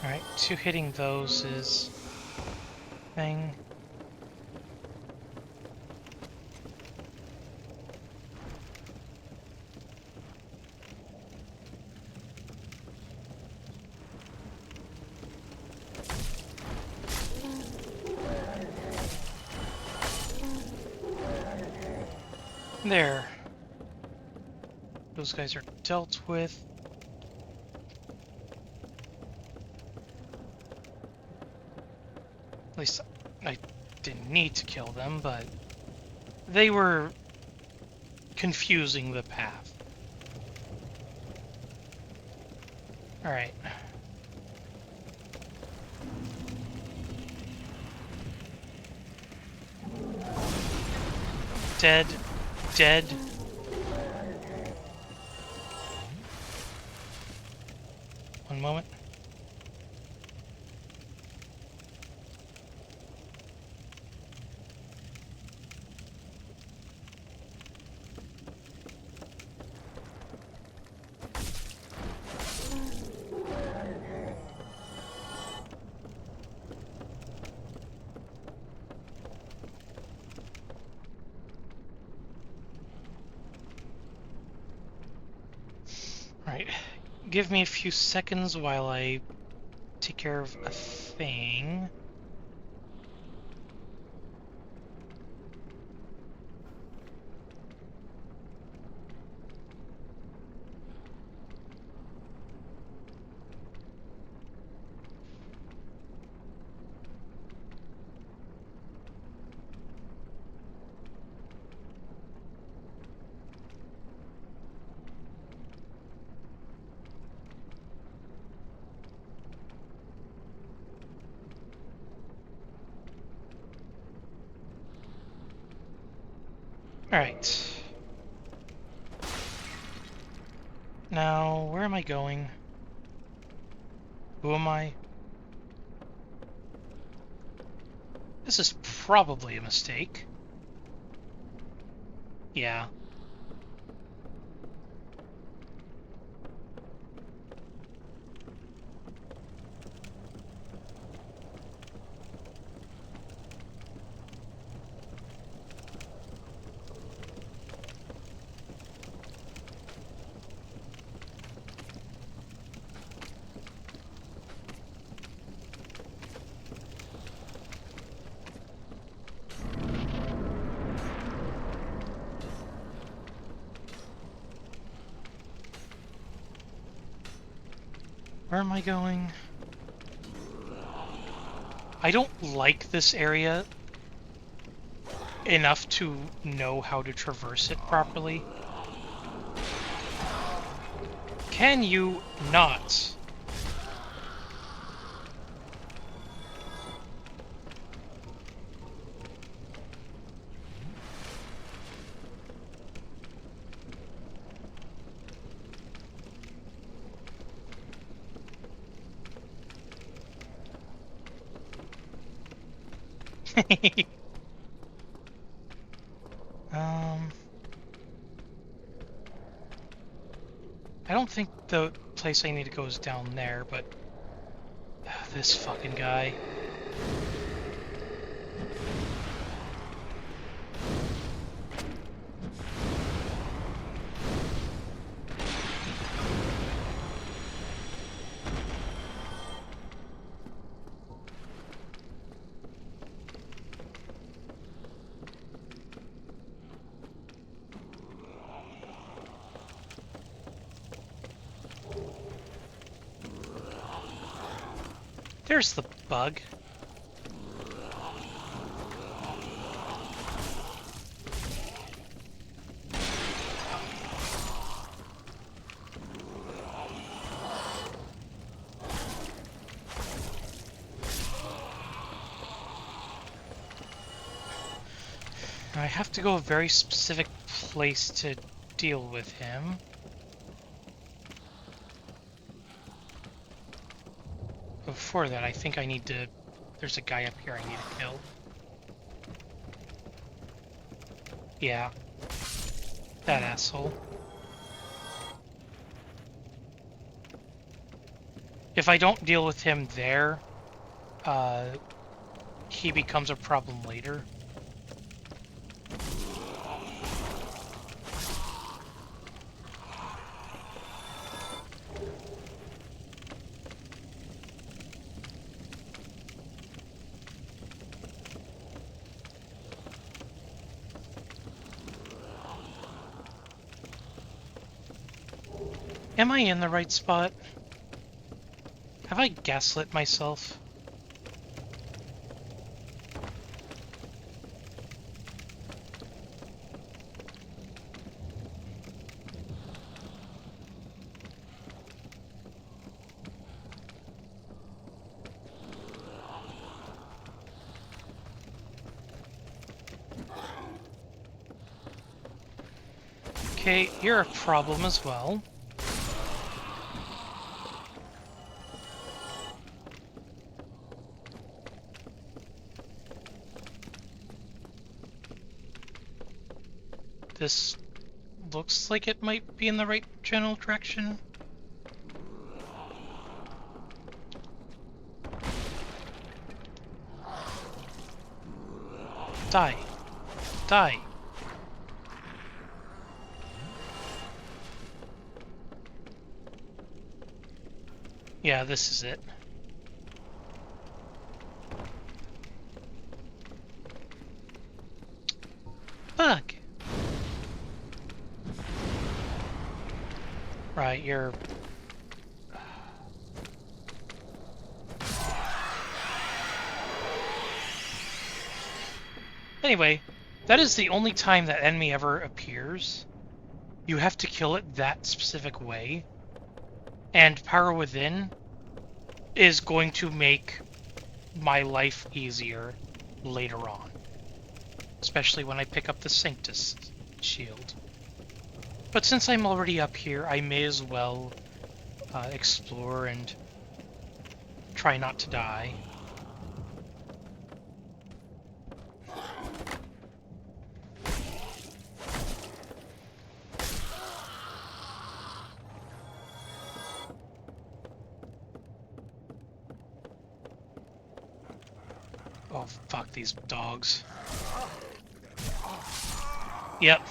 Alright, 2 hitting those is thing. There. Those guys are dealt with. At least I didn't need to kill them, but they were confusing the path. Alright. Dead. Dead. One moment. Right. Give me a few seconds while I take care of a thing. Alright. Now, where am I going? Who am I? This is probably a mistake. Yeah. Where am I going? I don't like this area enough to know how to traverse it properly. Can you not? Um, I don't think the place I need to go is down there, but this fucking guy. There's the bug. I have to go a very specific place to deal with him. Before that, I think I need to... There's a guy up here I need to kill. Yeah. That asshole. If I don't deal with him there, he becomes a problem later. Am I in the right spot? Have I gaslit myself? Okay, you're a problem as well. This looks like it might be in the right general direction. Die. Die. Yeah, this is it. Bug. Right, you're... Anyway, that is the only time that enemy ever appears. You have to kill it that specific way. And Power Within is going to make my life easier later on. Especially when I pick up the Sanctus shield. But since I'm already up here, I may as well explore and try not to die. Oh, fuck these dogs. Yep.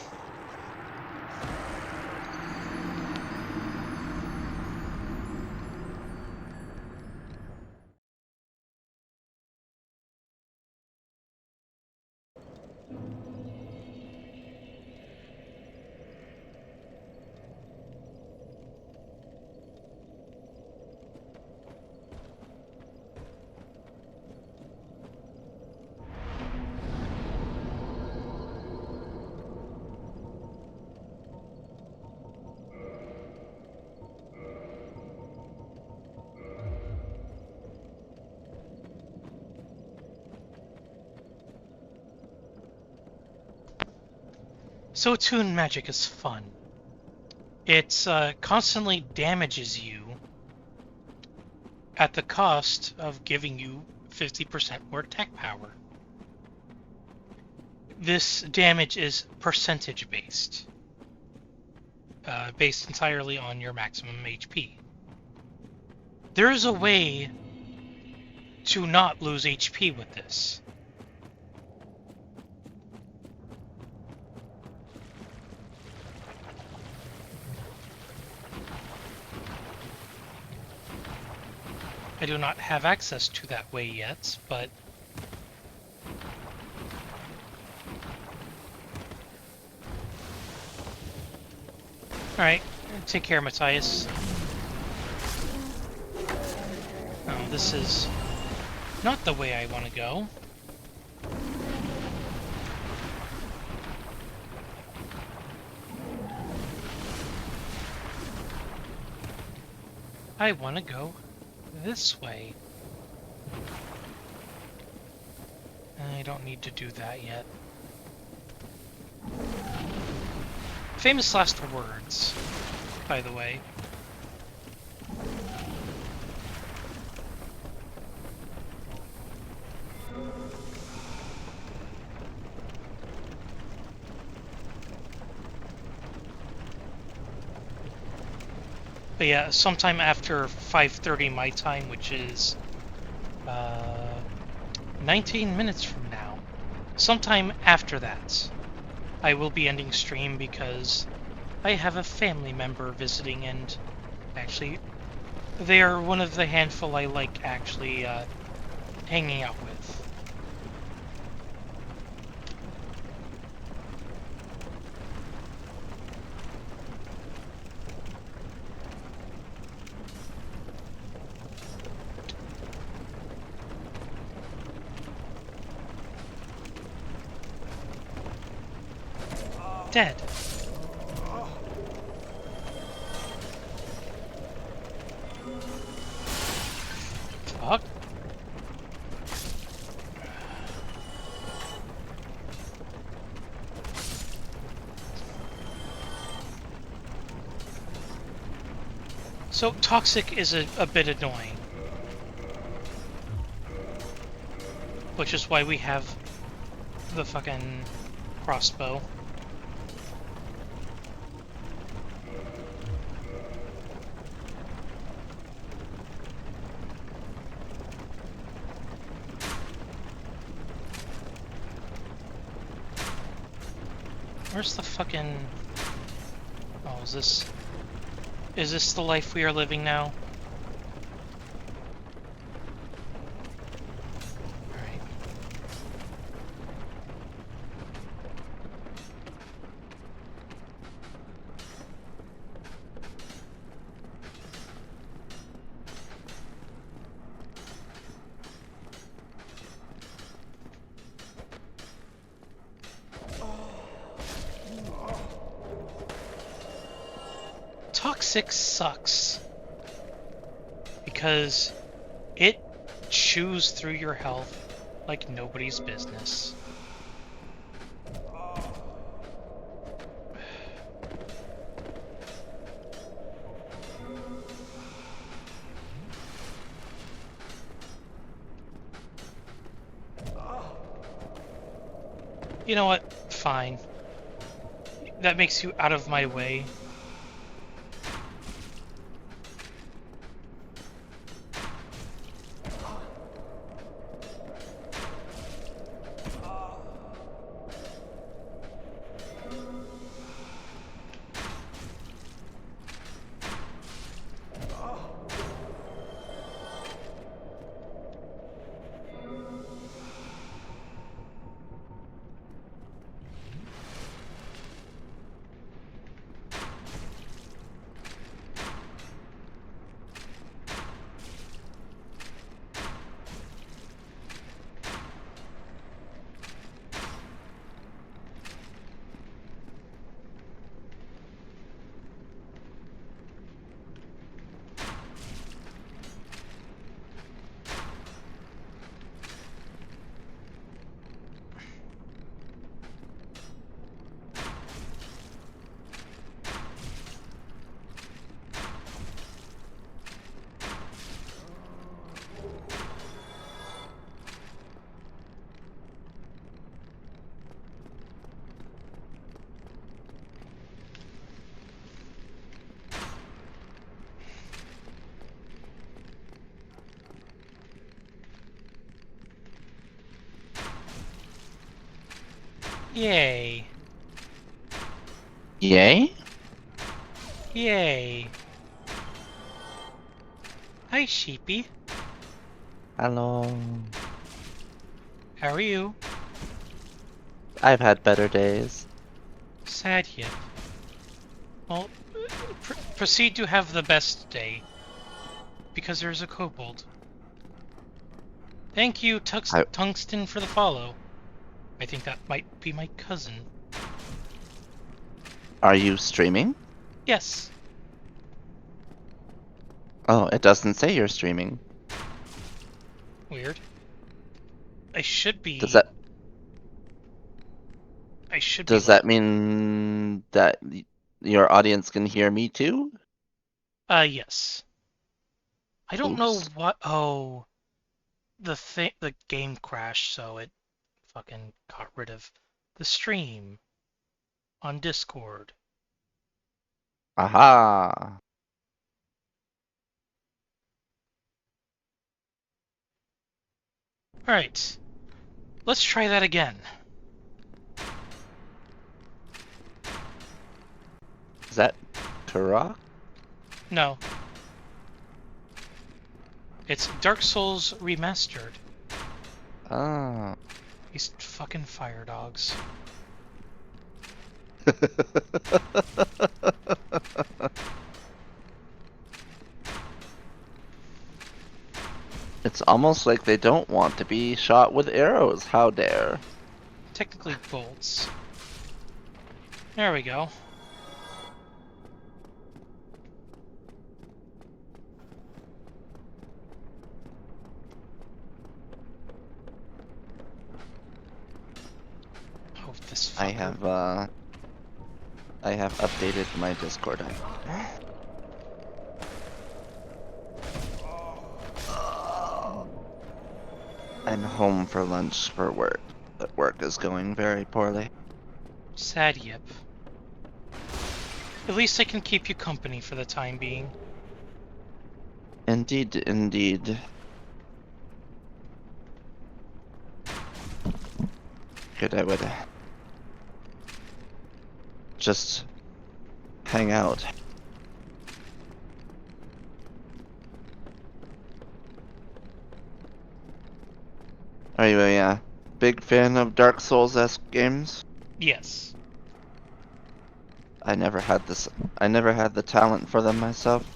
So Toon Magic is fun. It constantly damages you at the cost of giving you 50% more attack power. this damage is percentage based. Based entirely on your maximum HP. There is a way to not lose HP with this. I do not have access to that way yet, but alright, take care, Matthias. Oh, this is not the way I want to go. I want to go this way. I don't need to do that yet. Famous last words, by the way. But yeah, sometime after 5:30 my time, which is 19 minutes from now, sometime after that, I will be ending stream because I have a family member visiting, and actually, they are one of the handful I like actually hanging out with. Dead. Fuck. So toxic is a bit annoying, which is why we have the fucking crossbow. Where's the fucking... Oh, is this the life we are living now? Alright. Toxic sucks because it chews through your health like nobody's business. You know what? Fine. That makes you out of my way. Yay. Yay? Yay. Hi, sheepy. Hello. How are you? I've had better days. Sad yet. Well, proceed to have the best day. Because there's a kobold. Thank you, Tungsten, for the follow. I think that might be my cousin. Are you streaming? Yes. Oh, it doesn't say you're streaming. Weird. I should be. Does that Does that mean that your audience can hear me too? Yes. I don't know Oops. what. Oh, the game crashed, so it fucking got rid of the stream on Discord. Aha. All right. Let's try that again. Is that Turok? No. It's Dark Souls Remastered. Ah. These fucking fire dogs. It's almost like they don't want to be shot with arrows. How dare. Technically bolts. There we go. Oh, this fucker. I have updated my Discord. I'm home for lunch for work, but work is going very poorly. Sad yip. At least I can keep you company for the time being. Indeed, indeed. Good, I would just hang out. Are you a big fan of Dark Souls-esque games? Yes. I never had the talent for them myself.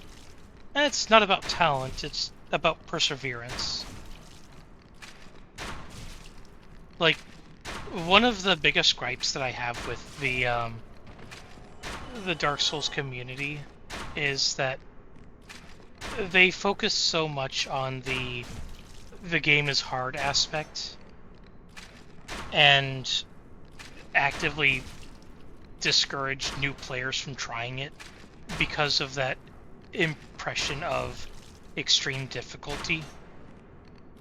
It's not about talent, it's about perseverance. Like, one of the biggest gripes that I have with the Dark Souls community is that they focus so much on the game is hard aspect and actively discourage new players from trying it because of that impression of extreme difficulty.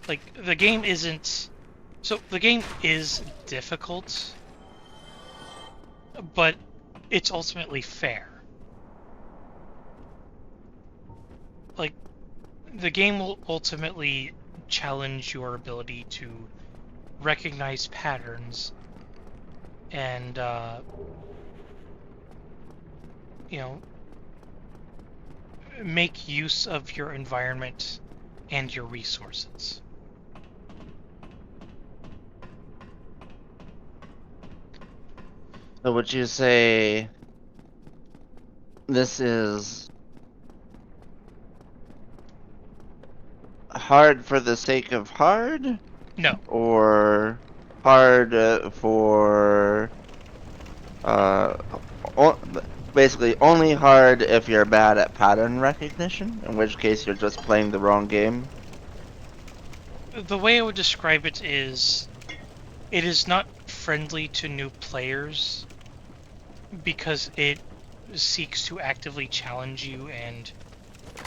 Like, the game isn't... So, the game is difficult, but it's ultimately fair. Like, the game will ultimately challenge your ability to recognize patterns and, you know, make use of your environment and your resources. So would you say this is hard for the sake of hard? No. Or hard for basically only hard if you're bad at pattern recognition, in which case you're just playing the wrong game? The way I would describe it is not friendly to new players because it seeks to actively challenge you and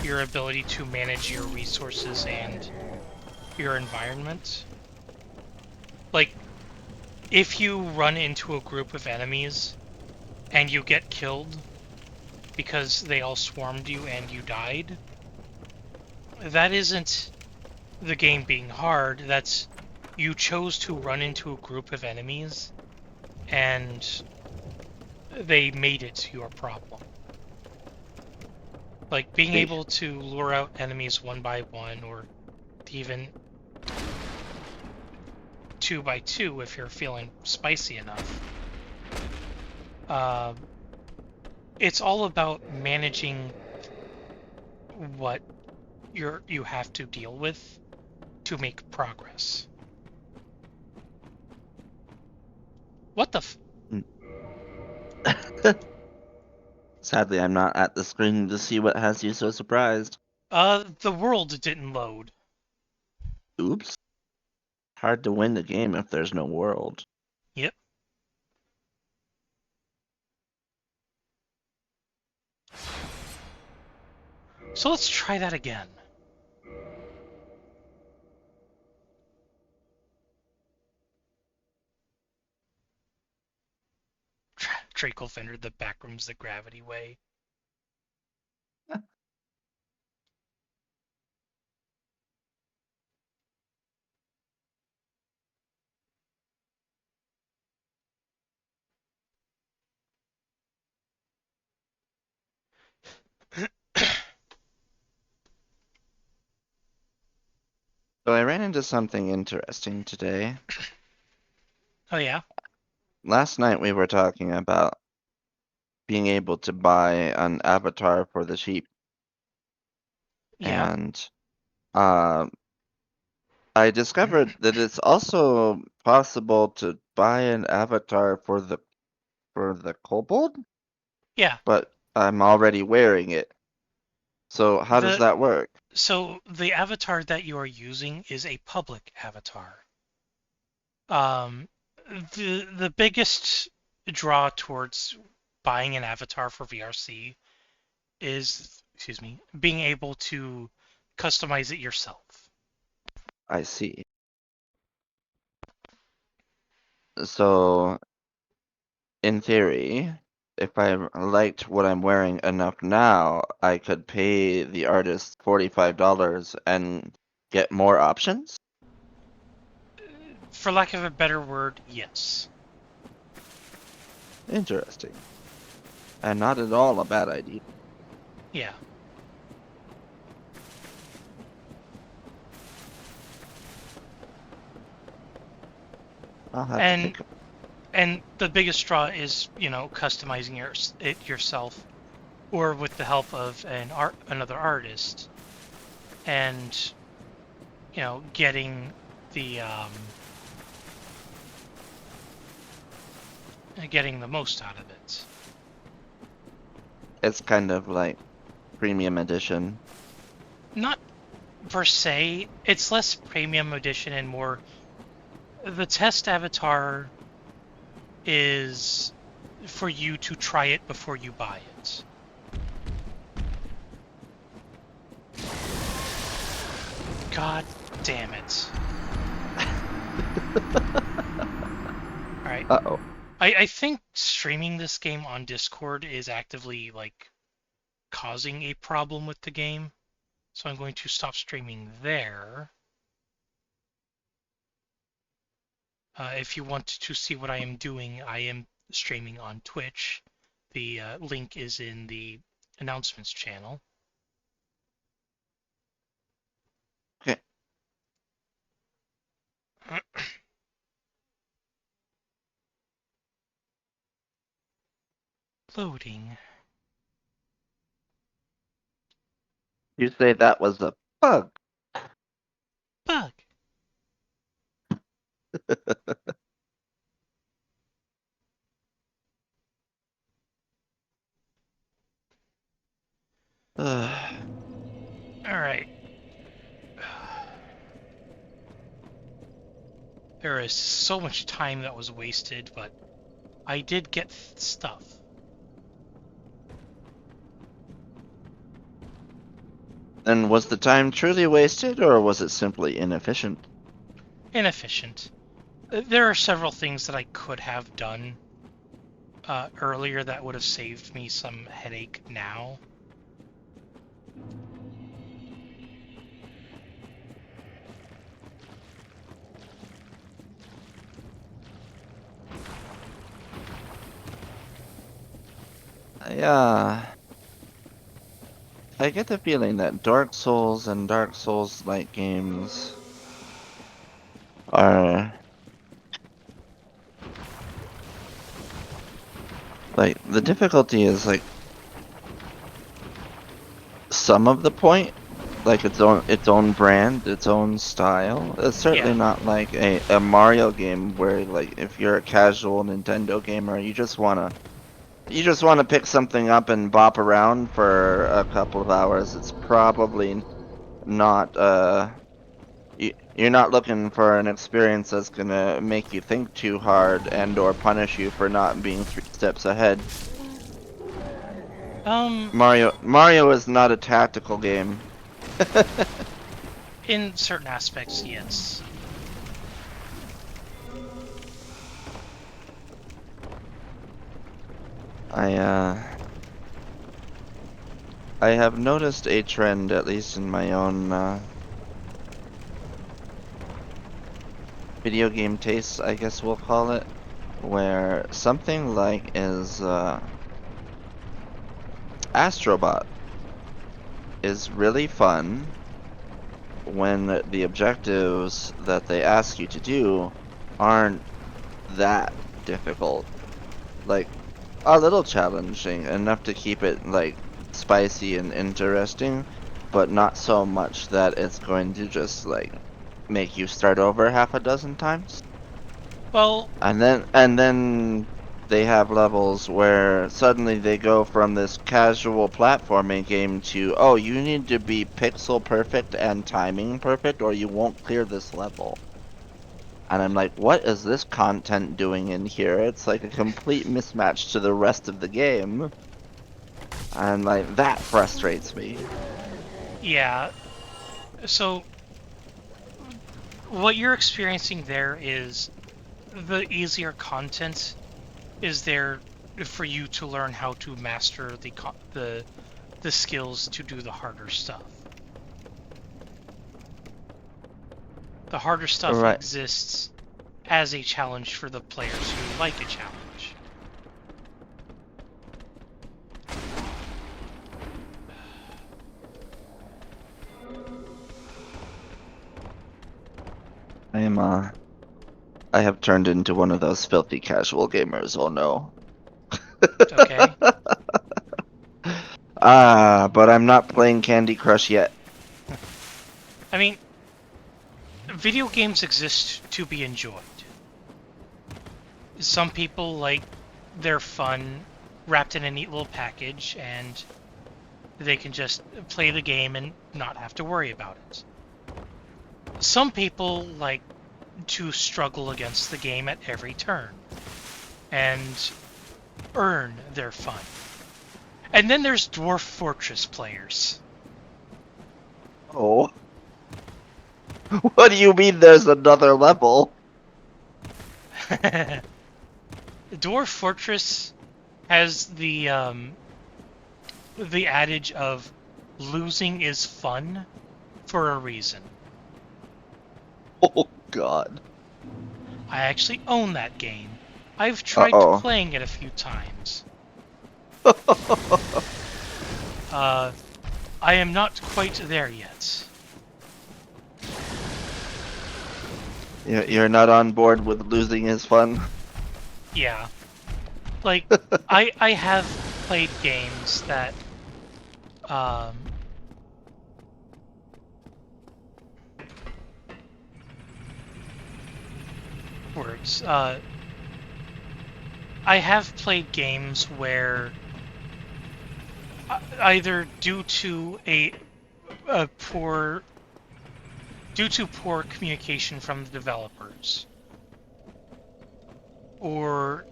your ability to manage your resources and your environment. Like, if you run into a group of enemies and you get killed because they all swarmed you and you died, that isn't the game being hard, that's you chose to run into a group of enemies and they made it your problem. Like being able to lure out enemies one by one, or even 2 by 2 if you're feeling spicy enough. It's all about managing what you have to deal with to make progress. What the Sadly, I'm not at the screen to see what has you so surprised. The world didn't load. Oops. Hard to win the game if there's no world. Yep. So let's try that again. Draco Fender, the backrooms, the gravity way. So I ran into something interesting today. Oh yeah? Last night we were talking about being able to buy an avatar for the sheep. Yeah. And I discovered that it's also possible to buy an avatar for the kobold, Yeah. but I'm already wearing it. So how does that work? So the avatar that you are using is a public avatar. The biggest draw towards buying an avatar for VRC is, excuse me, being able to customize it yourself. I see. So, in theory, if I liked what I'm wearing enough now, I could pay the artist $45 and get more options? For lack of a better word, yes. Interesting. And not at all a bad idea. Yeah. I'll have to think. And the biggest draw is, customizing it yourself, or with the help of another artist, and getting the most out of it. It's kind of like premium edition. Not per se. It's less premium edition and more. The test avatar is for you to try it before you buy it. God damn it. Alright. Uh-oh. I think streaming this game on Discord is actively, causing a problem with the game. So I'm going to stop streaming there. If you want to see what I am doing, I am streaming on Twitch. The link is in the announcements channel. Okay. Loading. You say that was a bug. Bug. Alright. There is so much time that was wasted, but I did get stuff. And was the time truly wasted, or was it simply inefficient? Inefficient. There are several things that I could have done earlier that would have saved me some headache now. I get the feeling that Dark Souls and Dark Souls-like games are like the difficulty is like some of the point, like its own brand, its own style. It's certainly not like a Mario game where like if you're a casual Nintendo gamer, you just wanna pick something up and bop around for a couple of hours. It's probably not you're not looking for an experience that's gonna make you think too hard and or punish you for not being 3 steps ahead. Mario is not a tactical game. In certain aspects, yes. I have noticed a trend, at least in my own video game tastes, I guess we'll call it, where something like Astrobot is really fun when the objectives that they ask you to do aren't that difficult. Like, a little challenging, enough to keep it, like, spicy and interesting, but not so much that it's going to just, like, make you start over half a dozen times. Well... And then they have levels where suddenly they go from this casual platforming game to, oh, you need to be pixel perfect and timing perfect or you won't clear this level. And I'm like, what is this content doing in here? It's like a complete mismatch to the rest of the game. And like, that frustrates me. Yeah. So, what you're experiencing there is the easier content is there for you to learn how to master the skills to do the harder stuff. The harder stuff exists as a challenge for the players who like a challenge. I have turned into one of those filthy casual gamers, oh no. Okay. But I'm not playing Candy Crush yet. I mean, video games exist to be enjoyed. Some people like their fun wrapped in a neat little package and they can just play the game and not have to worry about it. Some people like to struggle against the game at every turn and earn their fun. And then there's Dwarf Fortress players. Oh. What do you mean there's another level? Dwarf Fortress has the adage of losing is fun for a reason. Oh god. I actually own that game. I've tried playing it a few times. I am not quite there yet. You're not on board with losing is fun? Yeah. Like, I have played games that, I have played games where either due to poor communication from the developers, or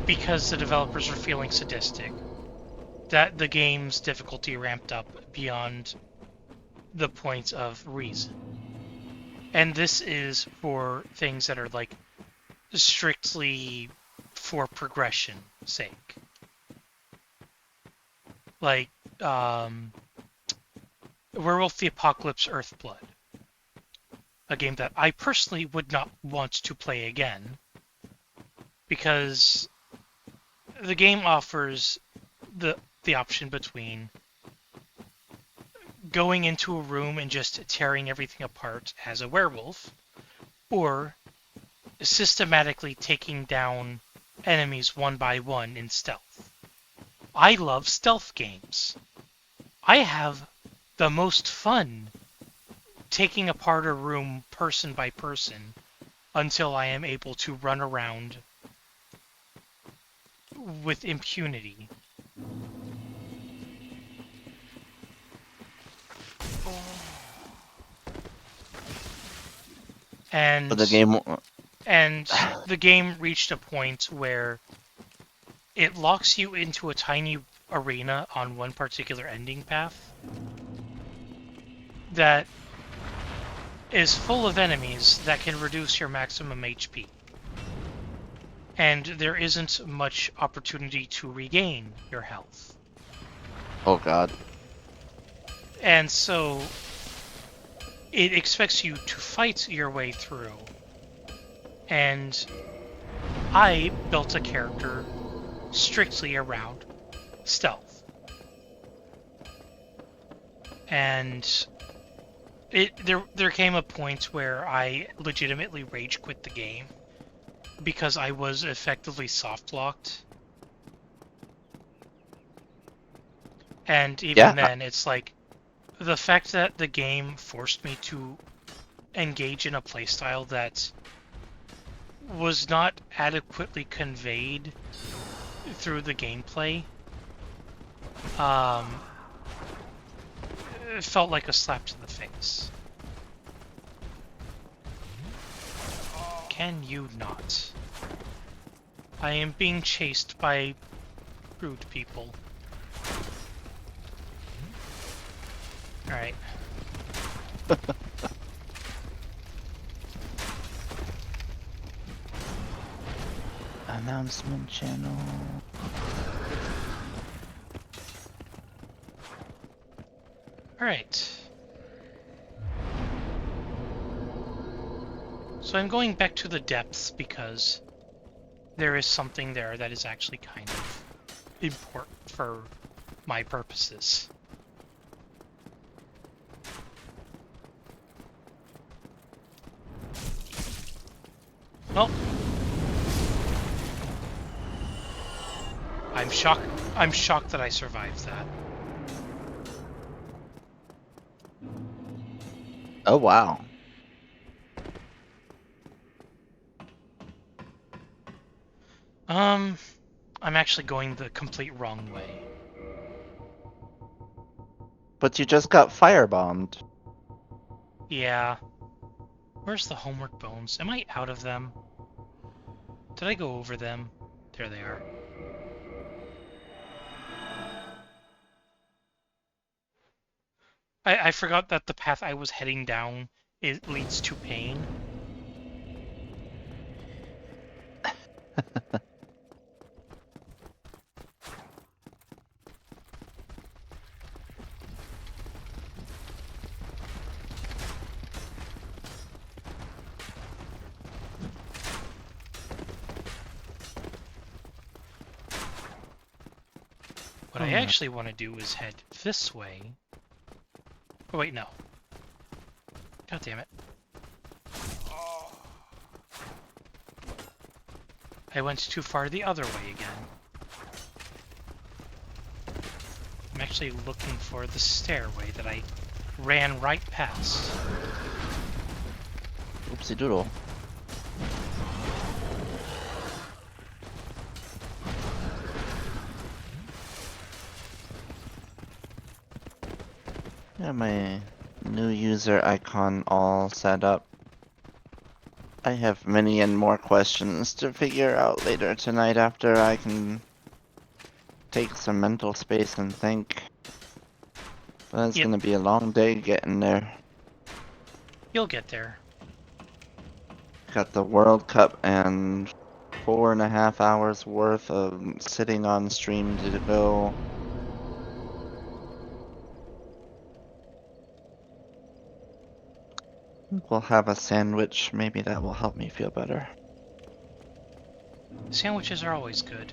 because the developers were feeling sadistic, that the game's difficulty ramped up beyond the point of reason. And this is for things that are like strictly for progression sake. Like Werewolf the Apocalypse Earthblood. A game that I personally would not want to play again, because the game offers the option between going into a room and just tearing everything apart as a werewolf, or systematically taking down enemies one by one in stealth. I love stealth games. I have the most fun taking apart a room person by person until I am able to run around with impunity. And But the game. the game reached a point where it locks you into a tiny arena on one particular ending path that is full of enemies that can reduce your maximum HP. And there isn't much opportunity to regain your health. Oh god. And so it expects you to fight your way through. And I built a character strictly around stealth. And there came a point where I legitimately rage quit the game because I was effectively soft locked. And even then, it's like the fact that the game forced me to engage in a playstyle that was not adequately conveyed through the gameplay. It felt like a slap to the face. Can you not? I am being chased by rude people. Alright. Announcement channel. Alright. So I'm going back to the depths because there is something there that is actually kind of important for my purposes. Well, I'm shocked that I survived that. Oh wow. I'm actually going the complete wrong way. But you just got firebombed. Yeah. Where's the homework bones? Am I out of them? Did I go over them? There they are. I forgot that the path I was heading down leads to pain. What I actually want to do is head this way. Oh wait, no. God damn it. I went too far the other way again. I'm actually looking for the stairway that I ran right past. Oopsie doodle. Yeah, my new user icon all set up. I have many and more questions to figure out later tonight after I can take some mental space and think. But it's gonna be a long day getting there. You'll get there. Got the World Cup and 4.5 hours worth of sitting on stream to go. We'll have a sandwich. Maybe that will help me feel better. Sandwiches are always good.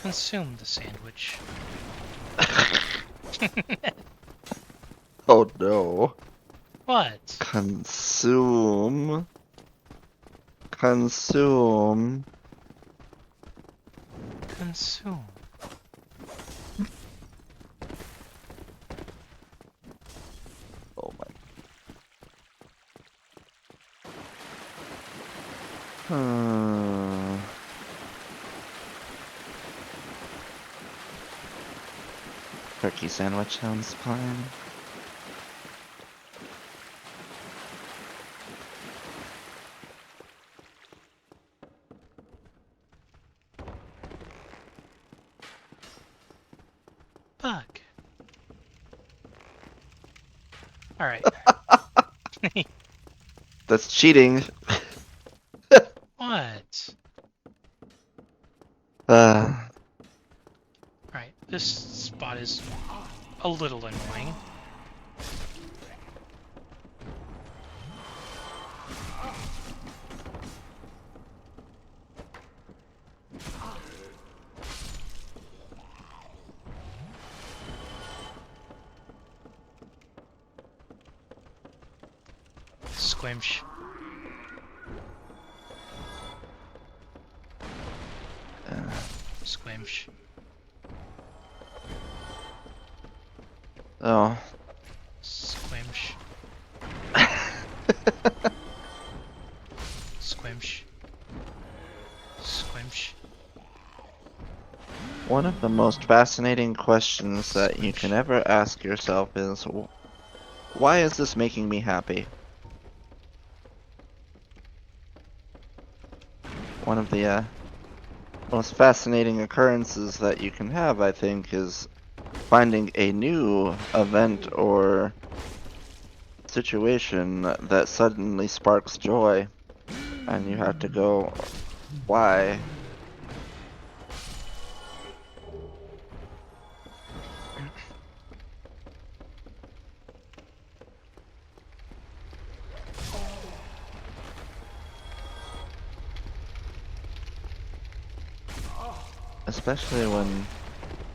consume the sandwich. Oh no. What? Consume. Consume. Consume. Oh my. Hmm. Turkey sandwich sounds fine. Fuck. Alright. That's cheating. What? Uh, Alright, this spot is a little annoying. Squimsh. Squimsh. oh. Squimsh. Squimsh. Squimsh. One of the most fascinating questions that you can ever ask yourself is, why is this making me happy? One of the most fascinating occurrences that you can have, I think, is finding a new event or situation that suddenly sparks joy, and you have to go, why? Especially when...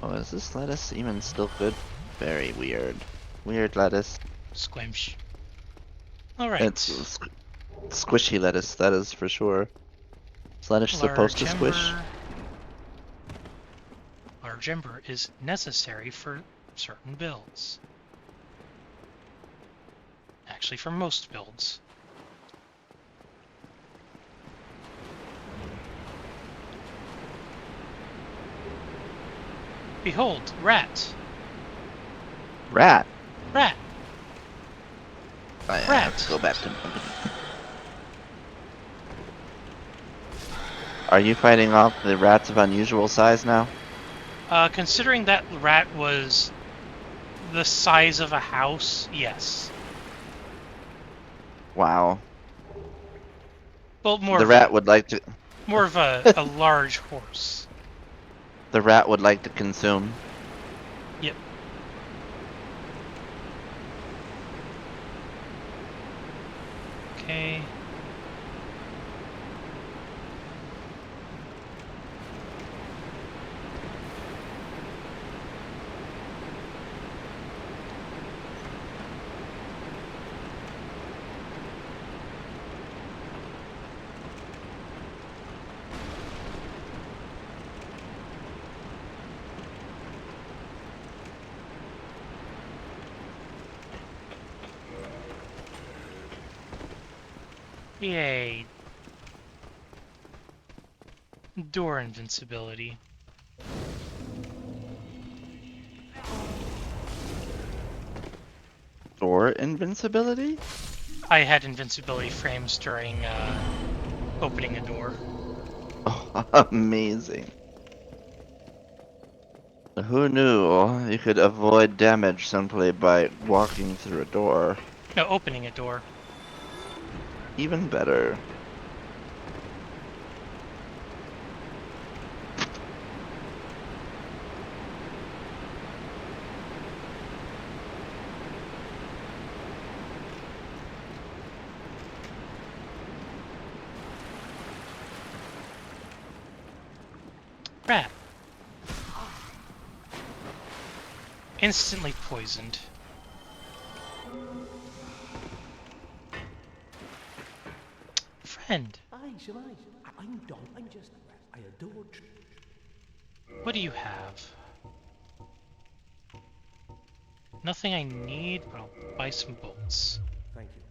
Oh, is this lettuce even still good? Very weird. Weird lettuce. Squimsh. Alright. It's squishy lettuce, that is for sure. Is lettuce supposed Large to squish? ember. Large ember is necessary for certain builds. Actually, for most builds. Behold, rat. Rat. Rat. I have to go back to... Are you fighting off the rats of unusual size now? Considering that rat was the size of a house, yes. Wow. Well, The rat would like to... more of a large horse. The rat would like to consume. Yep. Okay. Yay. Door invincibility. Door invincibility? I had invincibility frames during opening a door. Oh, amazing. Who knew you could avoid damage simply by walking through a door? No, opening a door. Even better. Rat. instantly poisoned. Friend, I'm Don. I adore. what do you have? Nothing I need, but I'll buy some bolts. Thank you.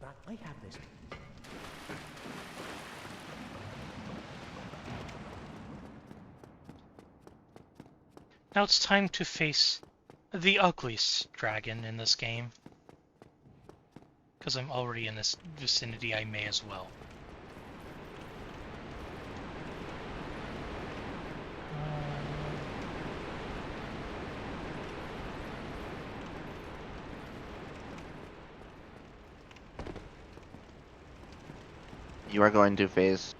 But I have this. Now it's time to face the ugliest dragon in this game. Because I'm already in this vicinity, I may as well. You are going to face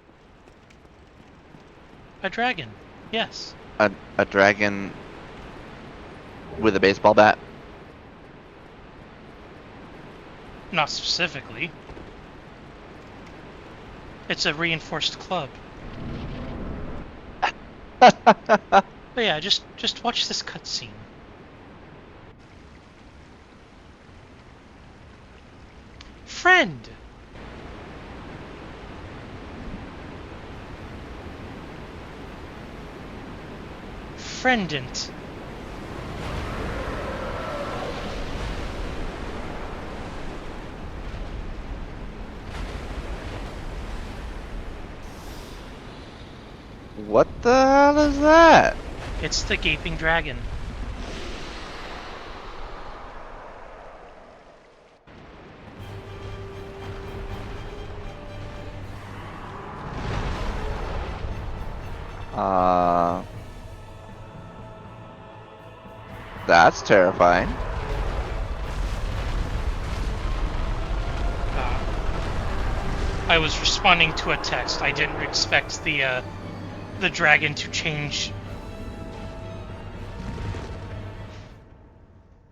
A dragon, yes. a dragon with a baseball bat. Not specifically. It's a reinforced club. But yeah, just watch this cutscene. Friend! Friendant. What the hell is that? It's the gaping dragon. That's terrifying. I was responding to a text. I didn't expect the dragon to change.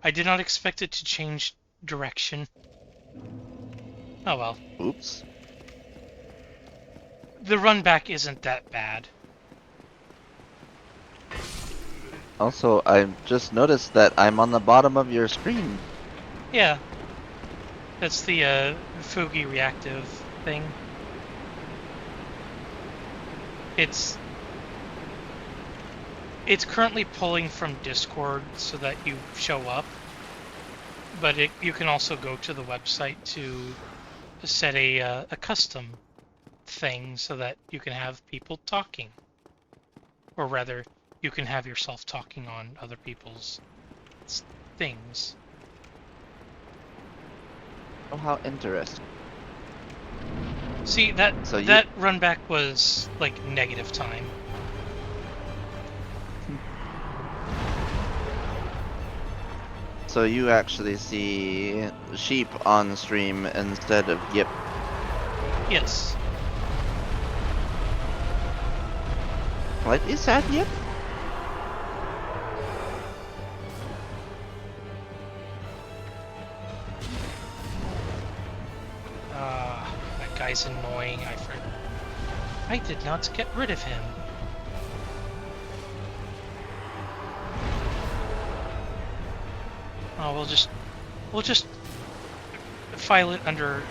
I did not expect it to change direction. Oh well. Oops. The run back isn't that bad. Also, I just noticed that I'm on the bottom of your screen. Yeah. That's the Fugi reactive thing. It's currently pulling from Discord so that you show up, but you can also go to the website to set a custom thing so that you can have people talking, or rather, you can have yourself talking on other people's things. Oh, how interesting. See, that run back was like negative time. So you actually see sheep on stream instead of yip. Yes. What is that, yip? That guy's annoying. I did not get rid of him. Oh, we'll just file it under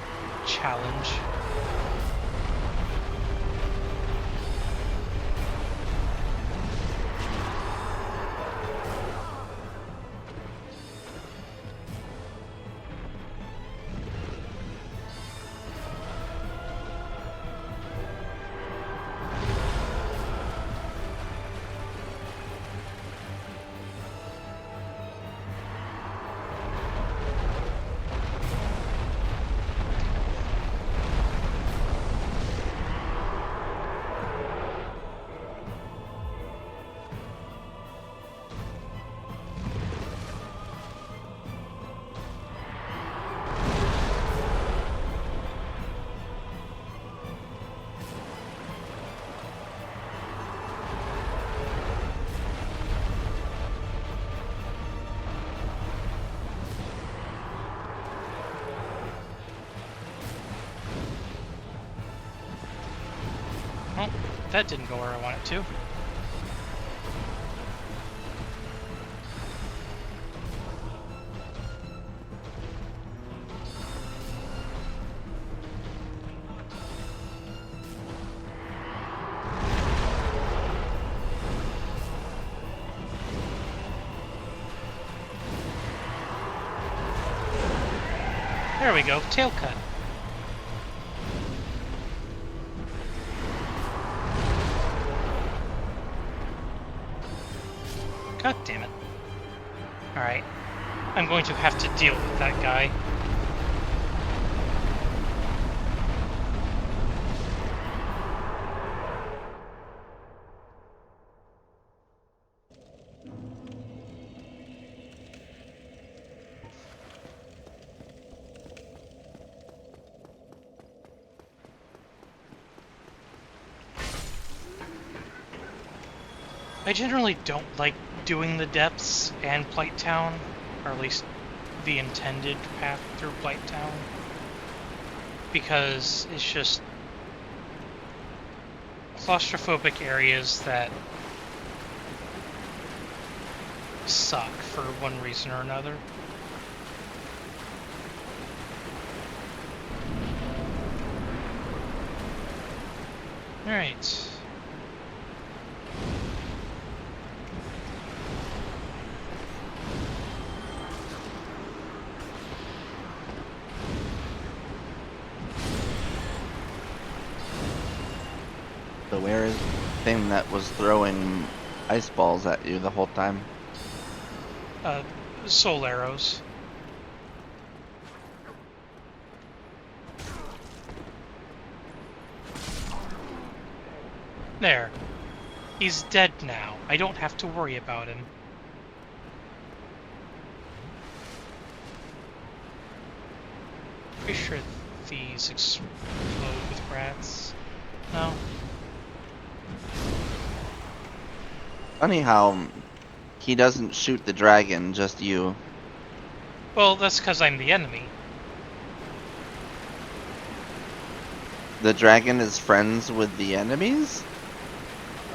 challenge. Well, that didn't go where I want it to. There we go, tail cut. God damn it. Alright. I'm going to have to deal with that guy. I generally don't like doing the depths and Blight Town, or at least the intended path through Blight Town, because it's just claustrophobic areas that suck for one reason or another. Alright. The weird thing that was throwing ice balls at you the whole time. Soul arrows. There. He's dead now. I don't have to worry about him. Pretty sure these explode with rats. No? Funny how he doesn't shoot the dragon, just you. Well, that's because I'm the enemy. The dragon is friends with the enemies?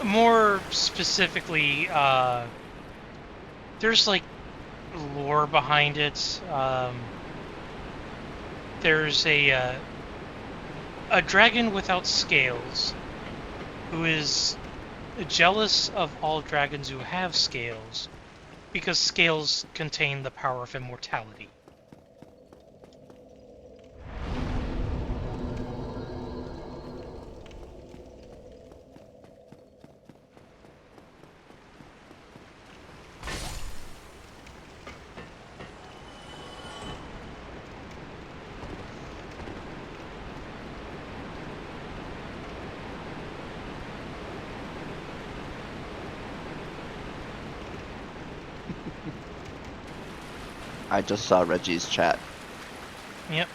More specifically, there's like lore behind it. There's a dragon without scales who is jealous of all dragons who have scales because scales contain the power of immortality. I just saw Reggie's chat. Yep.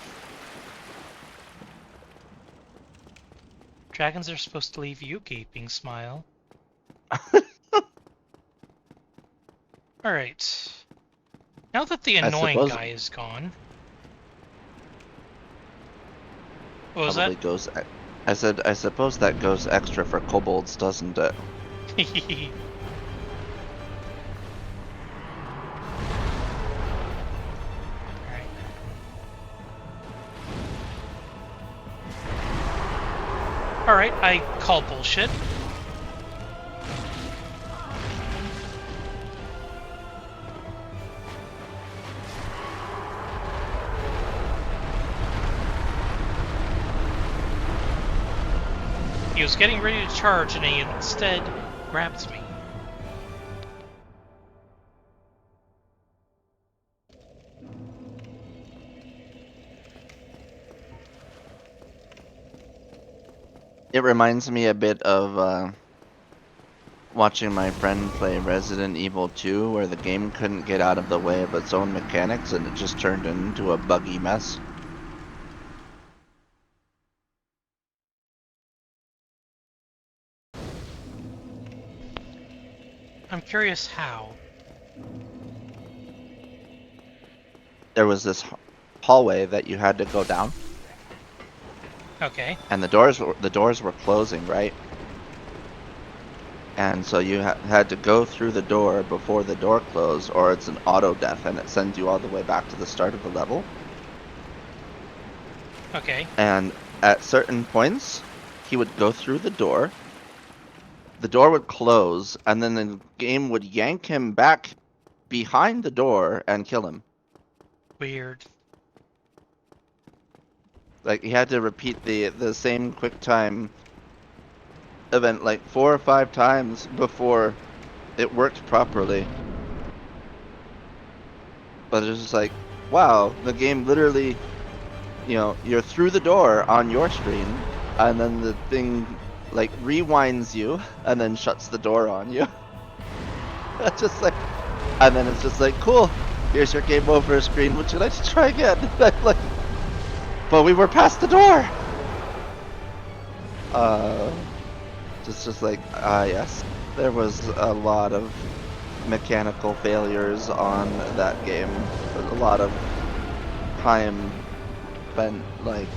Dragons are supposed to leave you gaping, Smile. Alright. Now that the annoying guy is gone... What was that? Goes, I said, I suppose that goes extra for kobolds, doesn't it? Alright, I call bullshit. He was getting ready to charge and he instead grabbed me. It reminds me a bit of watching my friend play Resident Evil 2, where the game couldn't get out of the way of its own mechanics and it just turned into a buggy mess. I'm curious how. There was this hallway that you had to go down. Okay. And the doors were closing, right? And so you had to go through the door before the door closed, or it's an auto death and it sends you all the way back to the start of the level. Okay. And at certain points, he would go through the door would close, and then the game would yank him back behind the door and kill him. Weird. Like he had to repeat the same quick time event like 4 or 5 times before it worked properly. But it's just like, wow, the game literally, you're through the door on your screen, and then the thing like rewinds you and then shuts the door on you. It's just like, and then it's just like, cool, here's your game over screen. Would you like to try again? Like, but we were past the door. Just like, yes, there was a lot of mechanical failures on that game. A lot of time spent, like,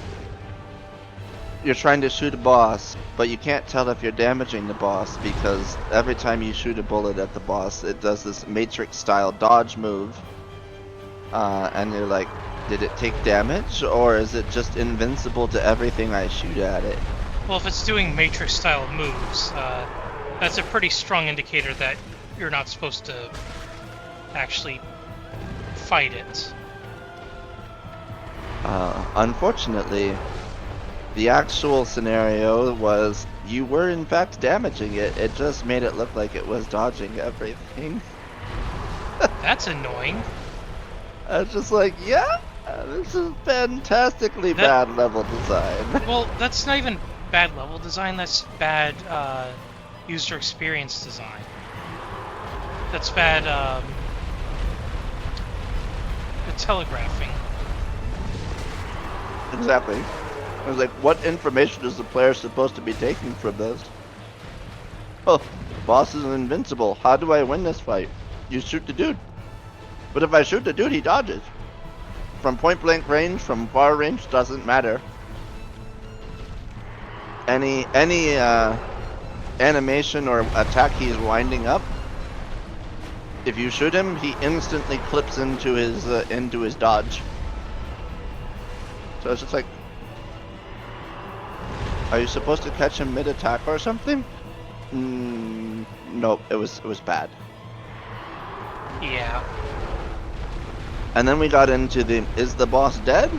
you're trying to shoot a boss, but you can't tell if you're damaging the boss because every time you shoot a bullet at the boss, it does this Matrix-style dodge move. And you're like, did it take damage, or is it just invincible to everything I shoot at it? Well, if it's doing Matrix-style moves, that's a pretty strong indicator that you're not supposed to actually fight it. Unfortunately, the actual scenario was you were in fact damaging it. It just made it look like it was dodging everything. That's annoying. I was just like, yeah, this is fantastically bad level design. Well, that's not even bad level design, that's bad user experience design. That's bad telegraphing. Exactly. I was like, what information is the player supposed to be taking from this? Oh, boss is invincible. How do I win this fight? You shoot the dude. But if I shoot the dude, he dodges. From point blank range, from far range, doesn't matter. Any animation or attack he's winding up, if you shoot him, he instantly clips into his dodge. So it's just like, are you supposed to catch him mid-attack or something? Nope, it was bad. Yeah. And then we got into is the boss dead?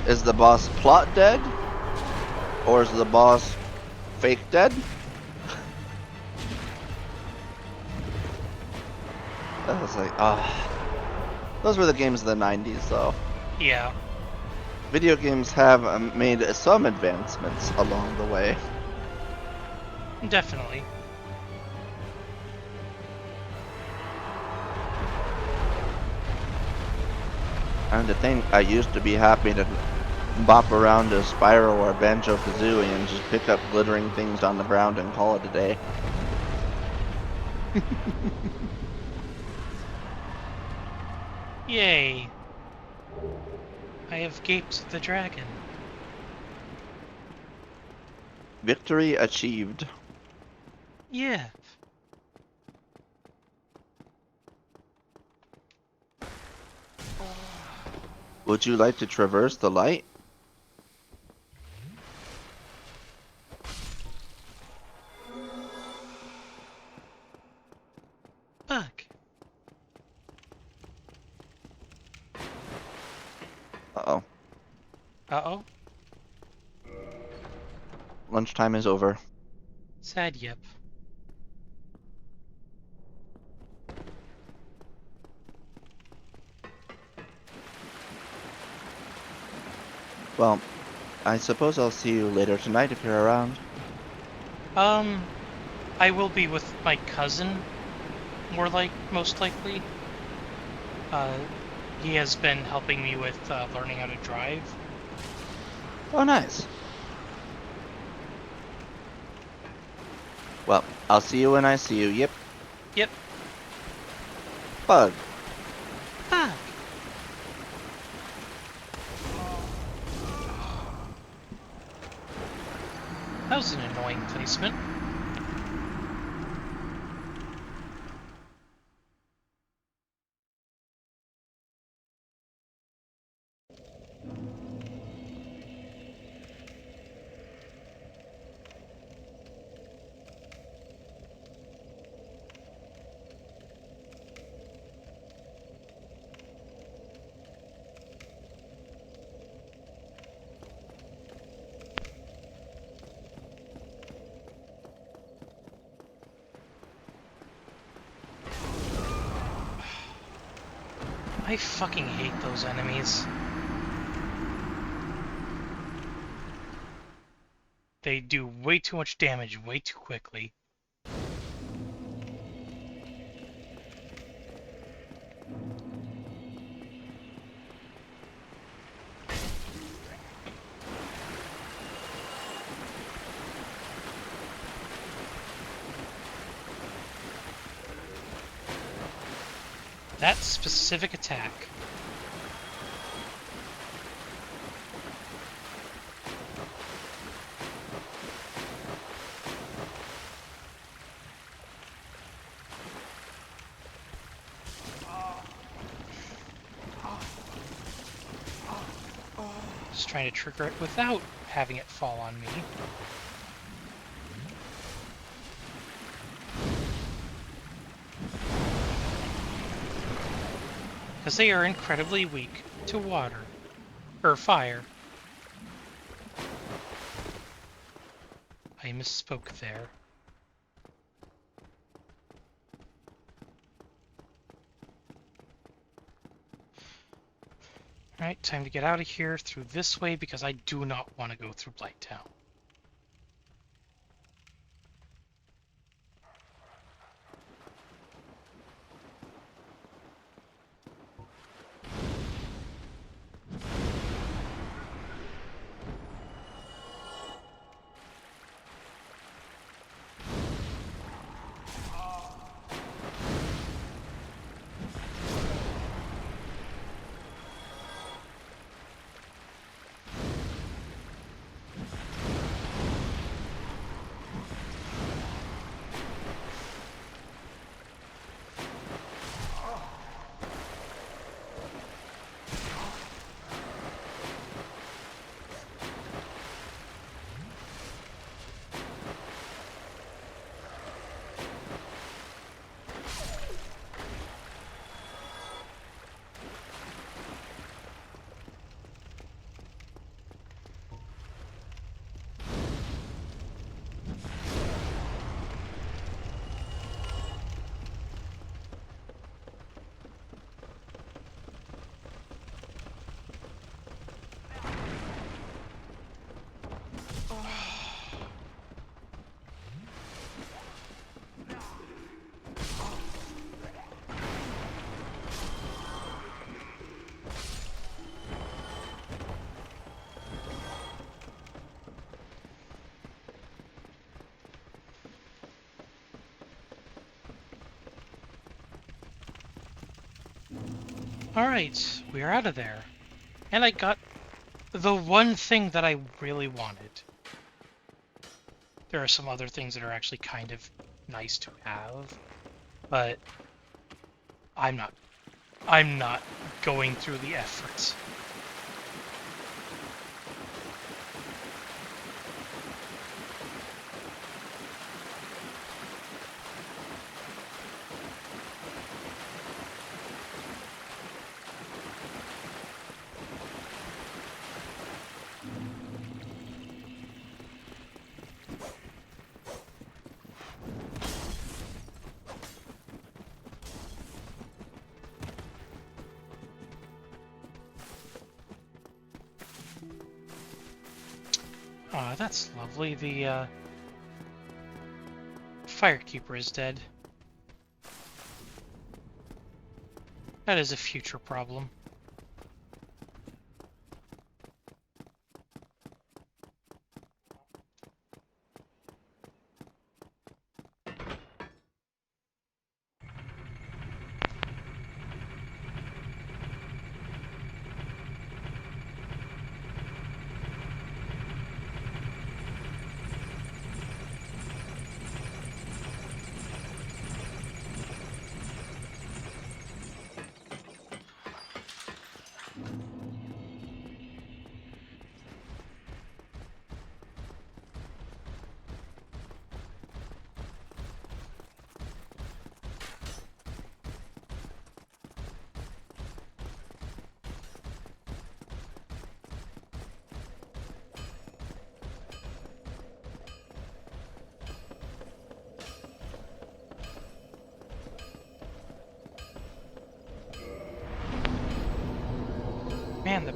Is the boss plot dead? Or is the boss fake dead? I was like, those were the games of the 90s, though. Yeah. Video games have made some advancements along the way. Definitely. And to think, I used to be happy to bop around a Spyro or Banjo-Kazooie and just pick up glittering things on the ground and call it a day. Yay. I have gaped the dragon. Victory achieved. Yeah. Would you like to traverse the light? Bug. Uh-oh. Uh-oh. Lunchtime is over. Sad yep. Well, I suppose I'll see you later tonight if you're around. I will be with my cousin, most likely. He has been helping me with learning how to drive. Oh, nice. Well, I'll see you when I see you. Yep. Yep. Bug. Bug. That was an annoying placement. I fucking hate those enemies. They do way too much damage way too quickly. That specific attack. Just trying to trigger it without having it fall on me. Because they are incredibly weak to water. Or fire. I misspoke there. Alright, time to get out of here through this way because I do not want to go through Blighttown. Alright, we are out of there. And I got the one thing that I really wanted. There are some other things that are actually kind of nice to have, but I'm not going through the effort. Aw, that's lovely. The Firekeeper is dead. That is a future problem.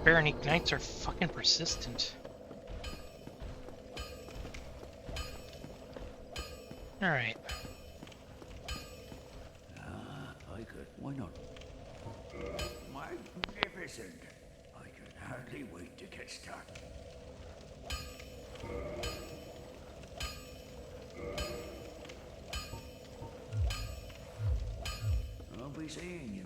barbarian knights are fucking persistent. Alright. I could. Why not? Magnificent. I can hardly wait to get started. I'll be seeing you.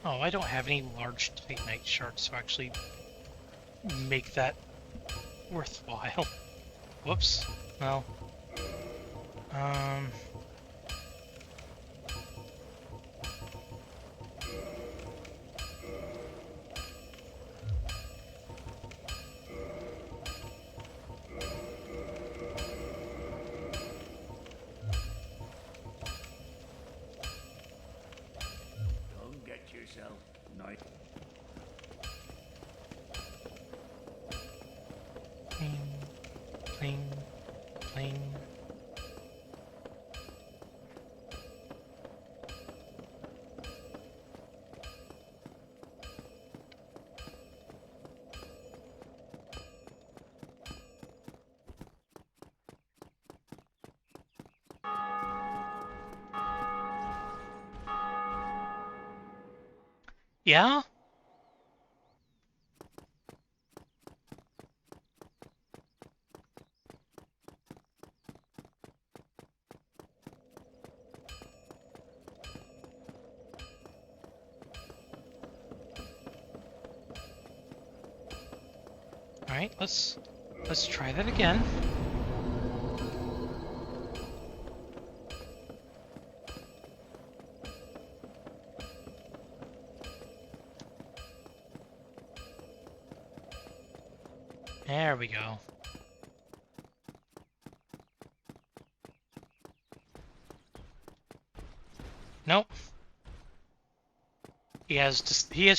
Oh, I don't have any large Titanite shards to actually make that worthwhile. Whoops. Well. Don't get yourself night. Pling, pling. Yeah? Alright, let's try that again. There we go. Nope. He has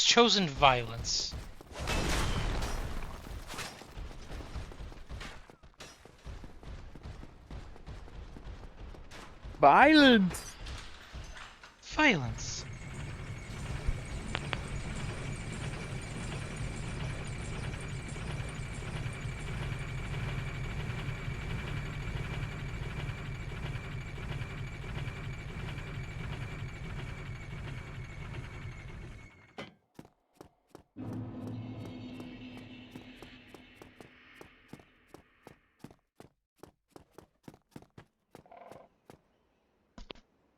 chosen violence. Violence! Violence.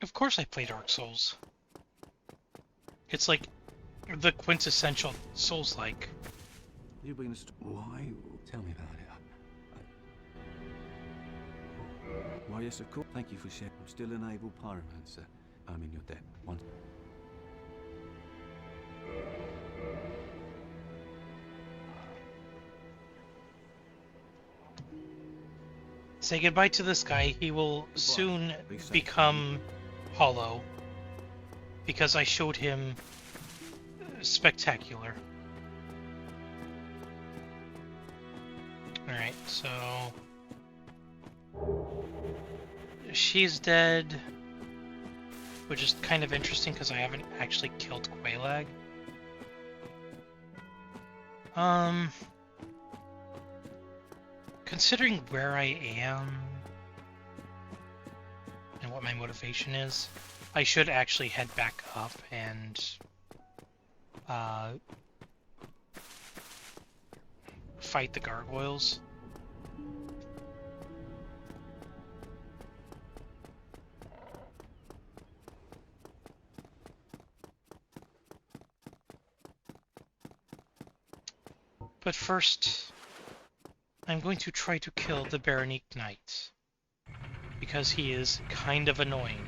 Of course I play Dark Souls. It's like the quintessential Souls-like. You've been why? Tell me about it. Why, yes, of course. Thank you for sharing. I'm still an able pyromancer. I'm in your debt. One. Say goodbye to this guy. He will soon become hollow. Because I showed him spectacular. Alright, so... she's dead. which is kind of interesting because I haven't actually killed Quelaag. Considering where I am and what my motivation is, I should actually head back up and fight the gargoyles. But first, I'm going to try to kill the Baronique Knight, because he is kind of annoying.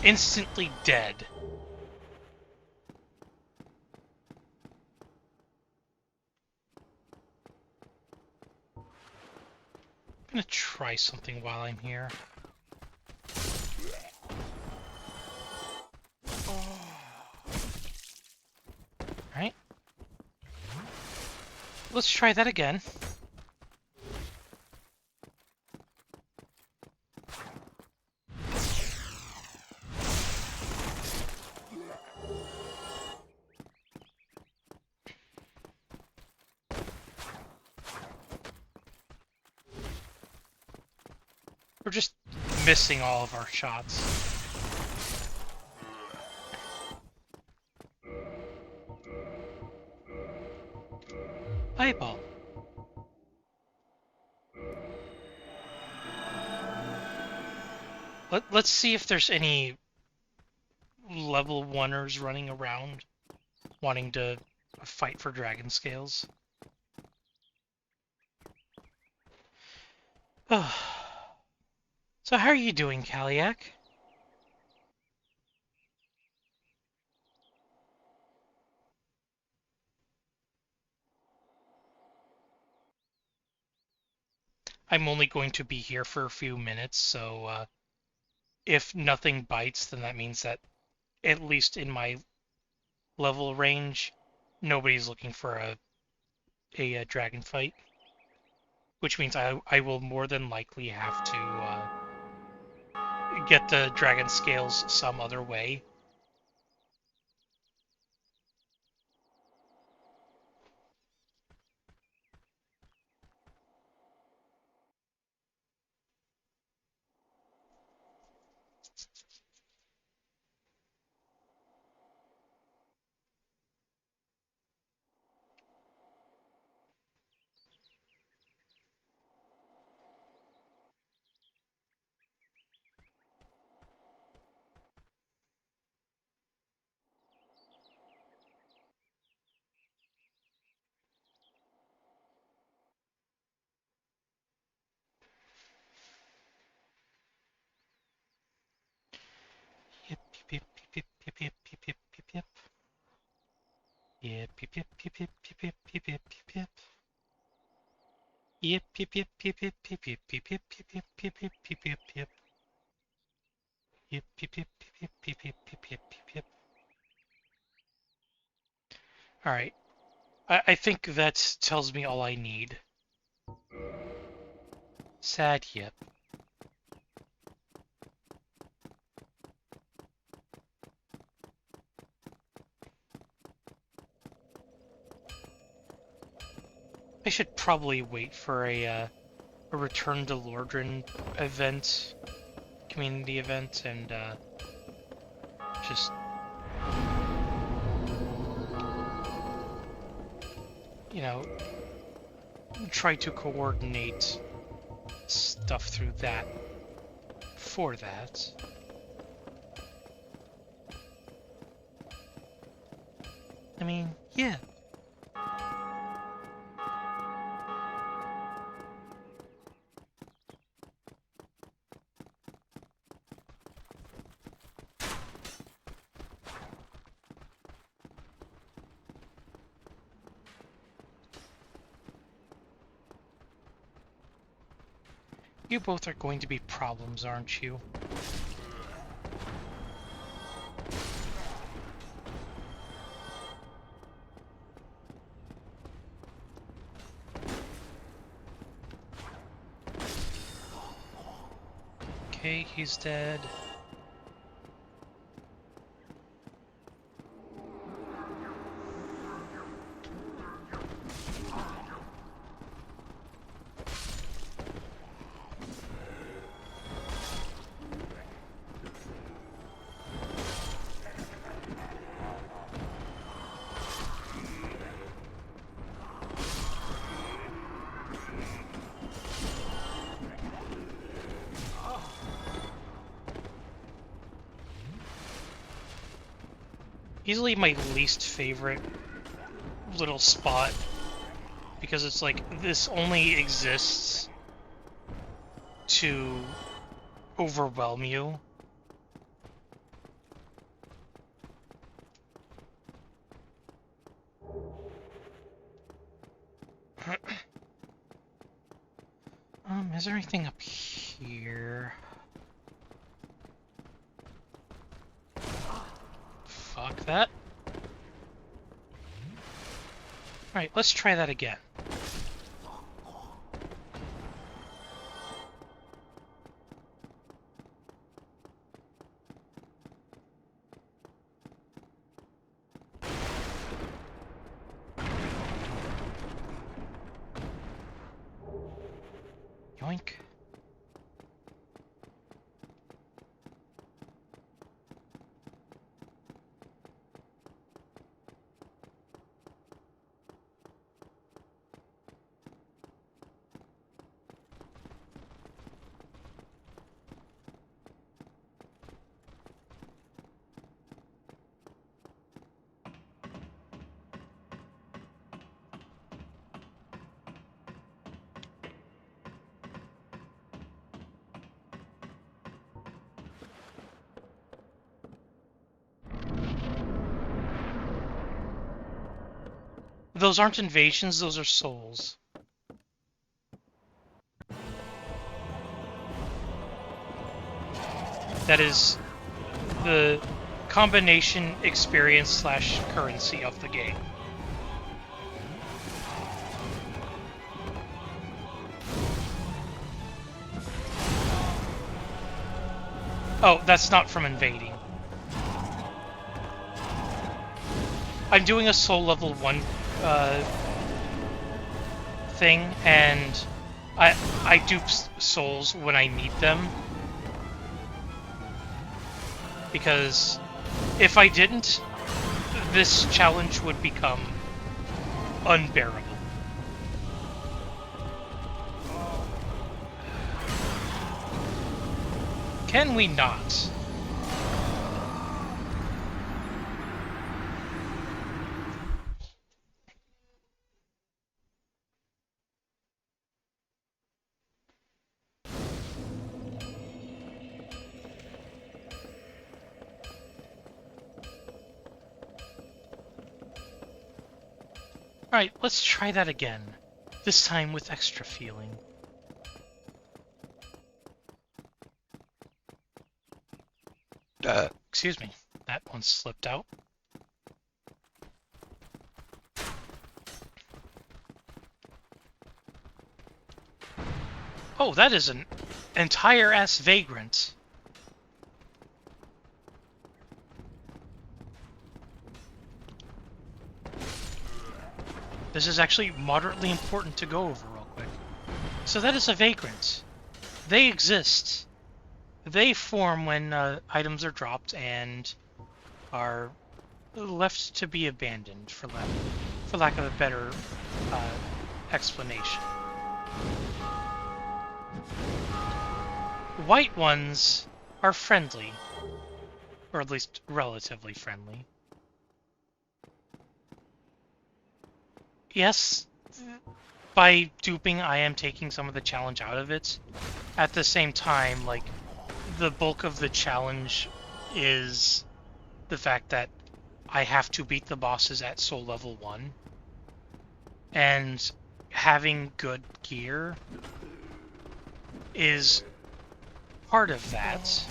Instantly dead. I'm gonna try something while I'm here. Alright. Let's try that again. We're just missing all of our shots. Eyeball. Let's see if there's any level 1ers running around wanting to fight for dragon scales. So how are you doing, Kaliak? I'm only going to be here for a few minutes, so if nothing bites, then that means that, at least in my level range, nobody's looking for a dragon fight. Which means I will more than likely have to get the dragon scales some other way. Yep, yep, yep, yep, yep, yep, yep, yep, yep. Yep, yep, yep, yep, yep, yep, yep, yep, yep, yep. Yep, yep, yep, yep, yep, yep, yep, yep, yep, yep, yep, yep, yep, yep, yep, yep. Yep, yep, yep, yep, yep, yep, yep, yep, yep, yep. Alright. I think that tells me all I need. Sad yep. I should probably wait for a Return to Lordran event, community event, and just try to coordinate stuff through that for that. I mean, yeah. You both are going to be problems, aren't you? Okay, he's dead. Easily my least favorite little spot, because it's like, this only exists to overwhelm you. Is there anything up here? Fuck that. Alright, let's try that again. Yoink. Those aren't invasions, those are souls. That is the combination experience slash currency of the game. Oh, that's not from invading. I'm doing a soul level 1 thing, and I dupe souls when I need them. Because if I didn't, this challenge would become unbearable. Can we not? Alright, let's try that again. This time with extra feeling. Excuse me, that one slipped out. Oh, that is an entire-ass vagrant. This is actually moderately important to go over real quick. So that is a vagrant. They exist. They form when items are dropped and are left to be abandoned, for lack of a better explanation. White ones are friendly, or at least relatively friendly. Yes, by duping, I am taking some of the challenge out of it. At the same time, like, the bulk of the challenge is the fact that I have to beat the bosses at soul level 1. And having good gear is part of that,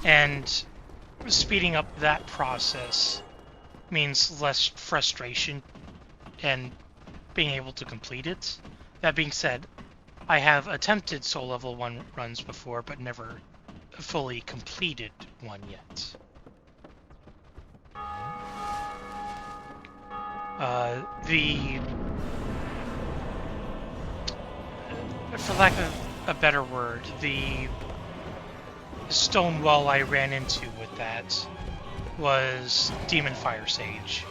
and speeding up that process means less frustration and being able to complete it. That being said, I have attempted Soul Level 1 runs before, but never fully completed one yet. For lack of a better word, the stone wall I ran into with that was Demon Fire Sage.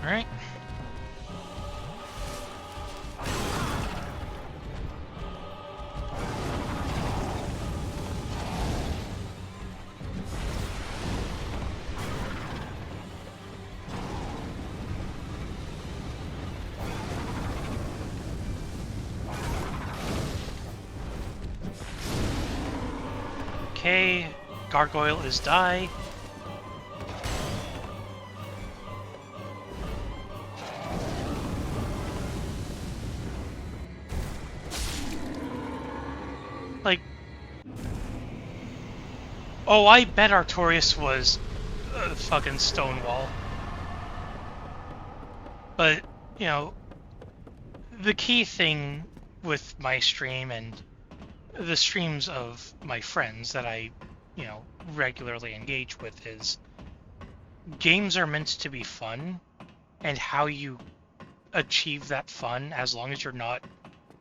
Alright. Okay, Gargoyle is die. Like, oh, I bet Artorias was a fucking Stonewall. But, you know, the key thing with my stream and the streams of my friends that I, you know, regularly engage with is games are meant to be fun, and how you achieve that fun, as long as you're not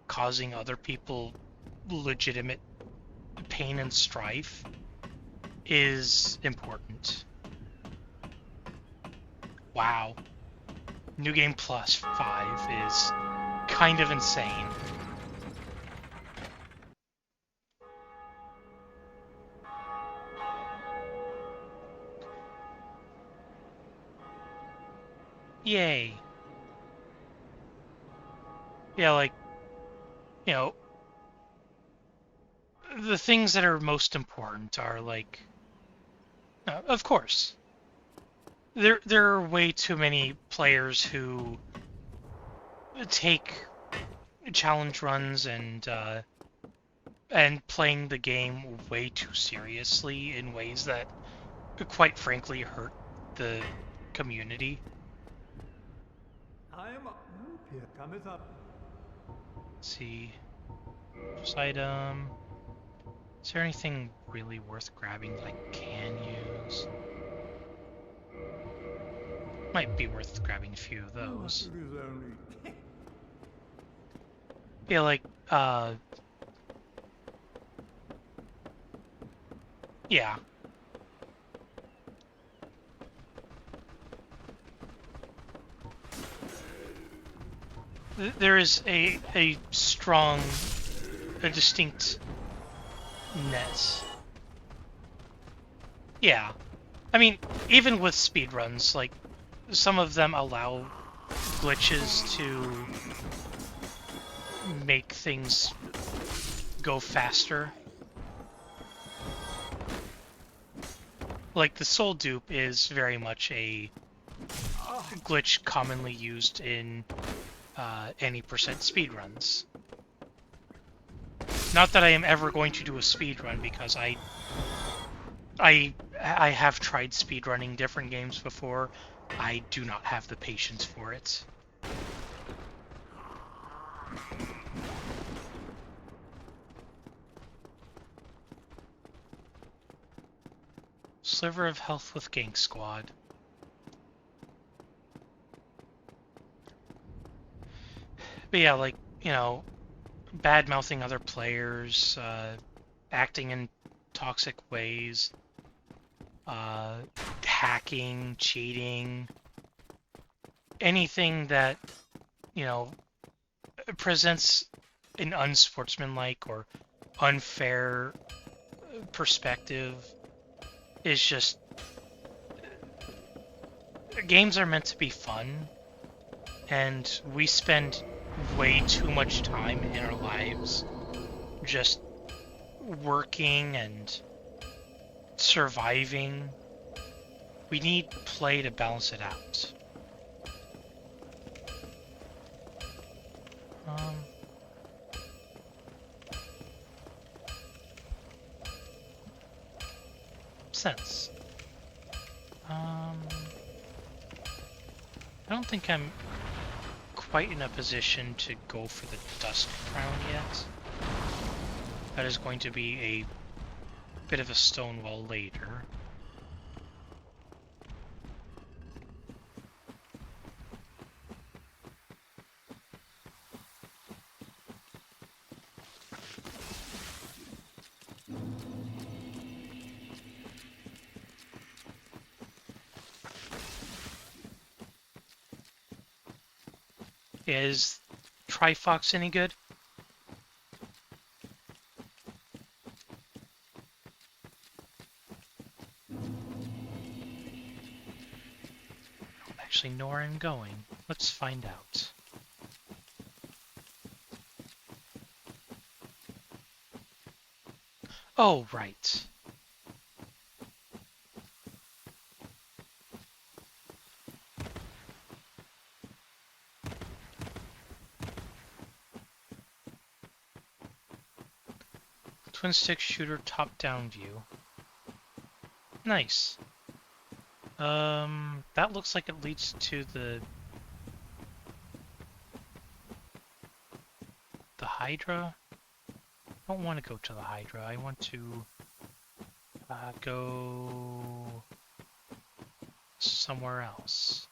causing other people legitimate pain and strife, is important. Wow. New Game Plus 5 is kind of insane. Yay. Yeah, like, you know, the things that are most important are like, of course, there are way too many players who take challenge runs and playing the game way too seriously in ways that, quite frankly, hurt the community. Let's see. This item. Is there anything really worth grabbing that I can use? Might be worth grabbing a few of those. Yeah, like, yeah. There is a strong, a distinct net. Yeah. I mean, even with speedruns, like, some of them allow glitches to make things go faster. Like, the soul dupe is very much a glitch commonly used in any percent speedruns. Not that I am ever going to do a speedrun, because I have tried speedrunning different games before. I do not have the patience for it. Sliver of health with Gank Squad. But yeah, like, you know, bad-mouthing other players, acting in toxic ways, hacking, cheating, anything that, you know, presents an unsportsmanlike or unfair perspective is just... Games are meant to be fun, and we spend way too much time in our lives just working and surviving. We need play to balance it out. Sense. I don't think I'm quite in a position to go for the Dusk Crown yet. That is going to be a bit of a stonewall later. Is Trifox any good? I don't actually know where I'm going. Let's find out. Oh, right. Twin stick shooter top-down view. Nice. That looks like it leads to the Hydra. I don't want to go to the Hydra. I want to go somewhere else.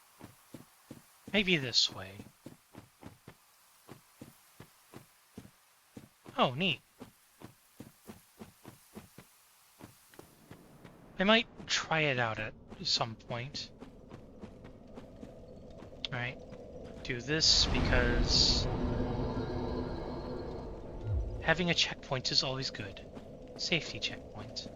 Maybe this way. Oh, neat. I might try it out at some point. Alright. Do this because having a checkpoint is always good. Safety checkpoint.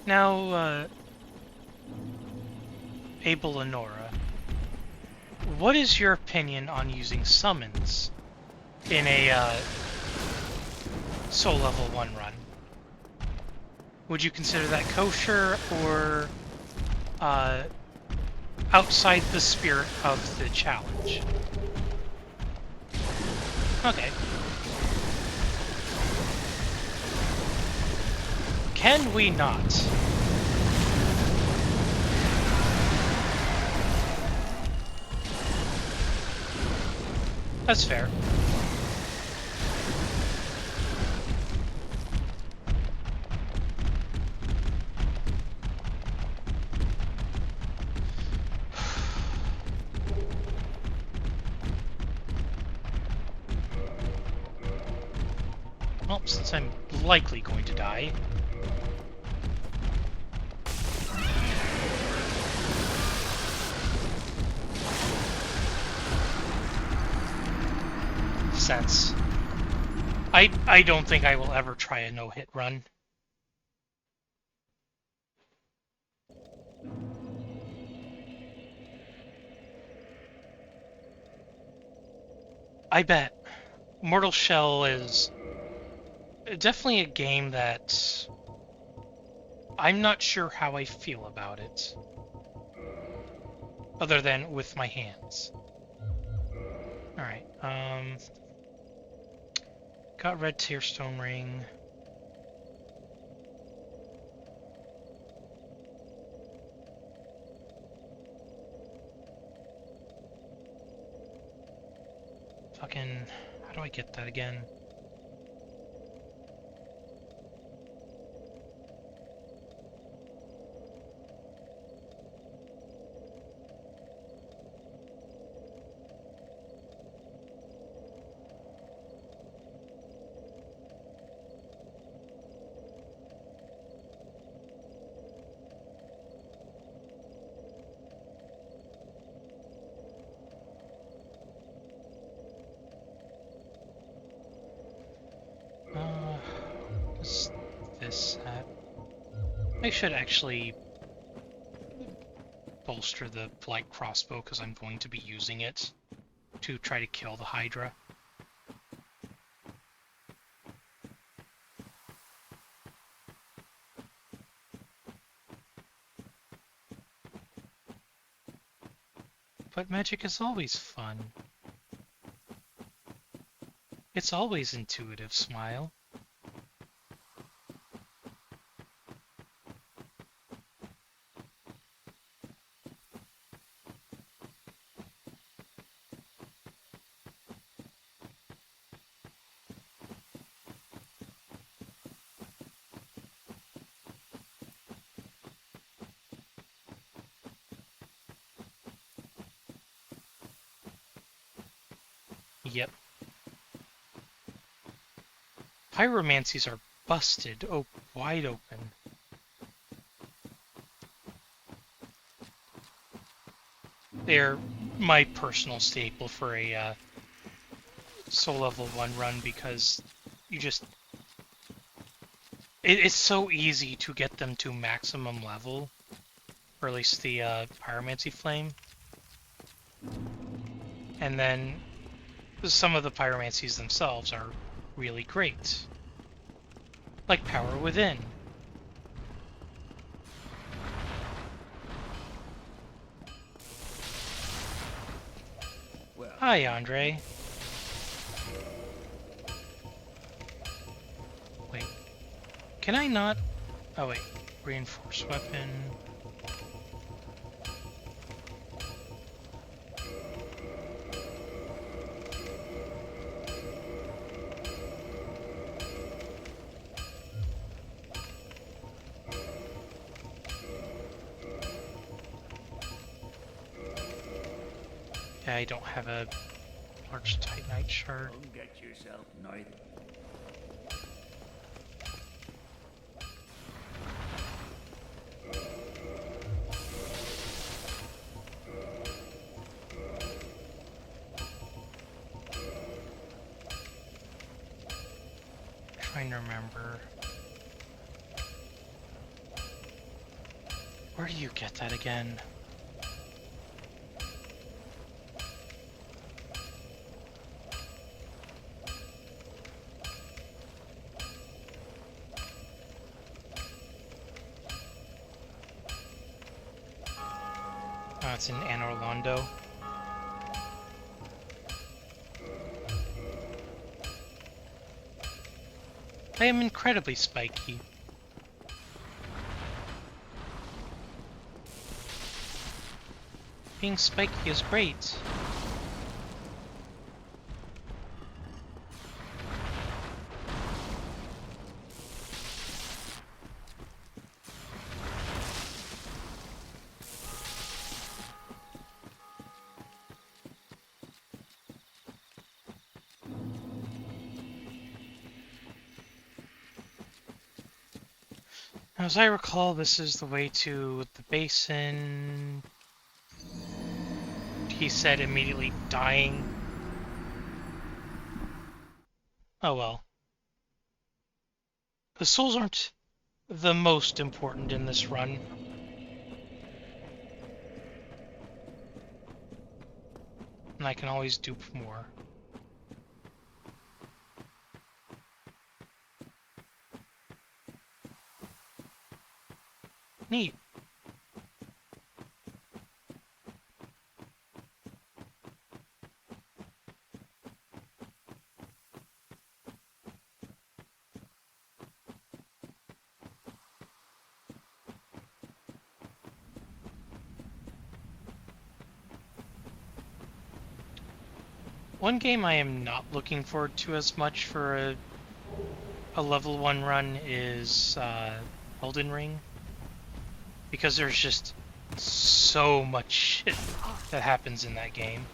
Now, Abel Lenora, what is your opinion on using summons in a Soul Level 1 run? Would you consider that kosher or outside the spirit of the challenge? Okay. Can we not? That's fair. Well, since I'm likely going to die, sense. I don't think I will ever try a no-hit run. I bet. Mortal Shell is definitely a game that I'm not sure how I feel about it. Other than with my hands. Alright, got red tearstone ring. Fucking... How do I get that again? What's this at? I should actually bolster the light crossbow because I'm going to be using it to try to kill the Hydra. But magic is always fun. It's always intuitive, Smile. Yep. Pyromancies are busted wide open. They're my personal staple for a soul level 1 run because you just... It's so easy to get them to maximum level, or at least the Pyromancy Flame. And then some of the Pyromancies themselves are really great. Like Power Within. Well, Hi, Andre. Wait. Can I not... Oh, wait. Reinforced weapon... Yeah, I don't have a large Titanite shard. don't get yourself neither. Trying to remember. Where do you get that again? Oh, it's in Anor Londo. I am incredibly spiky. Being spiky is great. Now, as I recall, this is the way to the basin. He said, immediately dying. Oh well. The souls aren't the most important in this run. And I can always dupe more. Neat. One game I am not looking forward to as much for a level 1 run is Elden Ring. Because there's just so much shit that happens in that game.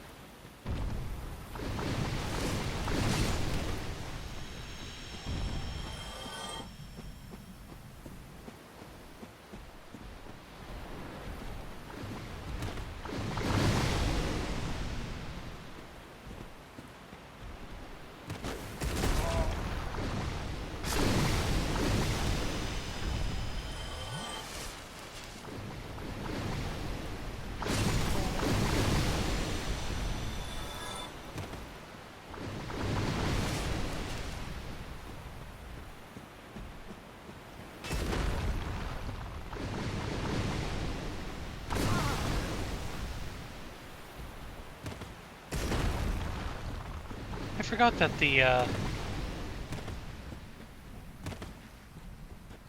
I forgot that the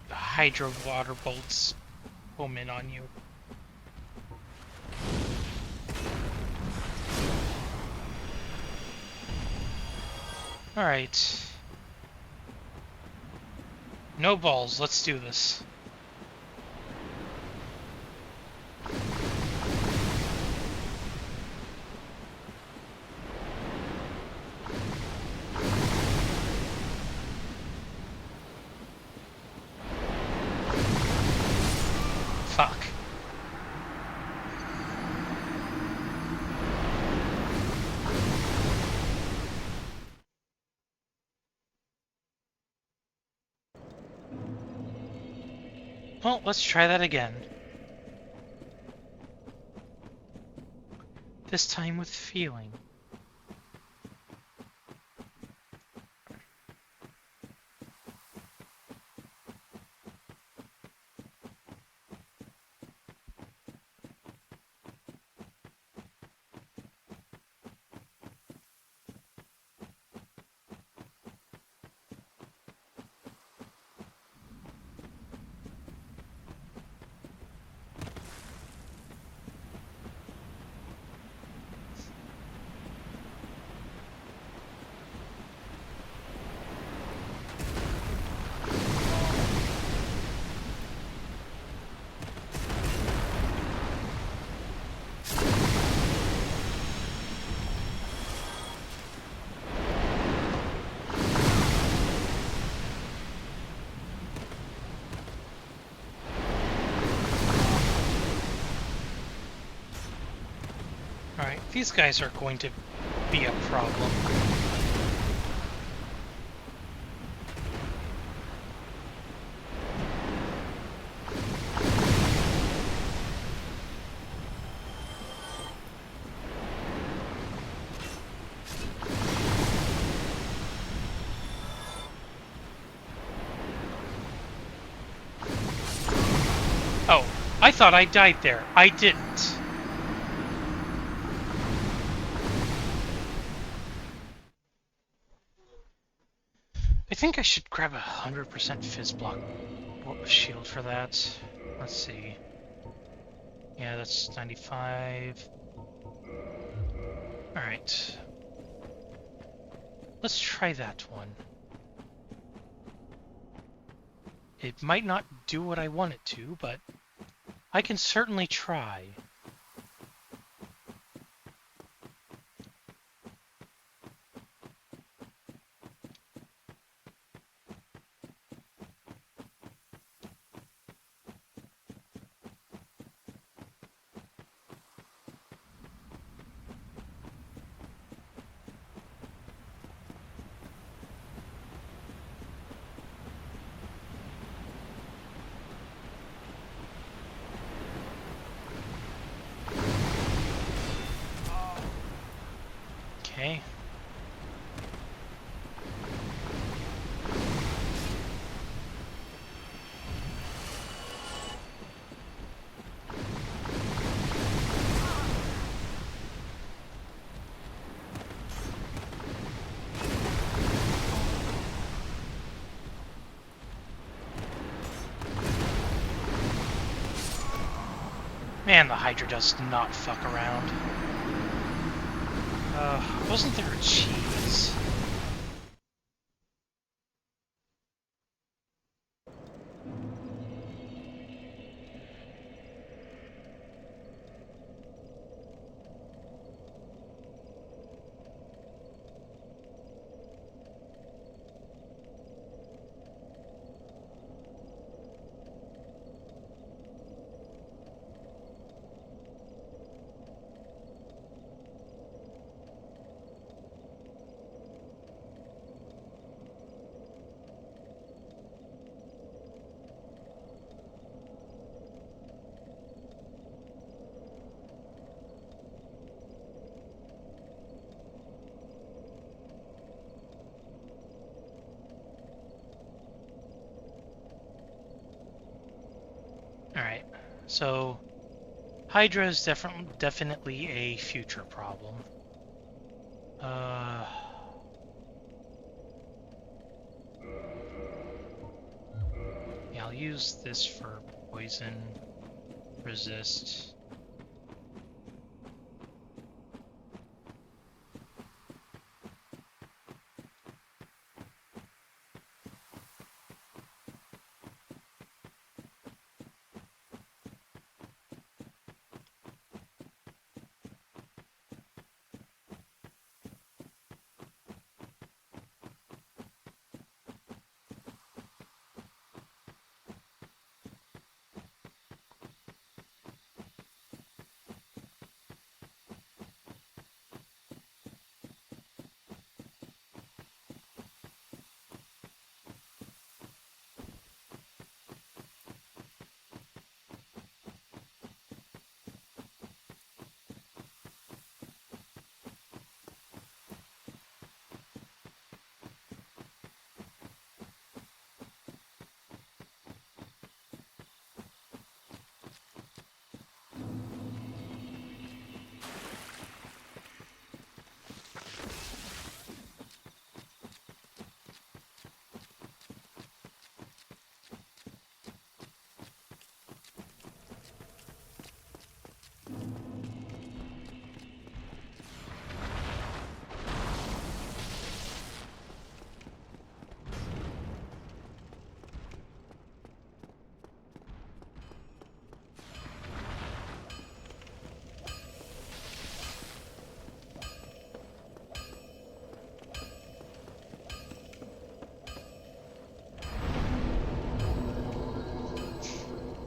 hydro water bolts home in on you. Alright. No balls, let's do this. Fuck. Well, let's try that again. This time with feeling. Alright, these guys are going to be a problem. Oh, I thought I died there. I didn't. I think I should grab 100% fizz block shield for that. Let's see. Yeah, that's 95. Alright. Let's try that one. It might not do what I want it to, but I can certainly try. Okay. Man, the Hydra does not fuck around. Wasn't there a cheese? Alright, so Hydra is definitely a future problem. Yeah, I'll use this for poison resist.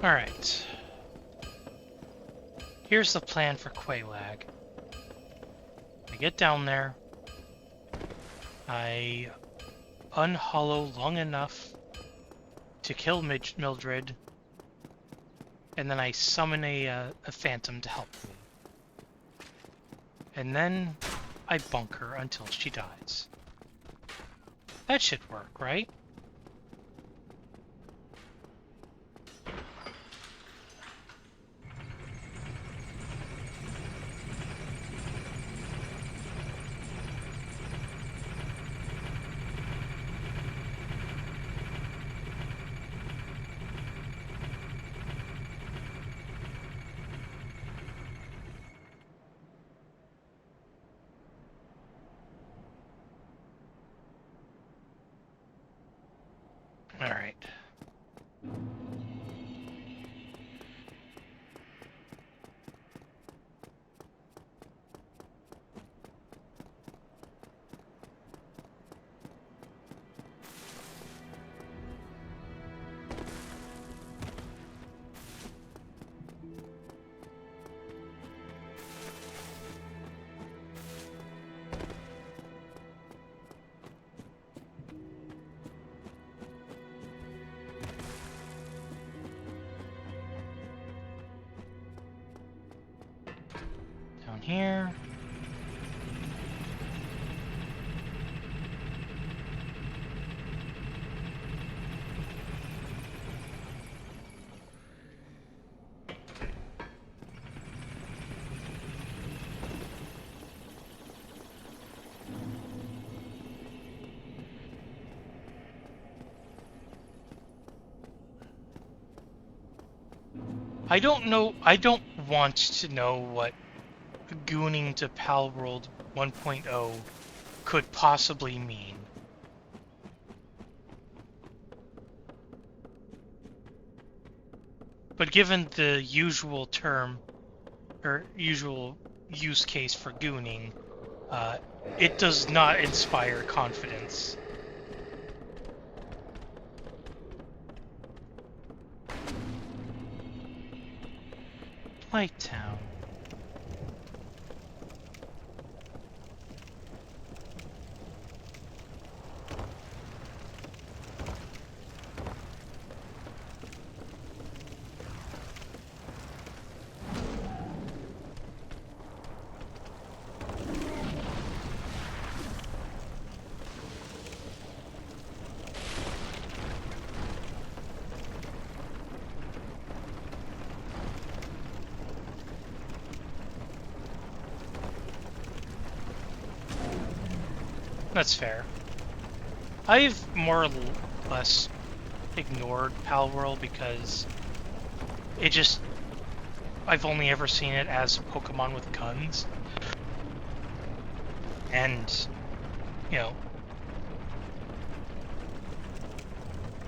Alright. Here's the plan for Quelaag. I get down there. I unhollow long enough to kill Mildred. And then I summon a phantom to help me. And then I bunker until she dies. That should work, right? All right. Down here. I don't want to know what gooning to Palworld 1.0 could possibly mean. But given the usual term, or usual use case for gooning, it does not inspire confidence. Light Town. That's fair. I've more or less ignored Palworld because I've only ever seen it as Pokemon with guns. And, you know,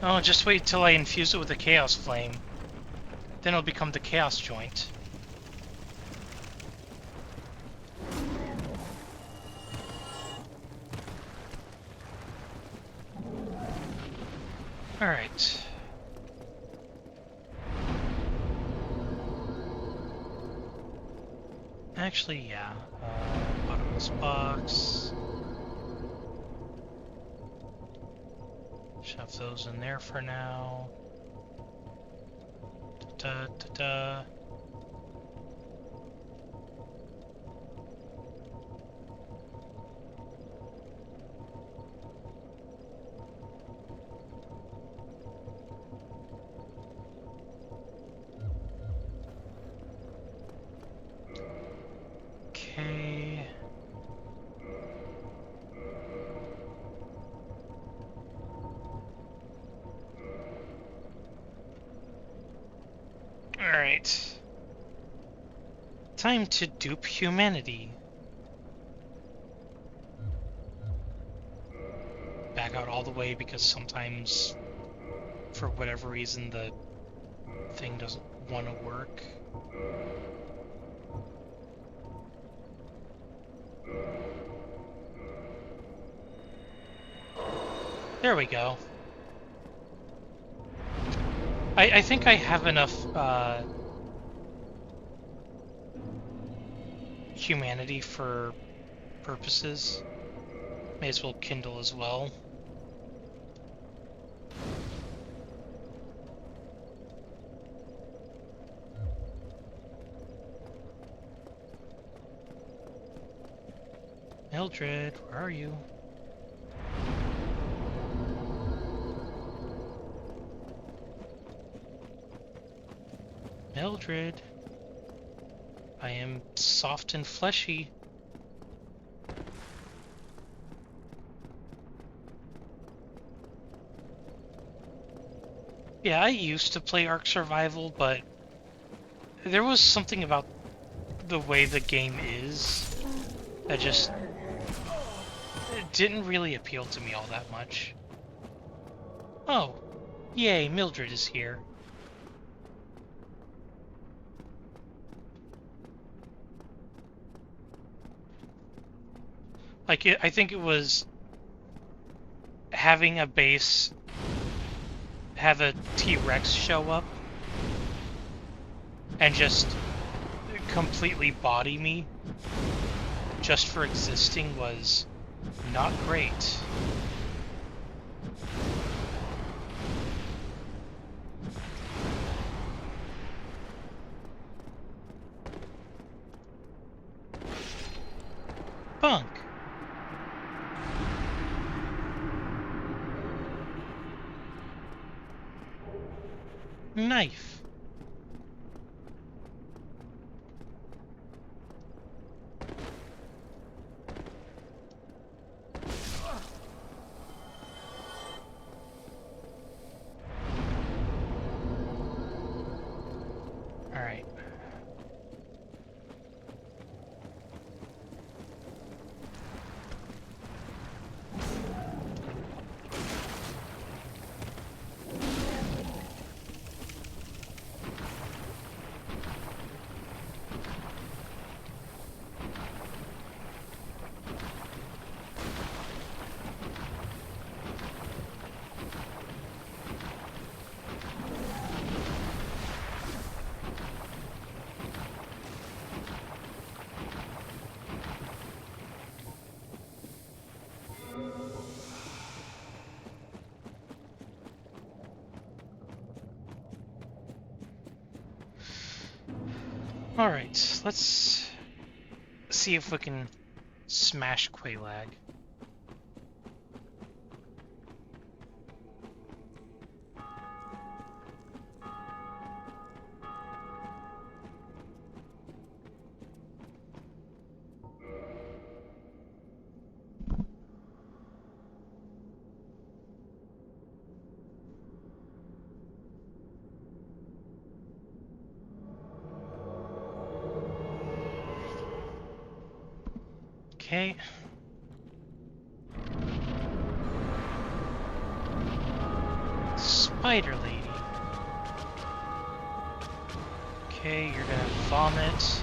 oh, just wait till I infuse it with a Chaos Flame. Then it'll become the Chaos Joint. Alright. Actually, yeah. Bottomless box. Shove those in there for now. Da da da. Okay. Alright. Time to dupe humanity. Back out all the way because sometimes, for whatever reason, the thing doesn't want to work. There we go. I think I have enough humanity for purposes. May as well kindle as well. Mildred, where are you? Mildred, I am soft and fleshy. Yeah, I used to play Ark Survival, but there was something about the way the game is that just it didn't really appeal to me all that much. Oh, yay, Mildred is here. Like, I think it was having a base have a T-Rex show up and just completely body me just for existing was not great. Bunk. Knife. All right. Alright, let's see if we can smash Quaylag. Okay. Spider Lady. Okay, you're gonna vomit.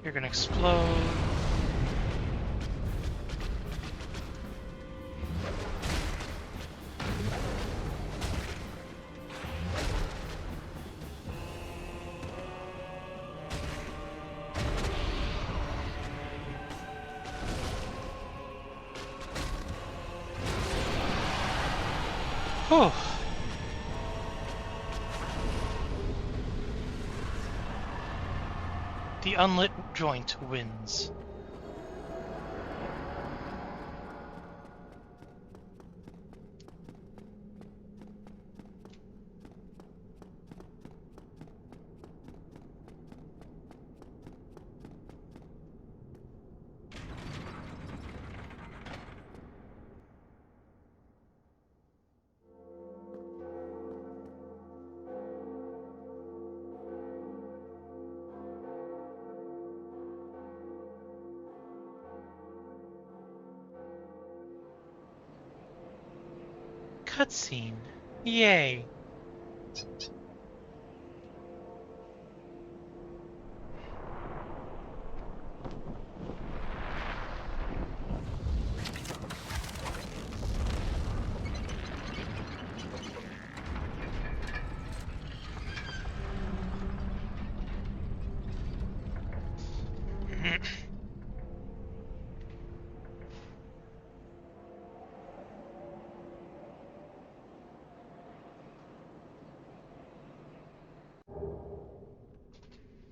You're gonna explode. Oh. The unlit joint wins. Cutscene. Yay.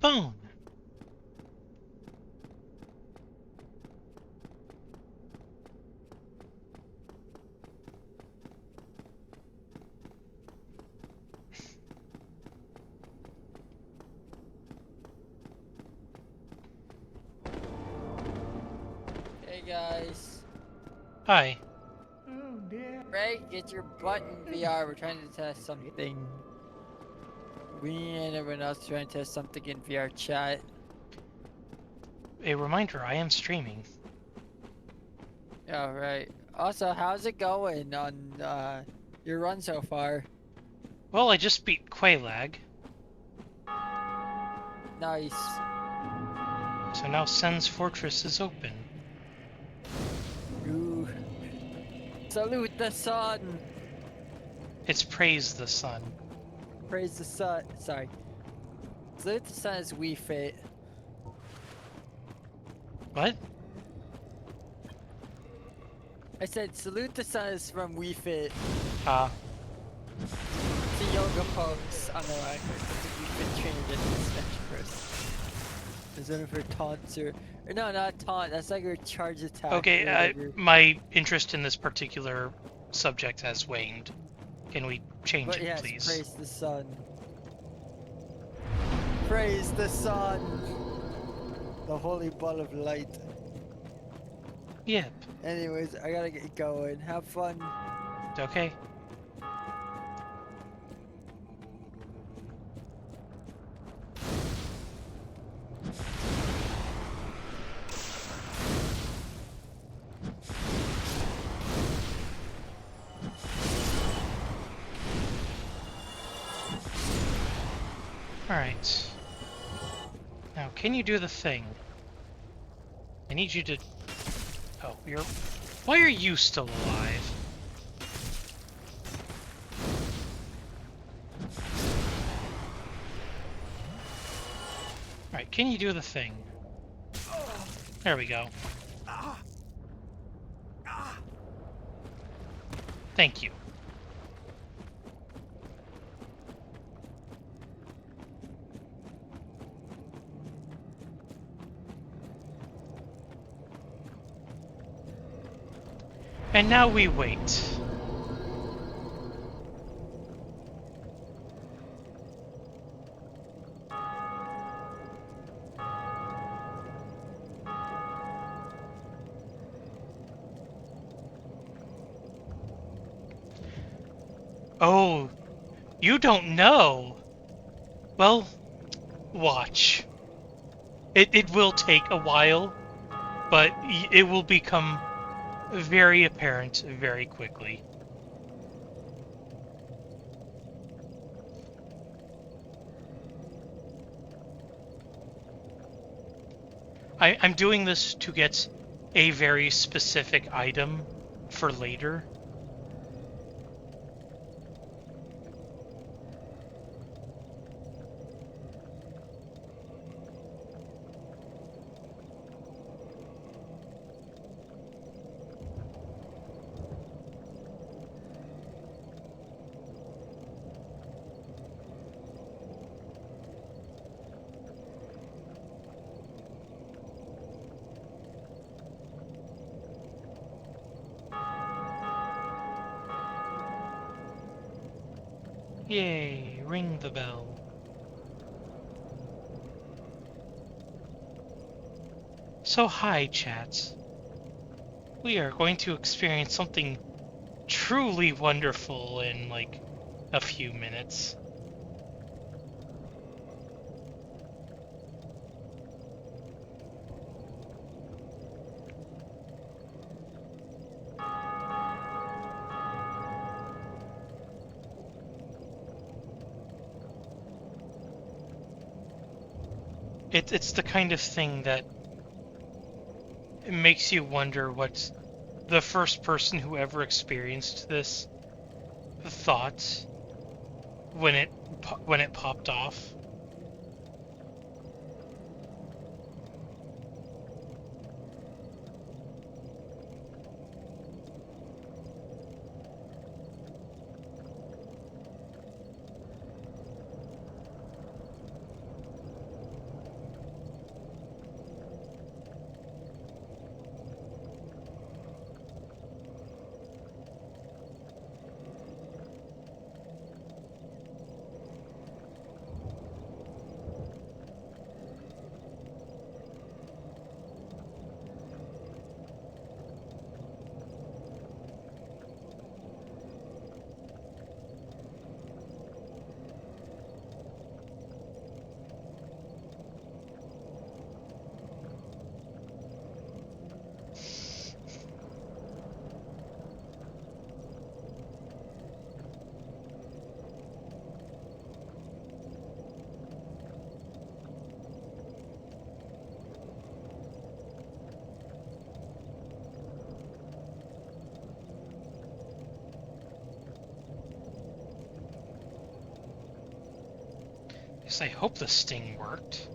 Bone. Hey guys. Hi. Ray, get your butt in VR. We're trying to test something. We and everyone else trying to test something in VR chat. A reminder, I am streaming. Yeah, right. Also, how's it going on your run so far? Well, I just beat Quaylag. Nice. So now Sen's Fortress is open. Ooh. Salute the sun! It's Praise the Sun. Praise the sun. Sorry. Salute the sun is Wii Fit. What? I said salute the sun is from Wii Fit. The yoga pose on the right. It's a Wii Fit trainer did this bench first. Is one of her taunts or no, not taunt. That's like her charge attack. Okay, or whatever. my interest in this particular subject has waned. Can we change But it, yes, please? praise the sun. Praise the sun. The holy ball of light. Yep. Anyways, I gotta get going. Have fun. Okay. Alright. Now, can you do the thing? I need you to... Oh, you're... Why are you still alive? Alright, can you do the thing? There we go. Thank you. And now we wait. Oh, you don't know. Well, watch. It will take a while, but it will become very apparent very quickly. I'm doing this to get a very specific item for later. Yay, ring the bell. So hi, chat. We are going to experience something truly wonderful in, like, a few minutes. It's the kind of thing that it makes you wonder what the first person who ever experienced this thought when it popped off. Yes, I hope the sting worked.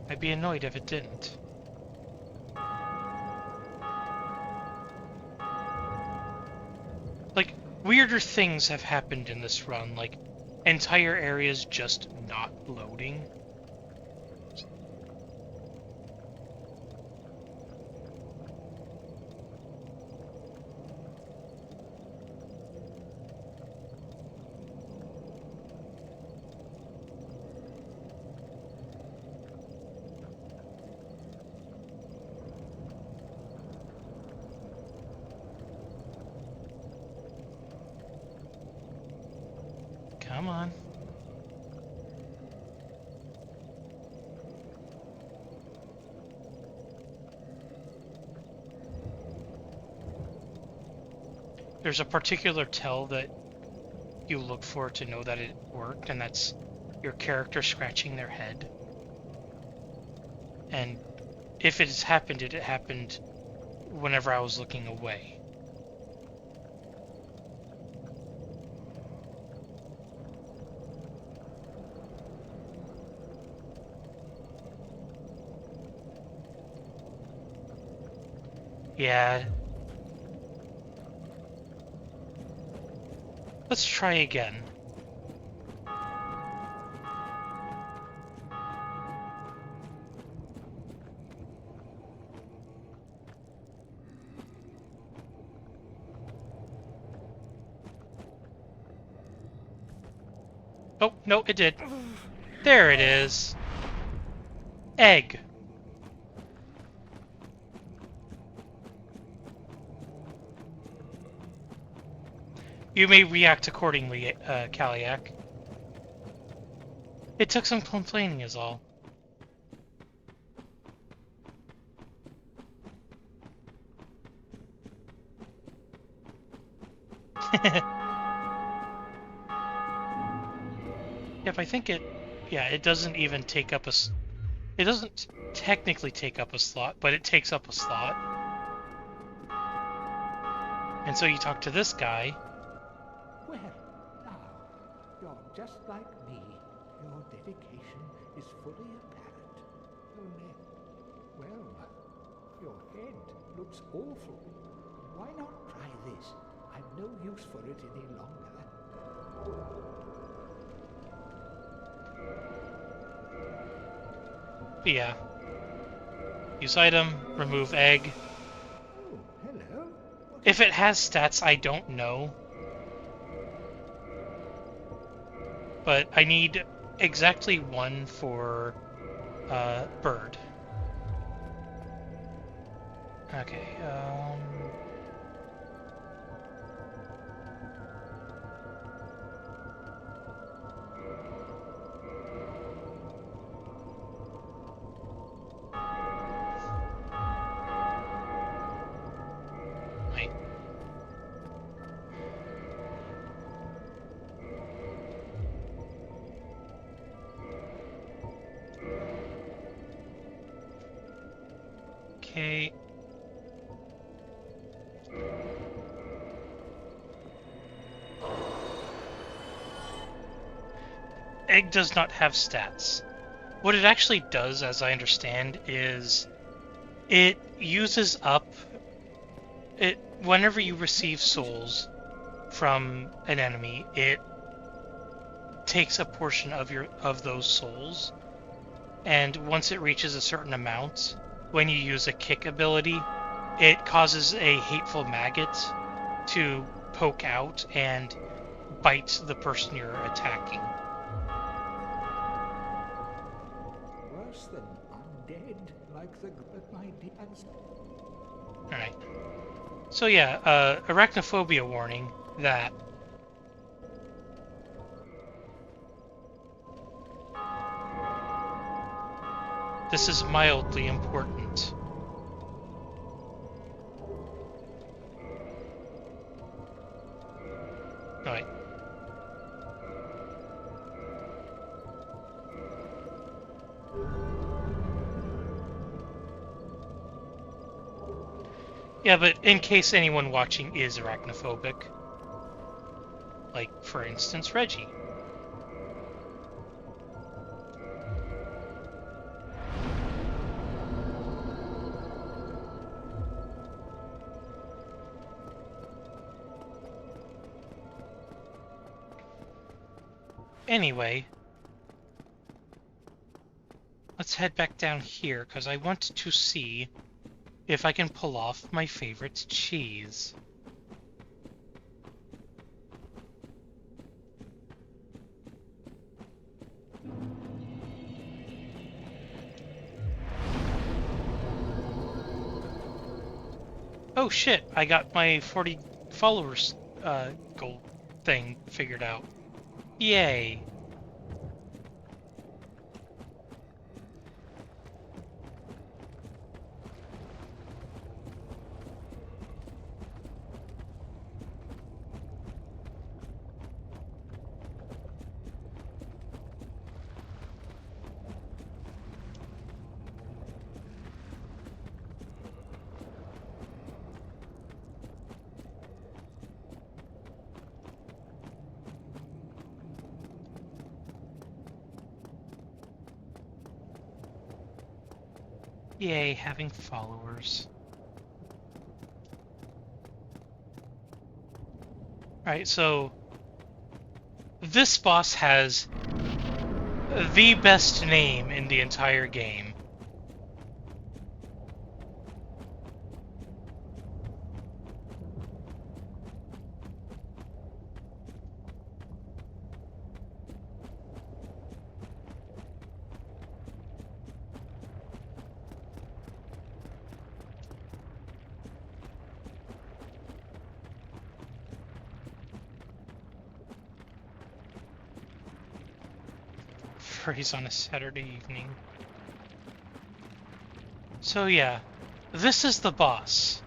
I'd be annoyed if it didn't. Like, weirder things have happened in this run, like entire areas just not loading. on. There's a particular tell that you look for to know that it worked, and that's your character scratching their head. And if it has happened, it happened whenever I was looking away. Yeah. Let's try again. Oh, no, it did. There it is. Egg. You may react accordingly, Kaliak. It took some complaining is all. Yep, I think it... Yeah, it doesn't even take up a... It doesn't technically take up a slot, but it takes up a slot. And so you talk to this guy. Well, now, you're just like me. Your dedication is fully apparent. Only, well, your head looks awful. Why not try this? I've no use for it any longer. Yeah. Use item, remove egg. Oh, hello. If it has stats, I don't know. But I need exactly one for bird. Okay, wait. Okay. Egg does not have stats. What it actually does, as I understand, is it uses up it whenever you receive souls from an enemy, it takes a portion of those souls, and once it reaches a certain amount, when you use a kick ability, it causes a hateful maggot to poke out and bite the person you're attacking. Worse than undead, like the my dears. Alright. So yeah, arachnophobia warning that this is mildly important. Alright. Yeah, but in case anyone watching is arachnophobic, like, for instance, Reggie. Anyway, let's head back down here, because I want to see if I can pull off my favorite cheese. Oh shit, I got my 40 followers goal thing figured out. Yay. Yay, having followers. Alright, so this boss has the best name in the entire game. Phrase on a Saturday evening. So yeah, this is the boss.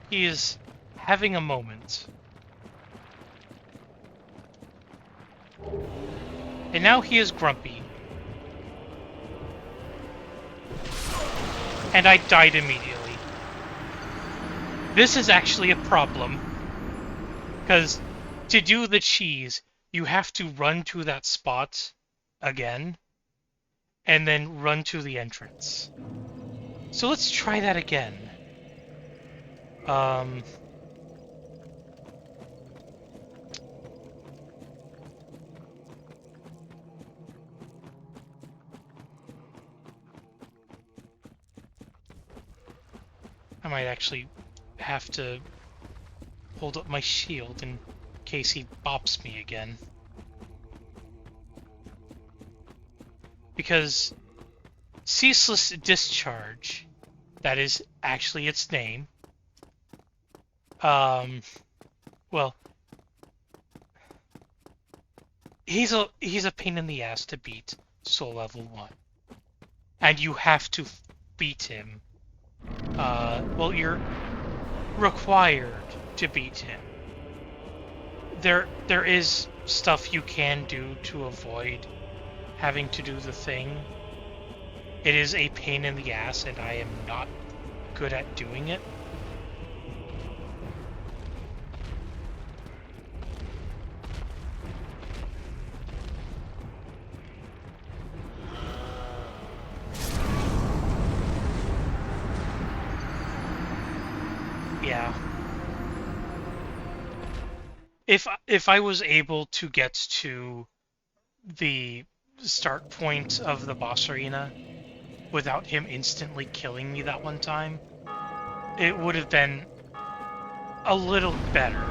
He is having a moment. And now he is grumpy. And I died immediately. This is actually a problem. Because to do the cheese, you have to run to that spot again, and then run to the entrance. So let's try that again. I might actually have to hold up my shield in case he bops me again. Because Ceaseless Discharge, that is actually its name, well, he's a pain in the ass to beat Soul Level 1. And you have to beat him. Well, you're required to beat him. There is stuff you can do to avoid having to do the thing. It is a pain in the ass, and I am not good at doing it. Yeah. If I was able to get to the start point of the boss arena without him instantly killing me that one time, it would have been a little better.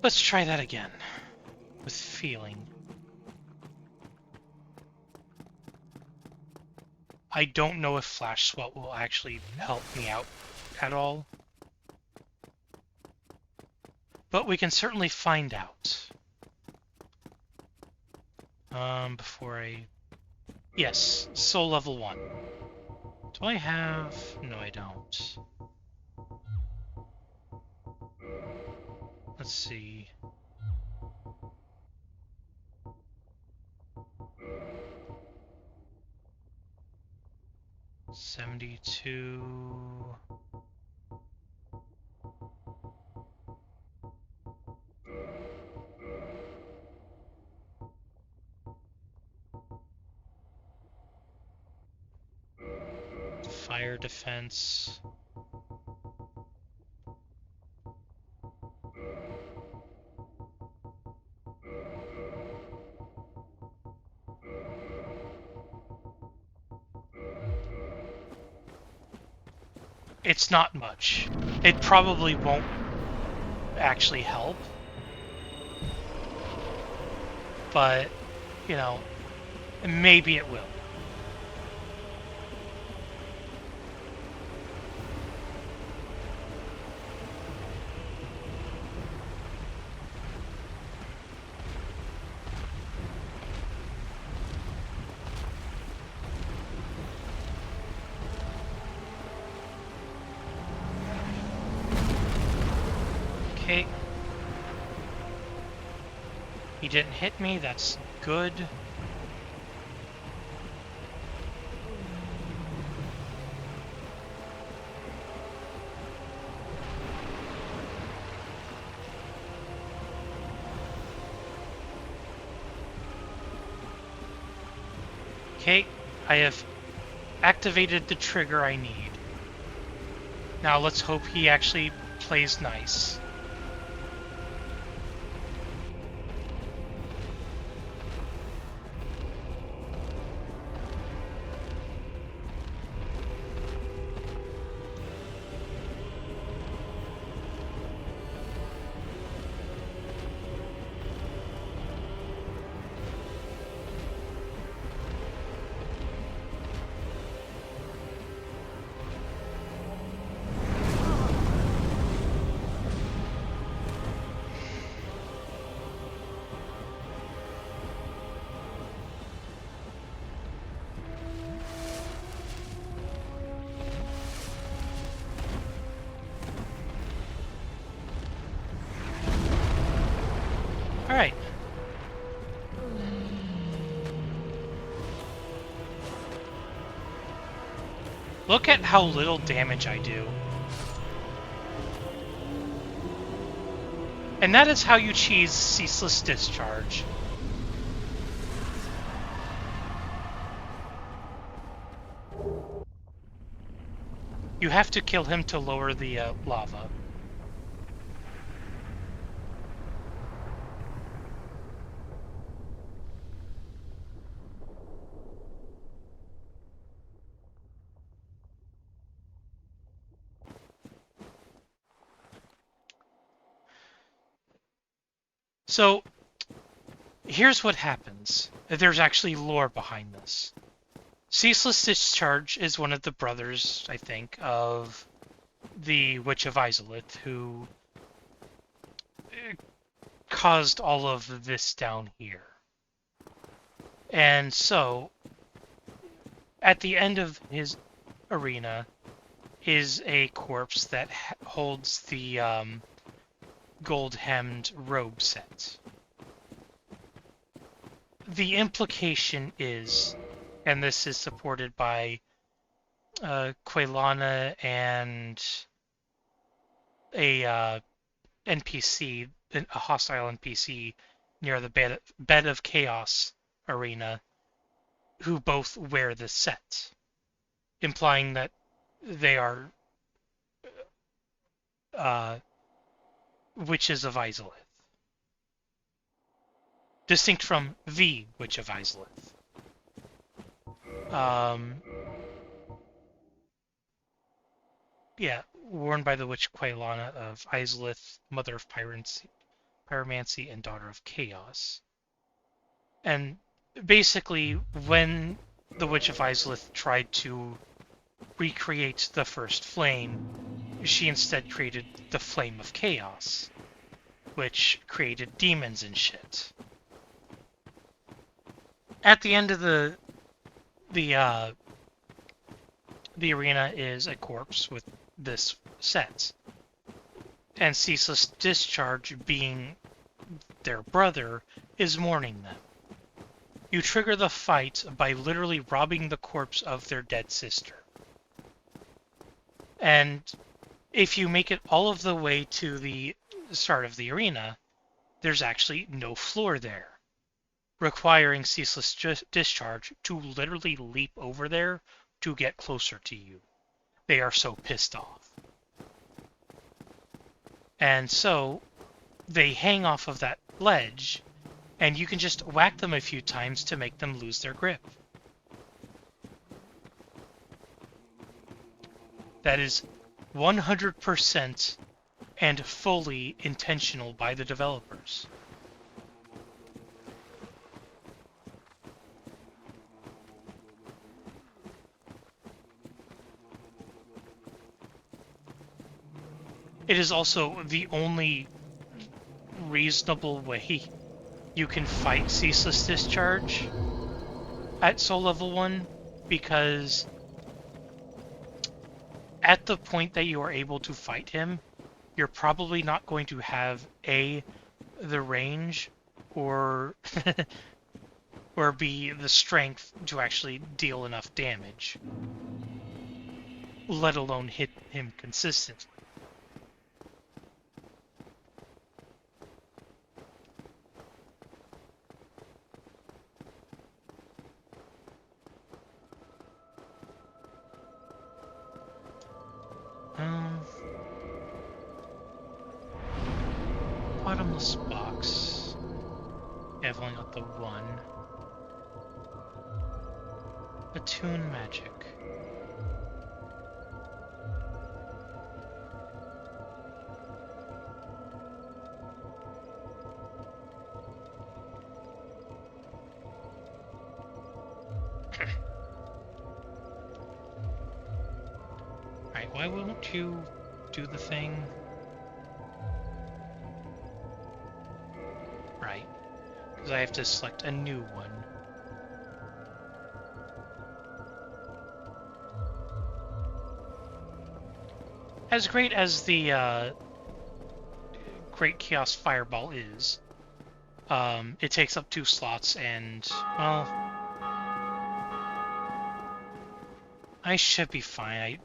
Let's try that again with feeling. I don't know if Flash Swap will actually help me out at all. But we can certainly find out. Before I... Yes, Soul Level 1. Do I have... No, I don't. Let's see... 72... Fire defense... It's not much. It probably won't actually help. But, you know, maybe it will. Okay. He didn't hit me, that's good. Okay, I have activated the trigger I need. Now let's hope he actually plays nice. Alright. Look at how little damage I do. And that is how you cheese Ceaseless Discharge. You have to kill him to lower the lava. So, here's what happens. There's actually lore behind this. Ceaseless Discharge is one of the brothers, I think, of the Witch of Izalith, who caused all of this down here. And so, at the end of his arena is a corpse that holds the gold-hemmed robe set. The implication is, and this is supported by Quelana and a NPC, a hostile NPC near the Bed of Chaos arena, who both wear this set, implying that they are witches of Izalith. Distinct from the Witch of Izalith. Yeah, worn by the Witch Quelana of Izalith, Mother of Pyromancy, and Daughter of Chaos. And basically, when the Witch of Izalith tried to recreate the first flame, she instead created the Flame of Chaos, which created demons and shit. At the end of the arena is a corpse with this set. And Ceaseless Discharge, being their brother, is mourning them. You trigger the fight by literally robbing the corpse of their dead sister. And if you make it all of the way to the start of the arena, there's actually no floor there, requiring Ceaseless Discharge to literally leap over there to get closer to you. They are so pissed off. And so they hang off of that ledge, and you can just whack them a few times to make them lose their grip. That is 100% and fully intentional by the developers. It is also the only reasonable way you can fight Ceaseless Discharge at Soul Level 1, because at the point that you are able to fight him, you're probably not going to have A, the range, or or B, the strength to actually deal enough damage, let alone hit him consistently. Bottomless box. Yeah, I've only got the one. Attune magic. Alright, why won't you do the thing? Right. Because I have to select a new one. As great as the Great Chaos Fireball is, it takes up 2 slots, and, well, I should be fine.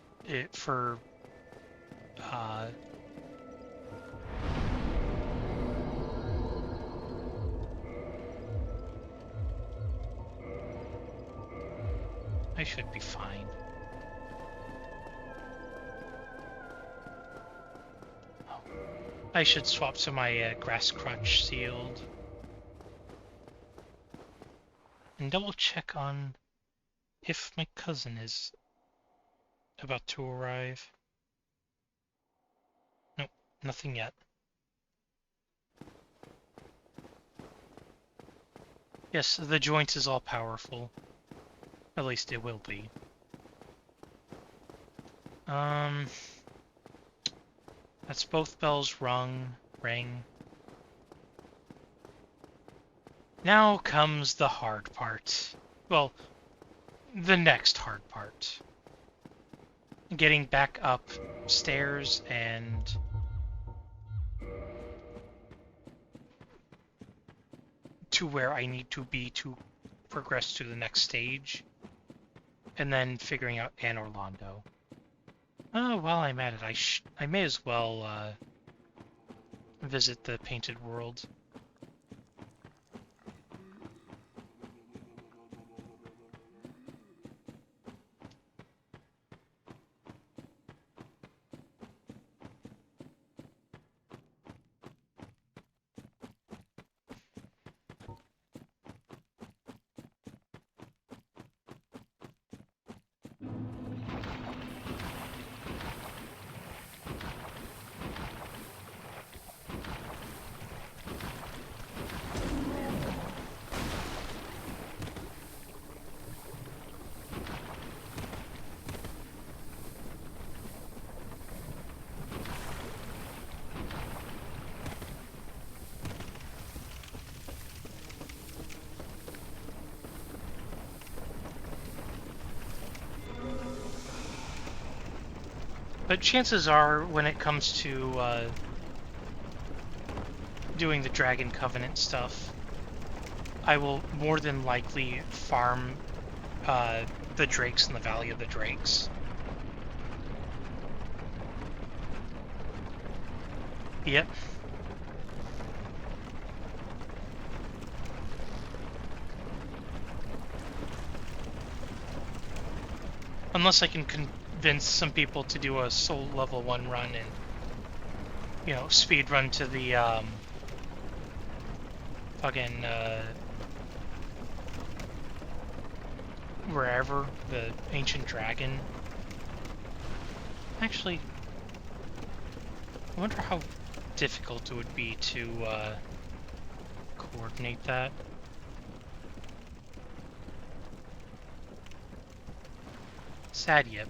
I should be fine. Oh. I should swap to my Grass Crunch Sealed. And double check on if my cousin is about to arrive. Nope, nothing yet. Yes, the joint is all powerful. At least it will be. That's both bells rang. Now comes the hard part. Well, the next hard part. Getting back upstairs and to where I need to be to progress to the next stage. And then figuring out Anne Orlando. Oh, while I'm at it, I may as well visit the Painted World. But chances are, when it comes to doing the Dragon Covenant stuff, I will more than likely farm the Drakes in the Valley of the Drakes. Yep. Unless I can convince some people to do a Soul Level 1 run and, you know, speed run to the, fucking, wherever, the Ancient Dragon. Actually, I wonder how difficult it would be to coordinate that. Sad yip.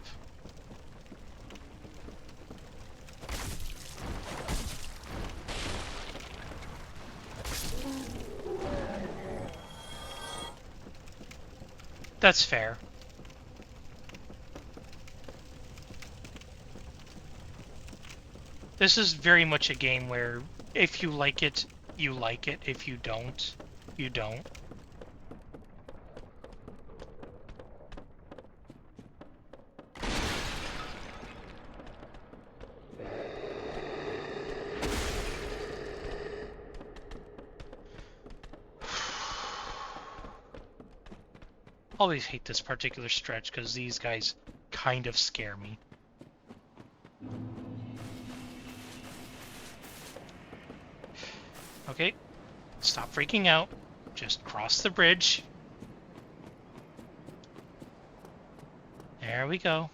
That's fair. This is very much a game where if you like it, you like it. If you don't, you don't. Always hate this particular stretch because these guys kind of scare me. Okay, stop freaking out. Just cross the bridge. There we go.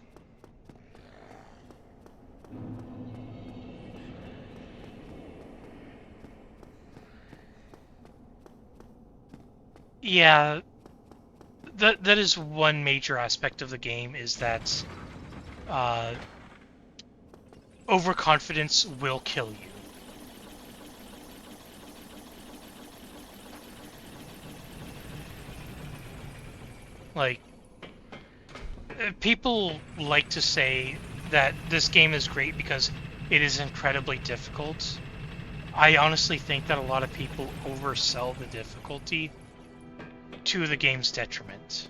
Yeah, that is one major aspect of the game, is that overconfidence will kill you. Like, people like to say that this game is great because it is incredibly difficult. I honestly think that a lot of people oversell the difficulty to the game's detriment.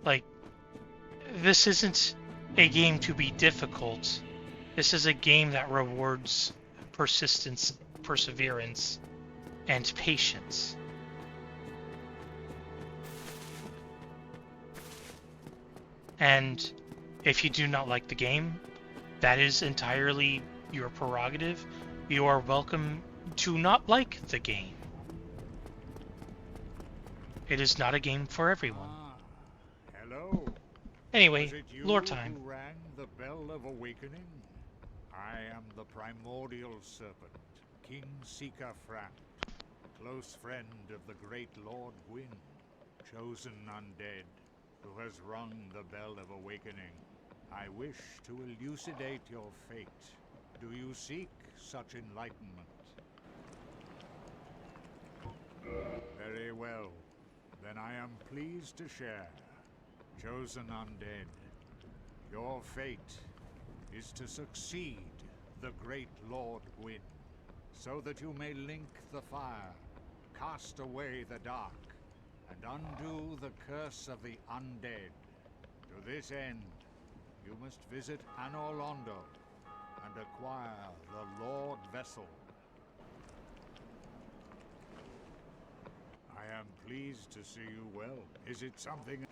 Like, this isn't a game to be difficult. This is a game that rewards persistence, perseverance, and patience. And if you do not like the game, that is entirely your prerogative. You are welcome to not like the game. It is not a game for everyone. Hello. Anyway, Was it you lore time. who rang the bell of awakening? I am the primordial serpent, King Seeker Frant, close friend of the great Lord Gwyn, chosen undead, who has rung the bell of awakening. I wish to elucidate your fate. Do you seek such enlightenment? Very well. Then I am pleased to share. Chosen undead, your fate is to succeed the great Lord Gwyn, so that you may link the fire, cast away the dark, and undo the curse of the undead. To this end, you must visit Anor Londo and acquire the Lord Vessel. I am pleased to see you well. Is it something...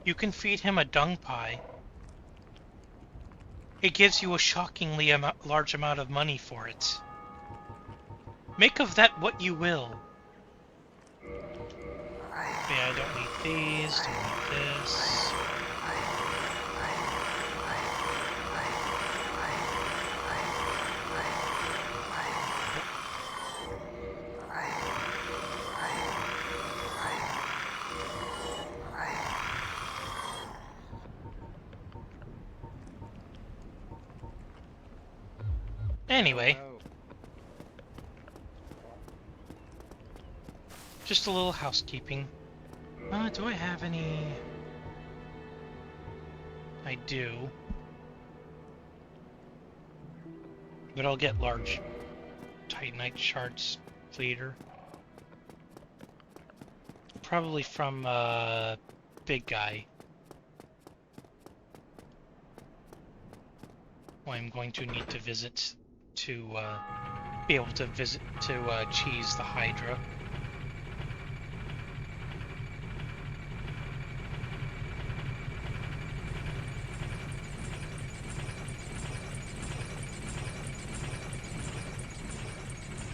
You can feed him a dung pie. It gives you a shockingly large amount of money for it. Make of that what you will. Yeah, I don't need these, don't need this. Anyway, just a little housekeeping. Do I have any? I do. But I'll get large Titanite shards later. Probably from Big Guy. Who I'm going to need to visit to be able to cheese the Hydra.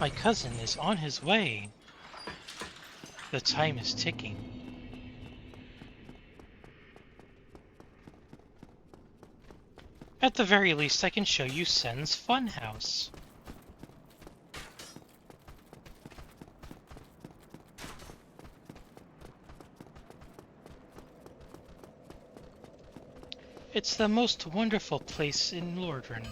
My cousin is on his way. The time is ticking. At the very least, I can show you Sen's funhouse. It's the most wonderful place in Lordran.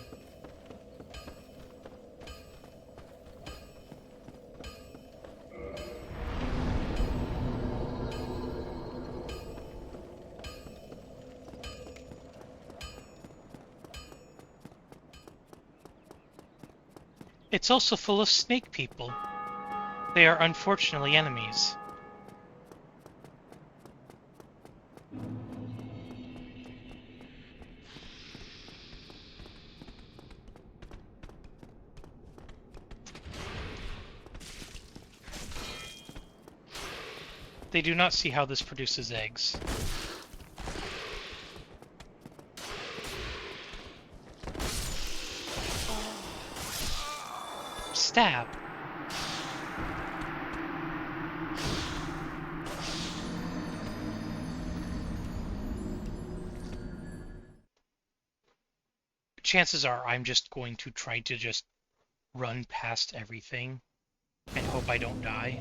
It's also full of snake people. They are unfortunately enemies. They do not see how this produces eggs. Stab. Chances are I'm just going to try to just run past everything and hope I don't die.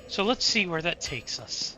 So let's see where that takes us.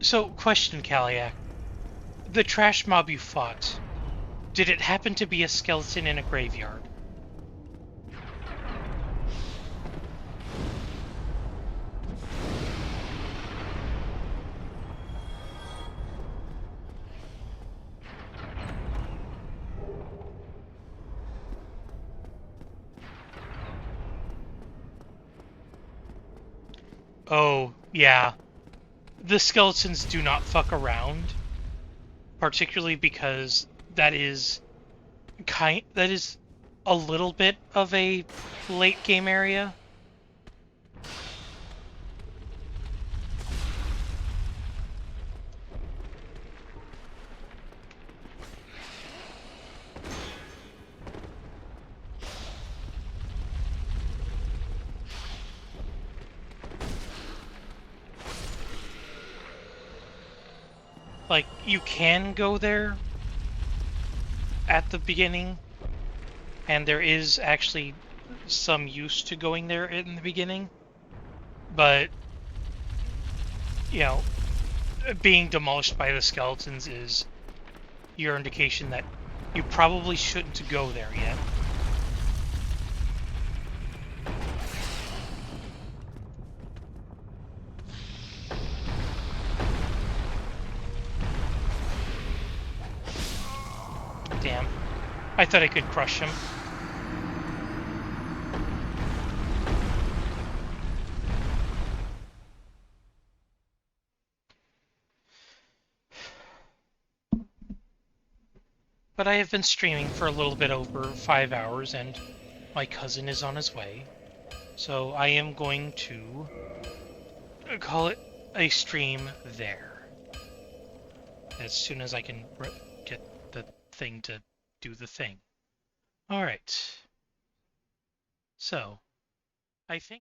So, question, Kaliak. The trash mob you fought, did it happen to be a skeleton in a graveyard? Oh, yeah. The skeletons do not fuck around, particularly because that is a little bit of a late game area. Like, you can go there at the beginning, and there is actually some use to going there in the beginning, but, you know, being demolished by the skeletons is your indication that you probably shouldn't go there yet. Damn. I thought I could crush him. But I have been streaming for a little bit over 5 hours, and my cousin is on his way. So I am going to call it a stream there. As soon as I can get the thing to do the thing. Alright. So, I think...